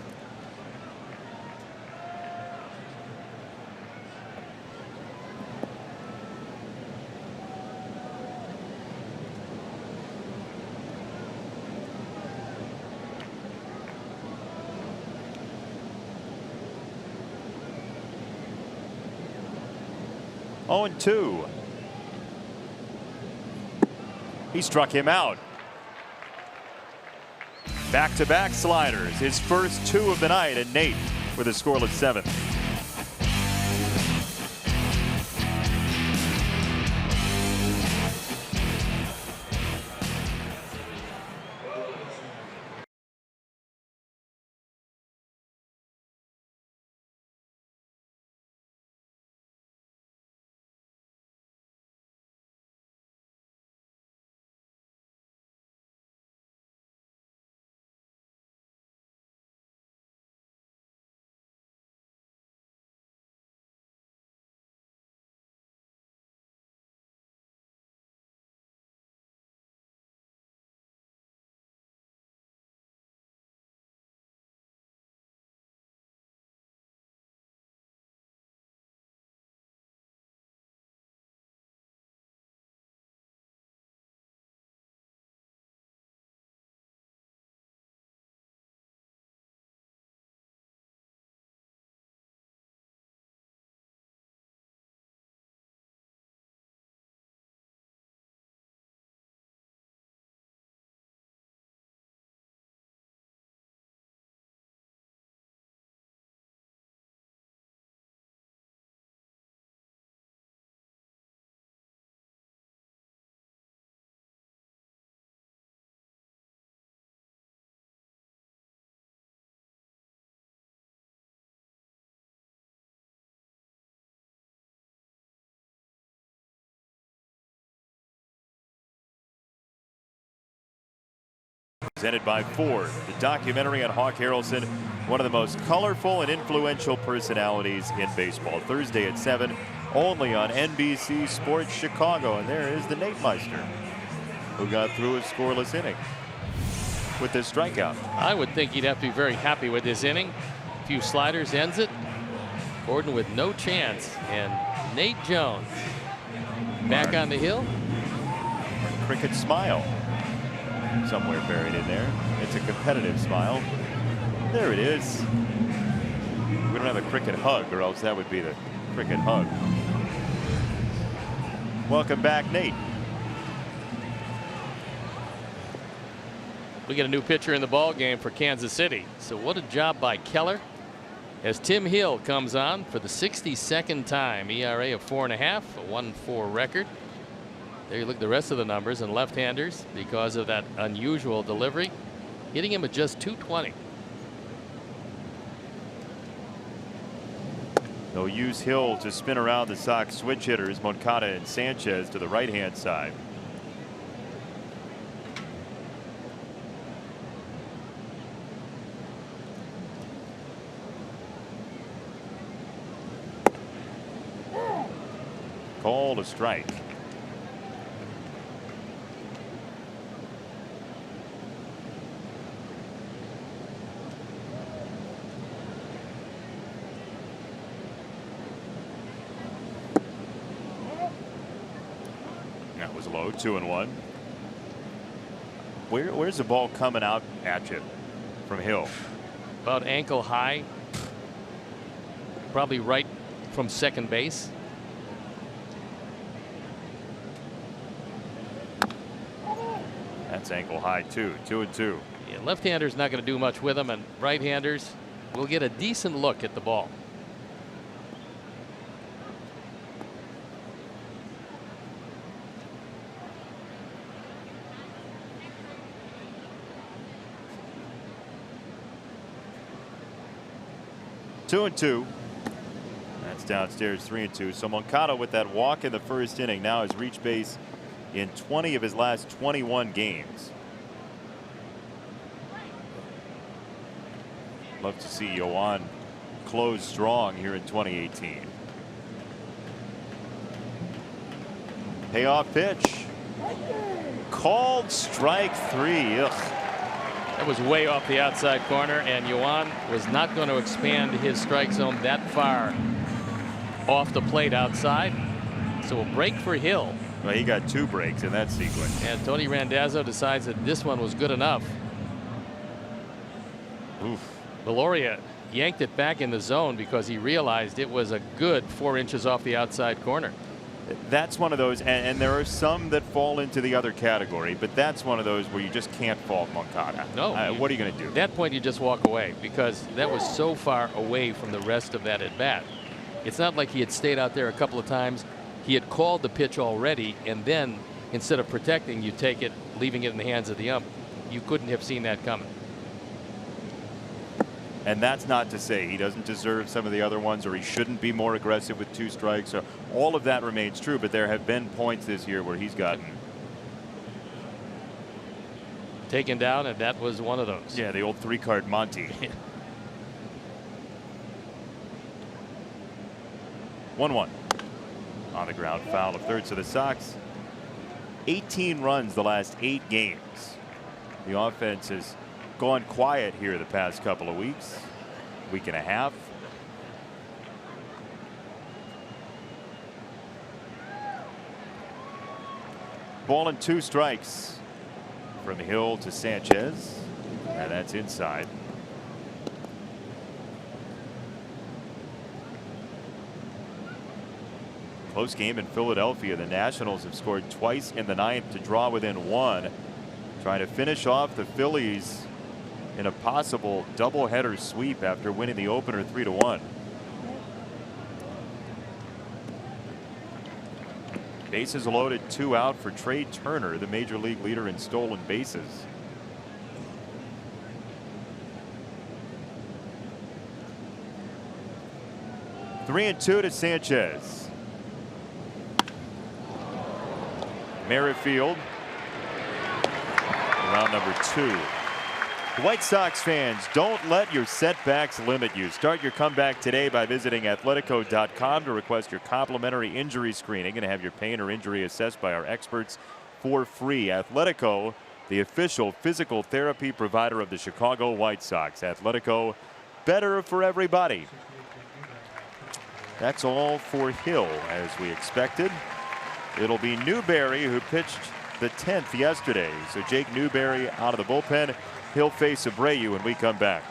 Oh, 0-2. He struck him out. Back-to-back sliders, his first 2 of the night, and Nate with a scoreless 7th. Presented by Ford, the documentary on Hawk Harrelson, one of the most colorful and influential personalities in baseball. Thursday at 7, only on NBC Sports Chicago. And there is the Nate Meister, who got through a scoreless inning with this strikeout. I would think he'd have to be very happy with this inning. A few sliders ends it. Gordon with no chance, and Nate Jones back on the hill. Cricket smile somewhere buried in there. It's a competitive smile. There it is. We don't have a cricket hug, or else that would be the cricket hug. Welcome back, Nate. We get a new pitcher in the ball game for Kansas City. So what a job by Keller as Tim Hill comes on for the 62nd time. ERA of 4.5, a 1-4 record. There you look at the rest of the numbers, and left-handers, because of that unusual delivery, hitting him at just .220. They'll use Hill to spin around the Sox switch hitters, Moncada and Sanchez, to the right-hand side. Called a strike. That was low, 2-1. Where's the ball coming out at you from Hill? About ankle high. Probably right from second base. That's ankle high too. 2-2. Yeah, left-handers not going to do much with them, and right-handers will get a decent look at the ball. Two and two. That's downstairs, 3-2. So Moncada, with that walk in the first inning, now has reached base in 20 of his last 21 games. Love to see Yoan close strong here in 2018. Payoff pitch. Called strike 3. Ugh. That was way off the outside corner, and Yoan was not going to expand his strike zone that far off the plate outside. So a break for Hill. Well, he got 2 breaks in that sequence. And Tony Randazzo decides that this one was good enough. Oof. Valoria yanked it back in the zone because he realized it was a good 4 inches off the outside corner. That's one of those, and there are some that fall into the other category, but that's one of those where you just can't fault Moncada. No. What are you going to do? At that point, you just walk away because that was so far away from the rest of that at bat. It's not like he had stayed out there a couple of times. He had called the pitch already, and then instead of protecting, you take it, leaving it in the hands of the ump. You couldn't have seen that coming. And that's not to say he doesn't deserve some of the other ones, or he shouldn't be more aggressive with 2 strikes. So all of that remains true, but there have been points this year where he's gotten taken down, and that was one of those. Yeah, the old 3-card Monty. 1-1 on the ground, foul of third. So the Sox 18 runs the last 8 games. The offense has gone quiet here the past couple of weeks, week and a half. Ball and 2 strikes from Hill to Sanchez, and that's inside. Close game in Philadelphia. The Nationals have scored twice in the 9th to draw within 1, trying to finish off the Phillies in a possible doubleheader sweep after winning the opener 3-1. Bases loaded, 2 out for Trey Turner, the major league leader in stolen bases. Three and 2 to Sanchez. Merrifield, round number 2. White Sox fans, don't let your setbacks limit you. Start your comeback today by visiting Athletico.com to request your complimentary injury screening and have your pain or injury assessed by our experts for free. Athletico, the official physical therapy provider of the Chicago White Sox. Athletico, better for everybody. That's all for Hill, as we expected. It'll be Newberry, who pitched the 10th yesterday. So Jake Newberry out of the bullpen. He'll face Abreu when we come back.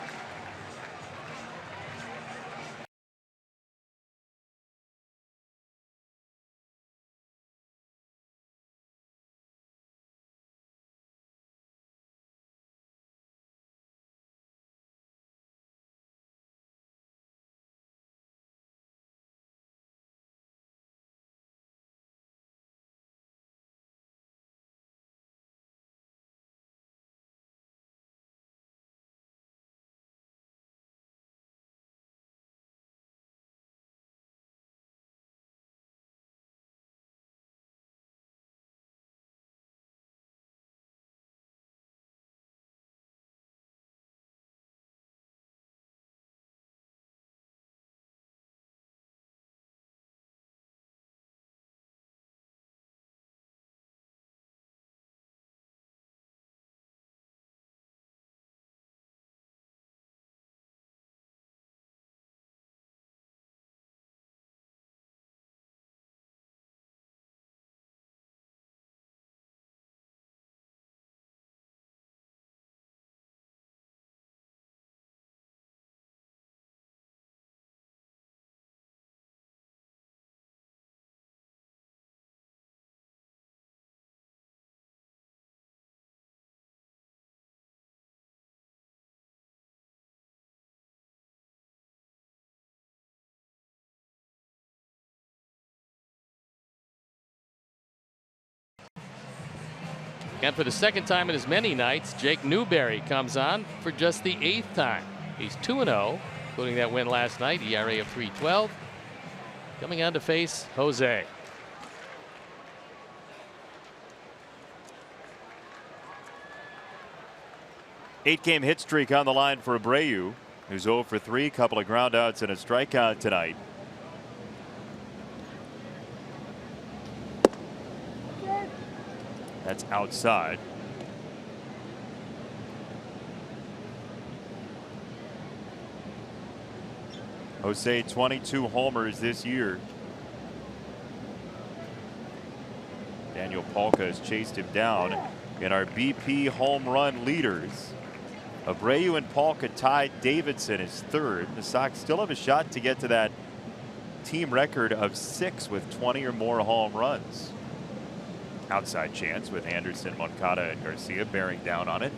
And for the second time in as many nights, Jake Newberry comes on for just the 8th time. He's 2-0, including that win last night, ERA of 3.12. Coming on to face Jose. Eight-game hit streak on the line for Abreu, who's 0 for 3, couple of groundouts and a strikeout tonight. That's outside. Jose, 22 homers this year. Daniel Palka has chased him down in our BP home run leaders. Abreu and Palka tied. Davidson is 3rd. The Sox still have a shot to get to that team record of 6 with 20 or more home runs. Outside chance with Anderson, Moncada, and Garcia bearing down on it.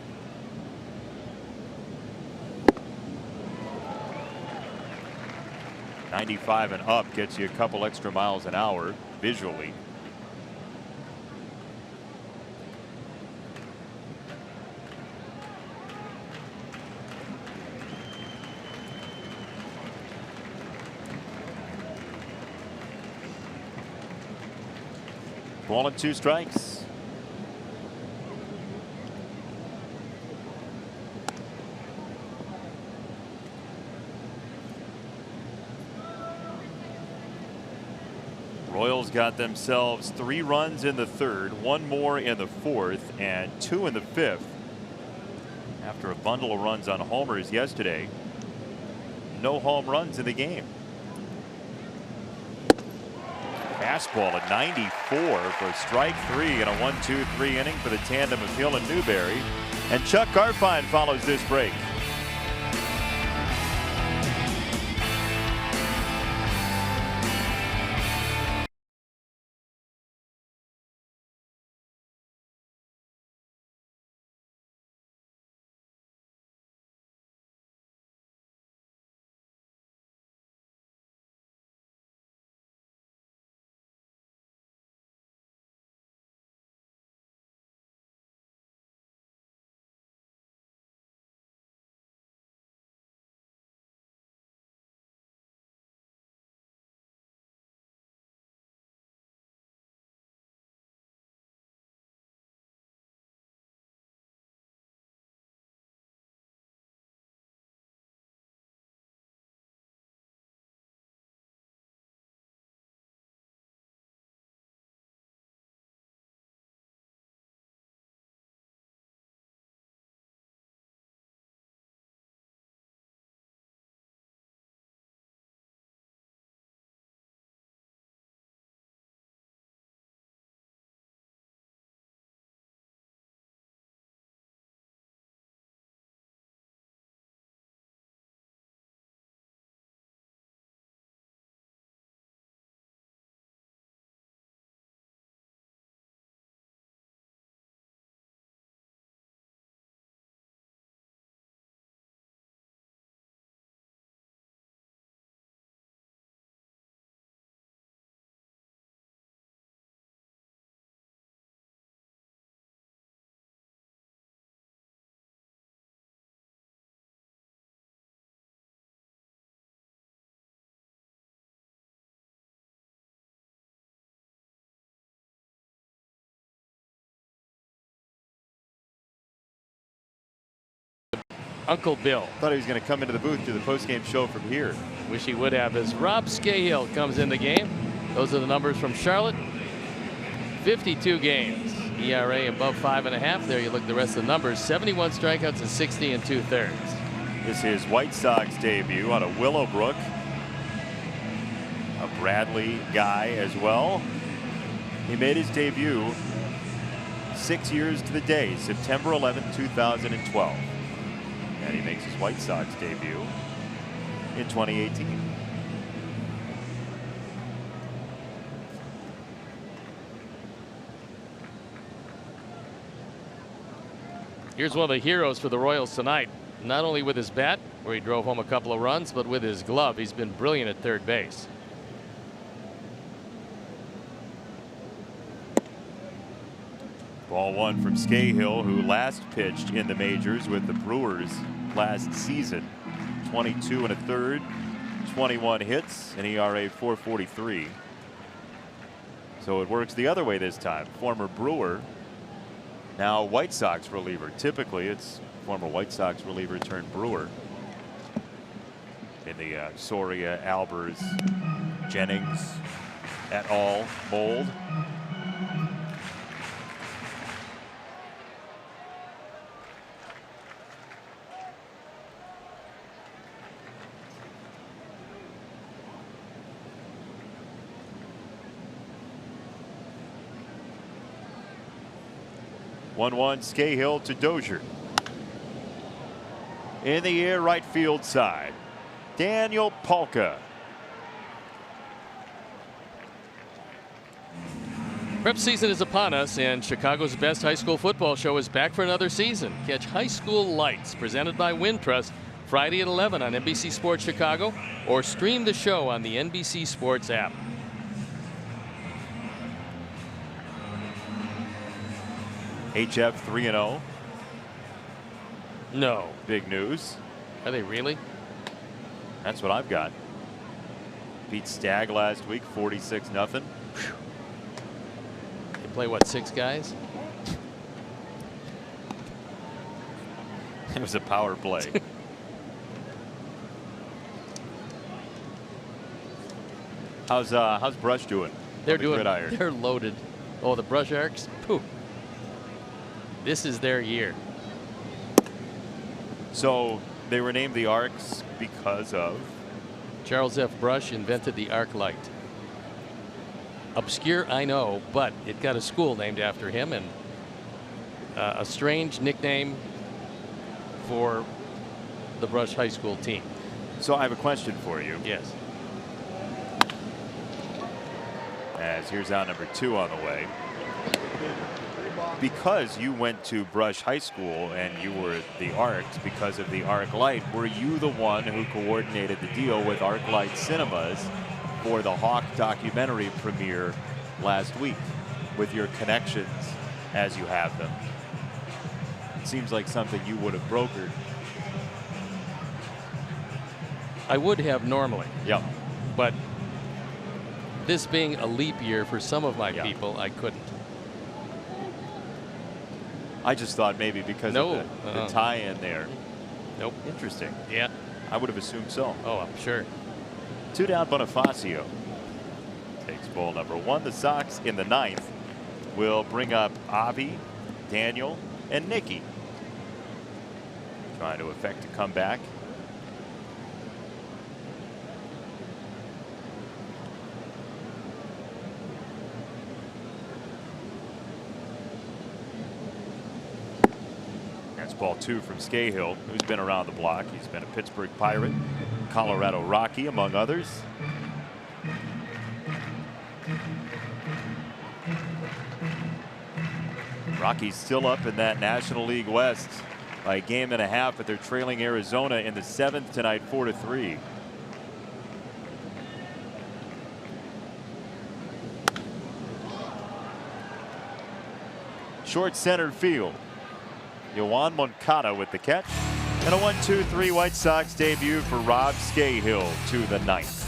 .95 and up gets you a couple extra miles an hour visually. Ball and 2 strikes. Royals got themselves 3 runs in the 3rd, 1 more in the 4th, and 2 in the 5th. After a bundle of runs on homers yesterday, no home runs in the game. Fastball at 94 for strike 3 in a 1-2-3 inning for the tandem of Hill and Newberry. And Chuck Garfien follows this break. Uncle Bill. Thought he was going to come into the booth to the postgame show from here. Wish he would have, as Rob Scahill comes in the game. Those are the numbers from Charlotte. 52 games. ERA above 5.5. There you look at the rest of the numbers. 71 strikeouts and 60 2/3. This is his White Sox debut out of Willowbrook. A Bradley guy as well. He made his debut 6 years to the day, September 11th, 2012. And he makes his White Sox debut in 2018. Here's one of the heroes for the Royals tonight. Not only with his bat, where he drove home a couple of runs, but with his glove. He's been brilliant at third base. Ball 1 from Scahill, who last pitched in the majors with the Brewers last season. 22 1/3, 21 hits, and ERA 4.43. So it works the other way this time. Former Brewer, now White Sox reliever. Typically it's former White Sox reliever turned Brewer in the Soria, Albers, Jennings et al. mold. One Scahill to Dozier. In the air, right field side. Daniel Palka. Prep season is upon us, and Chicago's best high school football show is back for another season. Catch High School Lights, presented by Wintrust, Friday at 11 on NBC Sports Chicago, or stream the show on the NBC Sports app. HF 3-0. No. Big news. Are they really? That's what I've got. Beat Stag last week, 46-0. They play, what, 6 guys? It was a power play. How's Brush doing? They're loaded. Oh, the Brush Arcs? Pooh. This is their year. So they were named the Arcs because of? Charles F. Brush invented the arc light. Obscure, I know, but it got a school named after him, and a strange nickname for the Brush High School team. So I have a question for you. Yes. As here's out number 2 on the way. Because you went to Brush High School and you were the Arcs because of the arc light, were you the one who coordinated the deal with ArcLight Cinemas for the Hawk documentary premiere last week with your connections as you have them? It seems like something you would have brokered. I would have normally. Yep. But this being a leap year for some of my people, I couldn't. I just thought maybe because of the tie-in there. Nope. Interesting. Yeah. I would have assumed so. Oh, I'm sure. 2 down, Bonifacio takes ball number 1. The Sox in the 9th will bring up Avi, Daniel, and Nicky. Trying to effect a comeback. That's ball 2 from Scahill, who's been around the block. He's been a Pittsburgh Pirate, Colorado Rocky, among others. Rockies still up in that National League West by a game and a half, but they're trailing Arizona in the 7th tonight, 4-3. Short center field. Yoan Moncada with the catch. And a 1-2-3 White Sox debut for Rob Scahill to the 9th.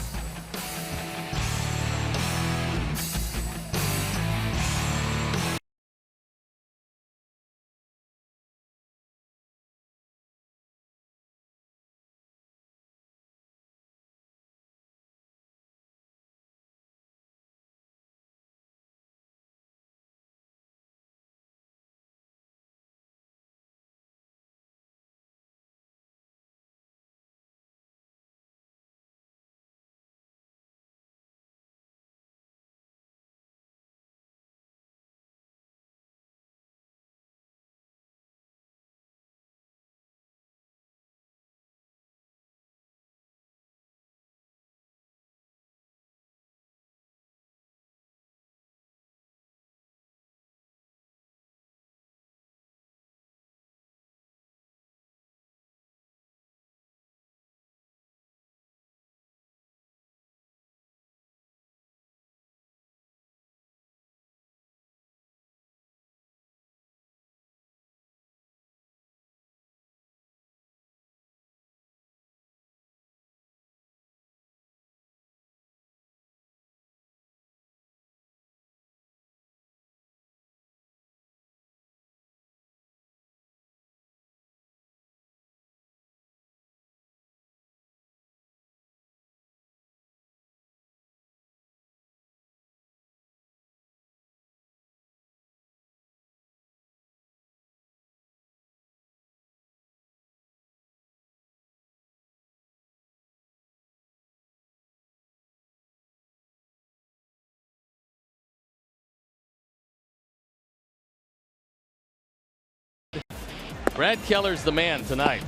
Brad Keller's the man tonight.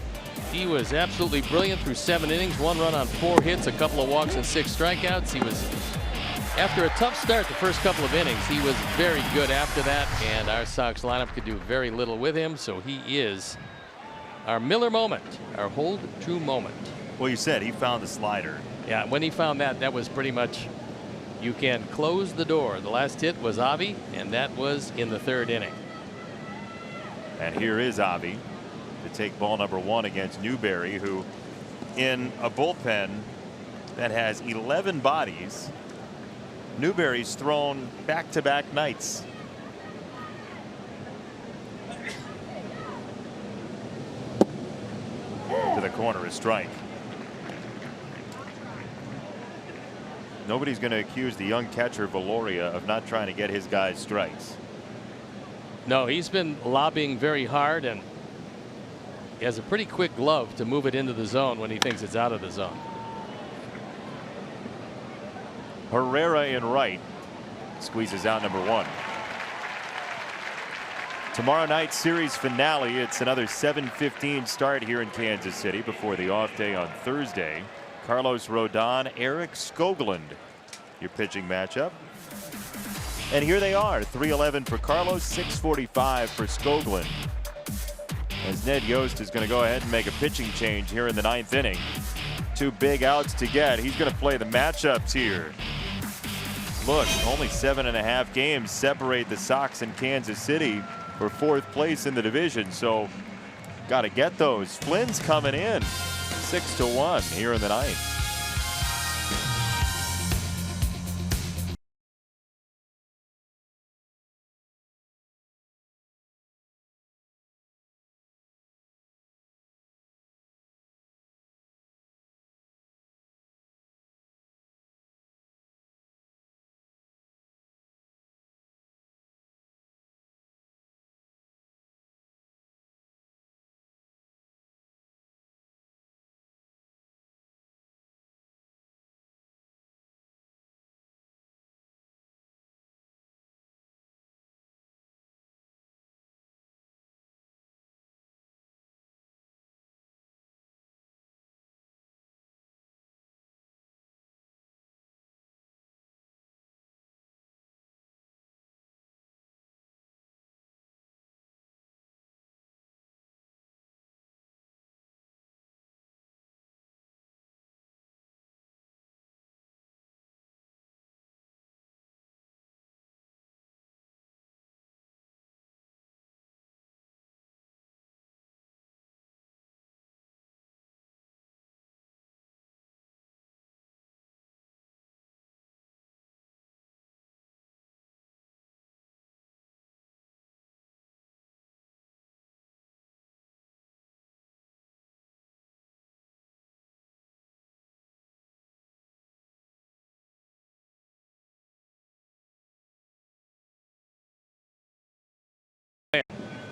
He was absolutely brilliant through 7 innings, 1 run on 4 hits, a couple of walks and 6 strikeouts. He was After a tough start the first couple of innings, he was very good after that, and our Sox lineup could do very little with him, so he is our Miller moment, our hold true moment. Well, you said he found the slider. Yeah, when he found that, that was pretty much, you can close the door. The last hit was Avi, and that was in the third inning. And here is Avi to take ball number 1 against Newberry, who in a bullpen that has 11 bodies, Newberry's thrown back-to-back nights. To the corner, a strike. Nobody's going to accuse the young catcher Valoria of not trying to get his guys strikes. No, he's been lobbying very hard, and he has a pretty quick glove to move it into the zone when he thinks it's out of the zone. Herrera in right squeezes out number 1. Tomorrow night's series finale. It's another 7:15 start here in Kansas City before the off day on Thursday. Carlos Rodon, Eric Skoglund, your pitching matchup. And here they are, 311 for Carlos, 645 for Skoglund. As Ned Yost is going to go ahead and make a pitching change here in the 9th inning. 2 big outs to get. He's going to play the matchups here. Look, only 7.5 games separate the Sox and Kansas City for 4th place in the division. So got to get those. Flynn's coming in 6-1 here in the 9th.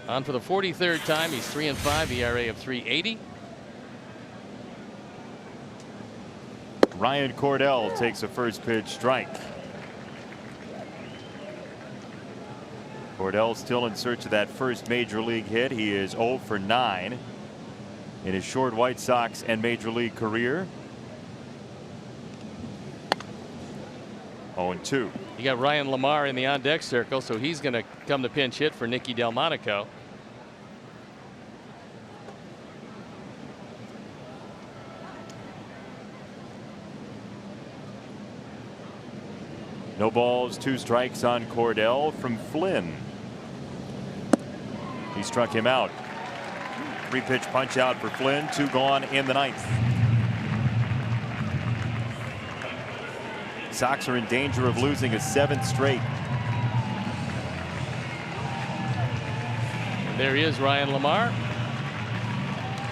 On for the 43rd time. He's 3-5, ERA of 3.80. Ryan Cordell takes a first pitch strike. Cordell still in search of that first major league hit. He is 0 for 9 in his short White Sox and major league career. 0-2. You got Ryan Lamar in the on deck circle, so he's going to come to pinch hit for Nicky Delmonico. No balls, 2 strikes on Cordell from Flynn. He struck him out. 3-pitch punch out for Flynn, 2 gone in the 9th. Sox are in danger of losing a 7th straight. And there is Ryan Lamar,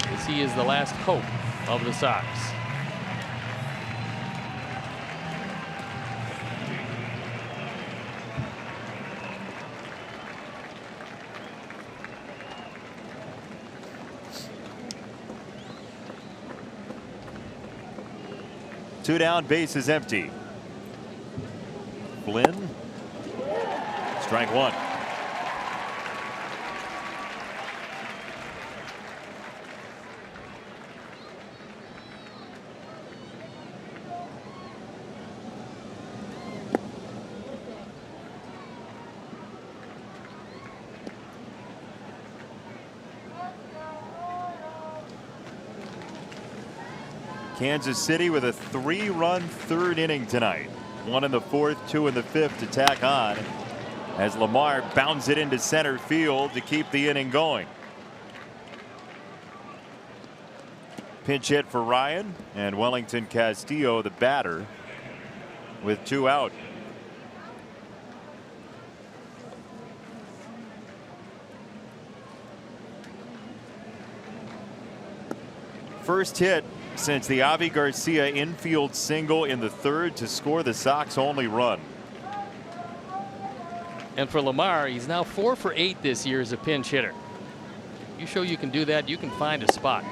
as he is the last hope of the Sox. Two down, base is empty. Flynn, strike 1. Kansas City with a 3-run third inning tonight. 1 in the 4th, 2 in the 5th to tack on as Lamar bounds it into center field to keep the inning going. Pinch hit for Ryan, and Wellington Castillo, the batter, with 2 out. First hit since the Avi Garcia infield single in the 3rd to score the Sox only run. And for Lamar, he's now 4 for 8 this year as a pinch hitter. You show you can do that, you can find a spot.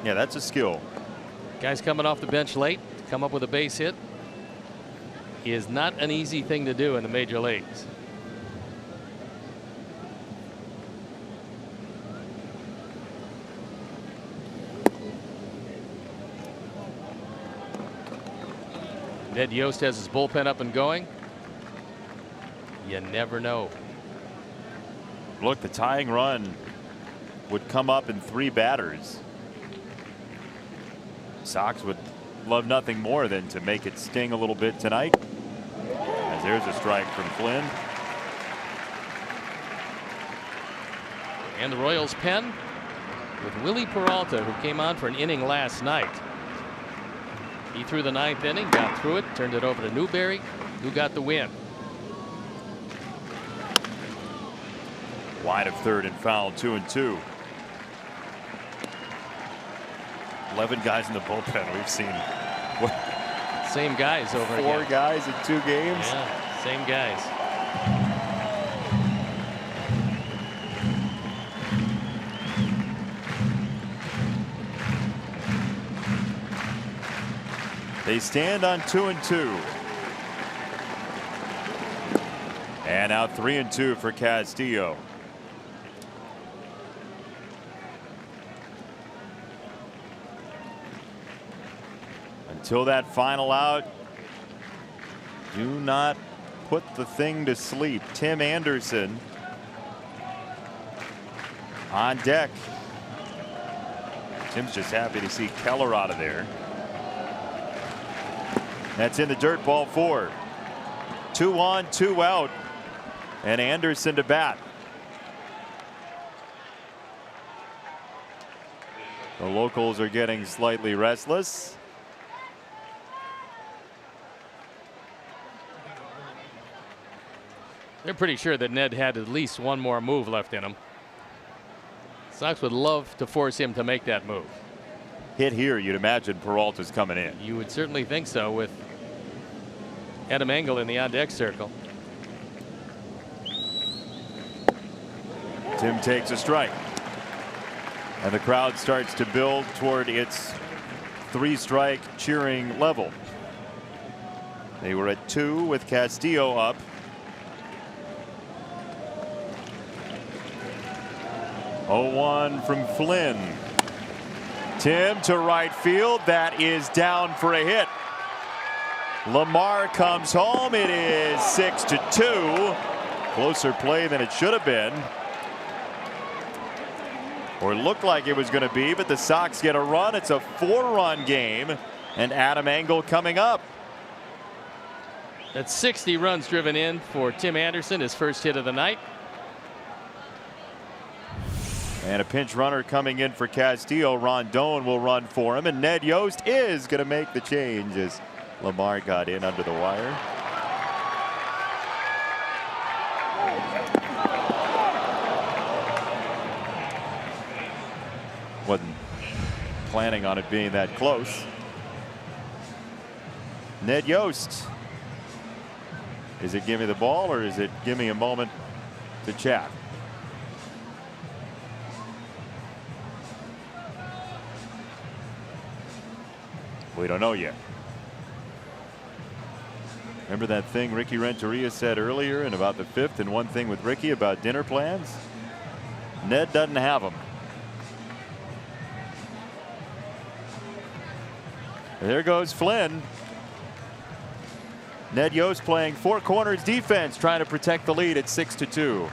Yeah, that's a skill. Guys coming off the bench late, come up with a base hit is not an easy thing to do in the major leagues. Ned Yost has his bullpen up and going. You never know. Look, the tying run would come up in 3 batters. Sox would love nothing more than to make it sting a little bit tonight. As there's a strike from Flynn. And the Royals pen with Willie Peralta, who came on for an inning last night. He threw the 9th inning, got through it, turned it over to Newberry, who got the win. Wide of 3rd and foul, 2-2. 11 guys in the bullpen. We've seen same guys over 4 again. guys in 2 games. Yeah, same guys. They stand on 2-2. And now 3-2 for Castillo. Until that final out, do not put the thing to sleep. Tim Anderson on deck. Tim's just happy to see Keller out of there. That's in the dirt, ball 4. 2 on, 2 out, and Anderson to bat. The locals are getting slightly restless. They're pretty sure that Ned had at least one more move left in him. Sox would love to force him to make that move. Hit here, you'd imagine Peralta's coming in. You would certainly think so with Adam Engel in the on-deck circle. Tim takes a strike. And the crowd starts to build toward its 3-strike cheering level. They were at 2 with Castillo up. Oh, 1 from Flynn. Tim to right field. That is down for a hit. Lamar comes home. It is 6-2. Closer play than it should have been. Or looked like it was going to be, but the Sox get a run. It's a 4-run game, and Adam Engel coming up. That's 60 runs driven in for Tim Anderson, his first hit of the night. And a pinch runner coming in for Castillo. Rondon will run for him, and Ned Yost is going to make the change as Lamar got in under the wire. Wasn't planning on it being that close. Ned Yost. Is it give me the ball, or is it give me a moment to chat? We don't know yet. Remember that thing Ricky Renteria said earlier in about the 5th, and one thing with Ricky about dinner plans? Ned doesn't have them. There goes Flynn. Ned Yost playing 4 corners defense, trying to protect the lead at 6-2.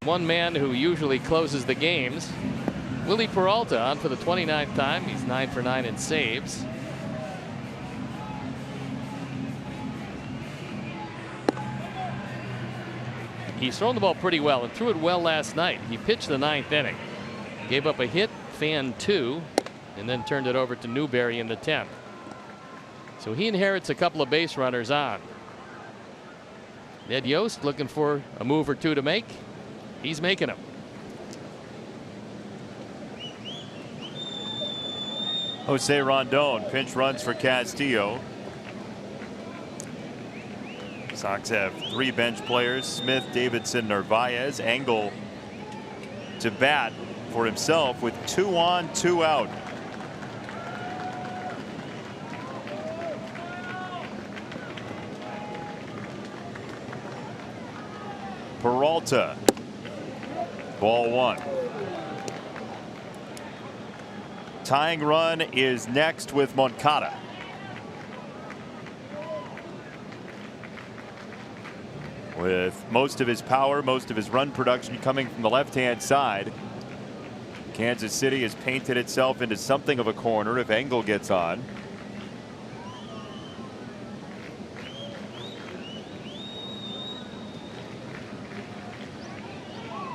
One man who usually closes the games, Willie Peralta, on for the 29th time. He's 9 for 9 in saves. He's thrown the ball pretty well and threw it well last night. He pitched the 9th inning, gave up a hit, fanned 2, and then turned it over to Newberry in the 10th. So he inherits a couple of base runners on. Ned Yost looking for a move or two to make. He's making them. Jose Rondon pinch runs for Castillo. Sox have 3 bench players: Smith, Davidson, Narvaez. Engel to bat for himself with 2 on, 2 out. Peralta, ball 1. Tying run is next with Moncada. With most of his power, most of his run production coming from the left-hand side, Kansas City has painted itself into something of a corner if Engel gets on.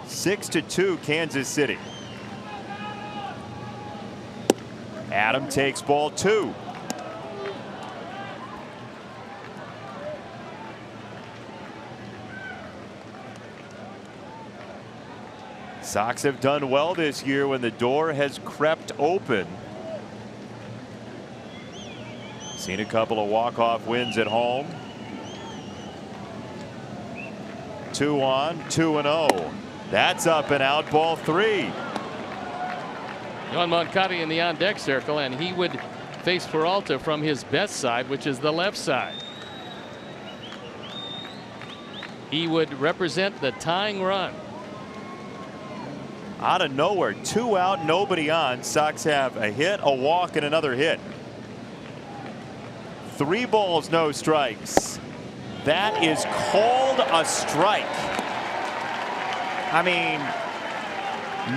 Six to 2 Kansas City. Adam takes ball 2. Sox have done well this year when the door has crept open. Seen a couple of walk-off wins at home. 2 on, 2-0. That's up and out, ball 3. Yohan Moncada in the on-deck circle, and he would face Peralta from his best side, which is the left side. He would represent the tying run. Out of nowhere, 2 out, nobody on. Sox have a hit, a walk, and another hit. 3 balls, no strikes. That is called a strike. I mean,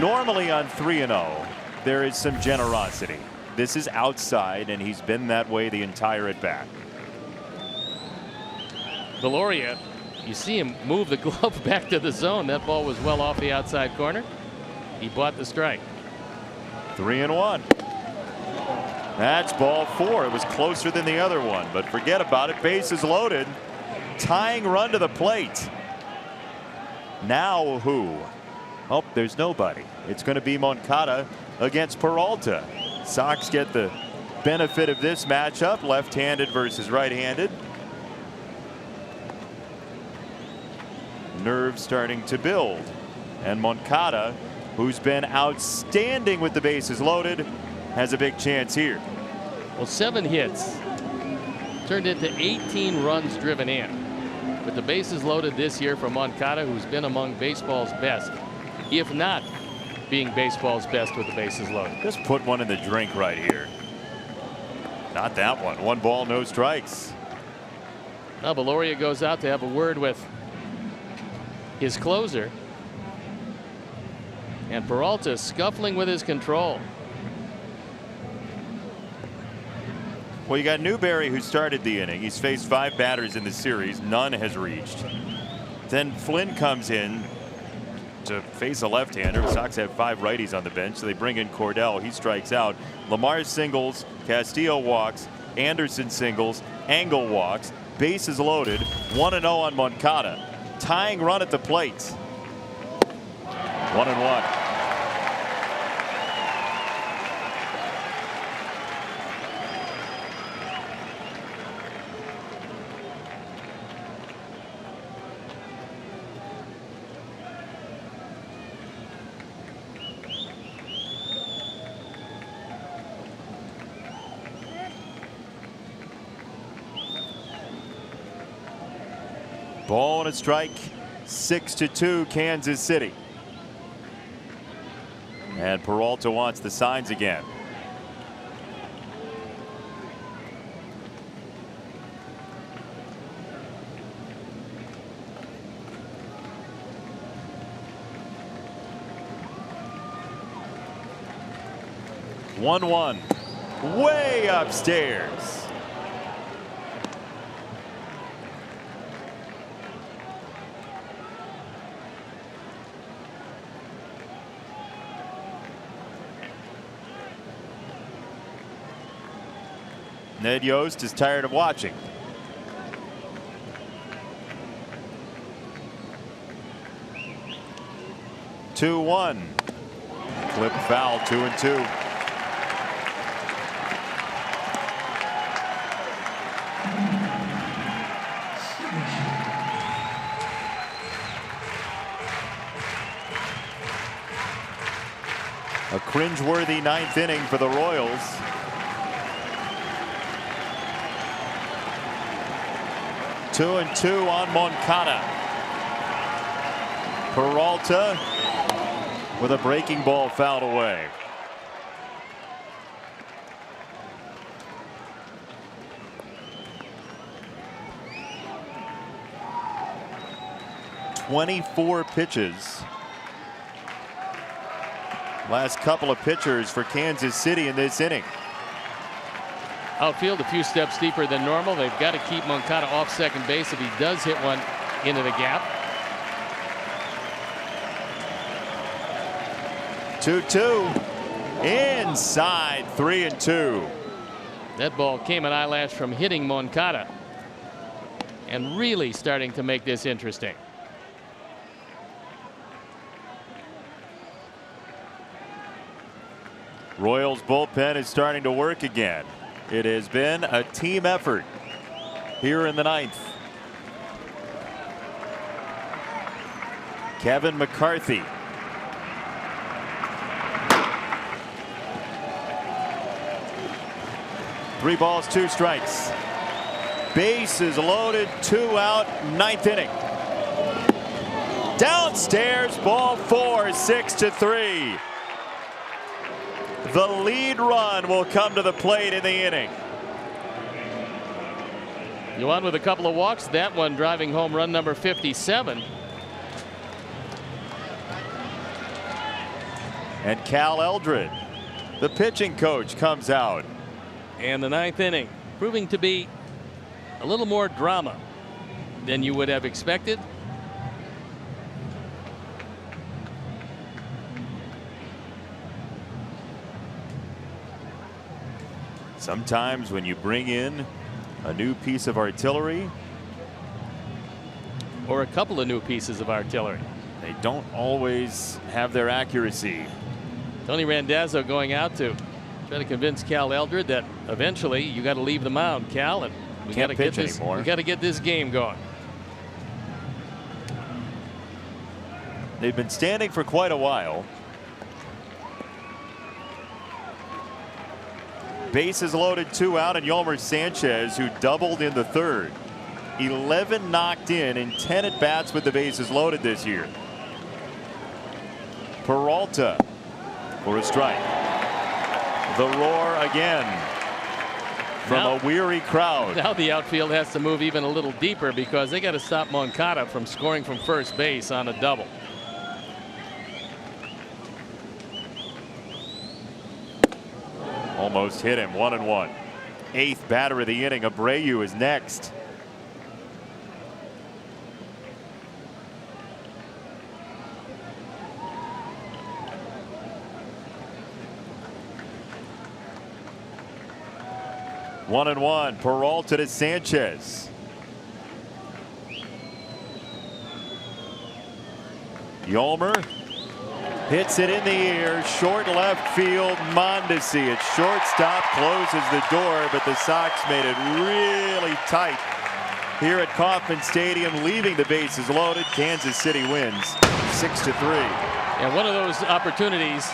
normally on 3-0, there is some generosity. This is outside, and he's been that way the entire at bat. Deloria, you see him move the glove back to the zone. That ball was well off the outside corner. He bought the strike. 3-1. That's ball 4. It was closer than the other one, but forget about it. Bases loaded. Tying run to the plate. Now who? Oh, there's nobody. It's going to be Moncada against Peralta. Sox get the benefit of this matchup, left-handed versus right-handed. Nerves starting to build, and Moncada, who's been outstanding with the bases loaded, has a big chance here. Well, 7 hits turned into 18 runs driven in. With the bases loaded this year for Moncada, who's been among baseball's best, if not being baseball's best with the bases loaded. Just put one in the drink right here. Not that one. 1 ball, no strikes. Now Deloria goes out to have a word with his closer. And Peralta scuffling with his control. Well, you got Newberry, who started the inning. He's faced 5 batters in the series. None has reached. Then Flynn comes in to face a left-hander. Sox have 5 righties on the bench, so they bring in Cordell. He strikes out. Lamar singles. Castillo walks. Anderson singles. Engel walks. Bases loaded. 1-0 on Moncada. Tying run at the plate. 1-1. Ball and a strike. 6-2 Kansas City. And Peralta wants the signs again. 1-1. Way upstairs. Ned Yost is tired of watching. Two-1. Clip foul, 2-2. A cringeworthy ninth inning for the Royals. Two and two on Moncada. Peralta with a breaking ball fouled away. "24 pitches. Last couple of pitchers for Kansas City in this inning. Outfield a few steps deeper than normal. They've got to keep Moncada off second base if he does hit one into the gap. 2-2. Inside, 3-2. That ball came an eyelash from hitting Moncada and really starting to make this interesting. Royals bullpen is starting to work again. It has been a team effort here in the ninth. Kevin McCarthy. Three balls, two strikes. Bases loaded, 2 out, ninth inning. Downstairs, ball 4, 6-3. The lead run will come to the plate in the inning. Yuan with a couple of walks. That one driving home run number 57. And Cal Eldred, the pitching coach, comes out. And the ninth inning proving to be a little more drama than you would have expected. Sometimes when you bring in a new piece of artillery, or a couple of new pieces of artillery, they don't always have their accuracy. Tony Randazzo going out to try to convince Cal Eldred that eventually you got to leave the mound, Cal, and we got to get this. We got to get this game going. They've been standing for quite a while. Bases loaded, 2 out, and Yolmer Sanchez, who doubled in the third. 11 knocked in 10 at bats with the bases loaded this year. Peralta for a strike. The roar again from a weary crowd. Now the outfield has to move even a little deeper because they got to stop Moncada from scoring from first base on a double. Almost hit him, 1-1. 8th batter of the inning. Abreu is next. One and one. Peralta to Sanchez. Yolmer hits it in the air, short left field. Mondesi at shortstop closes the door, but the Sox made it really tight here at Kauffman Stadium, leaving the bases loaded. Kansas City wins 6-3. And one of those opportunities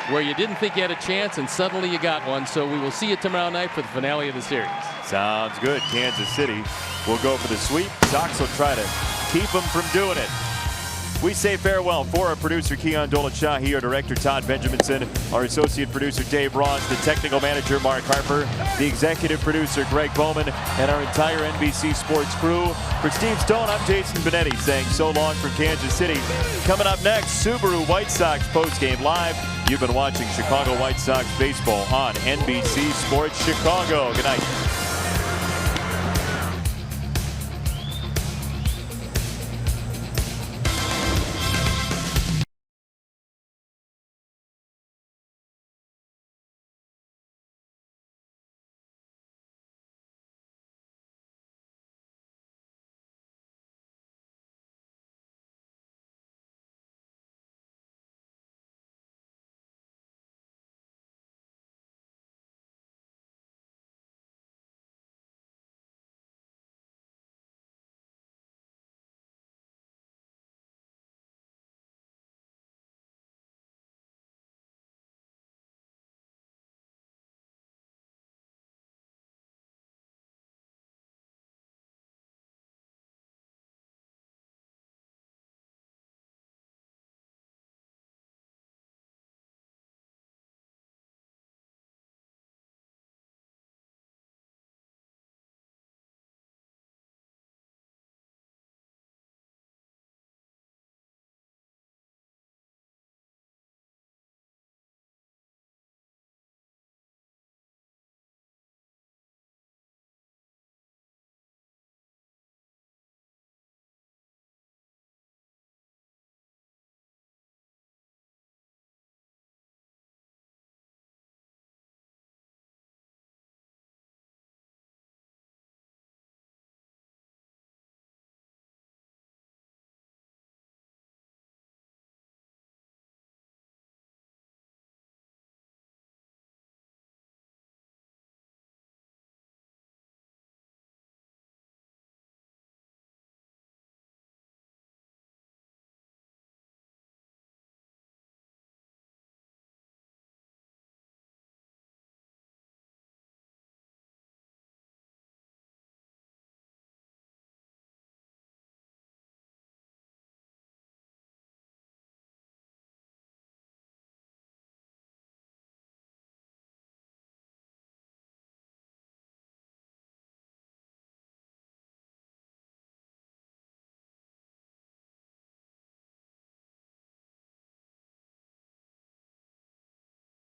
where you didn't think you had a chance and suddenly you got one. So we will see you tomorrow night for the finale of the series. Sounds good. Kansas City will go for the sweep. Sox will try to keep them from doing it. We say farewell for our producer Keon Dolan-Shahi, our director Todd Benjaminson, our associate producer Dave Ross, the technical manager Mark Harper, the executive producer Greg Bowman, and our entire NBC Sports crew. For Steve Stone, I'm Jason Benetti saying so long from Kansas City. Coming up next, Subaru White Sox postgame live. You've been watching Chicago White Sox baseball on NBC Sports Chicago. Good night.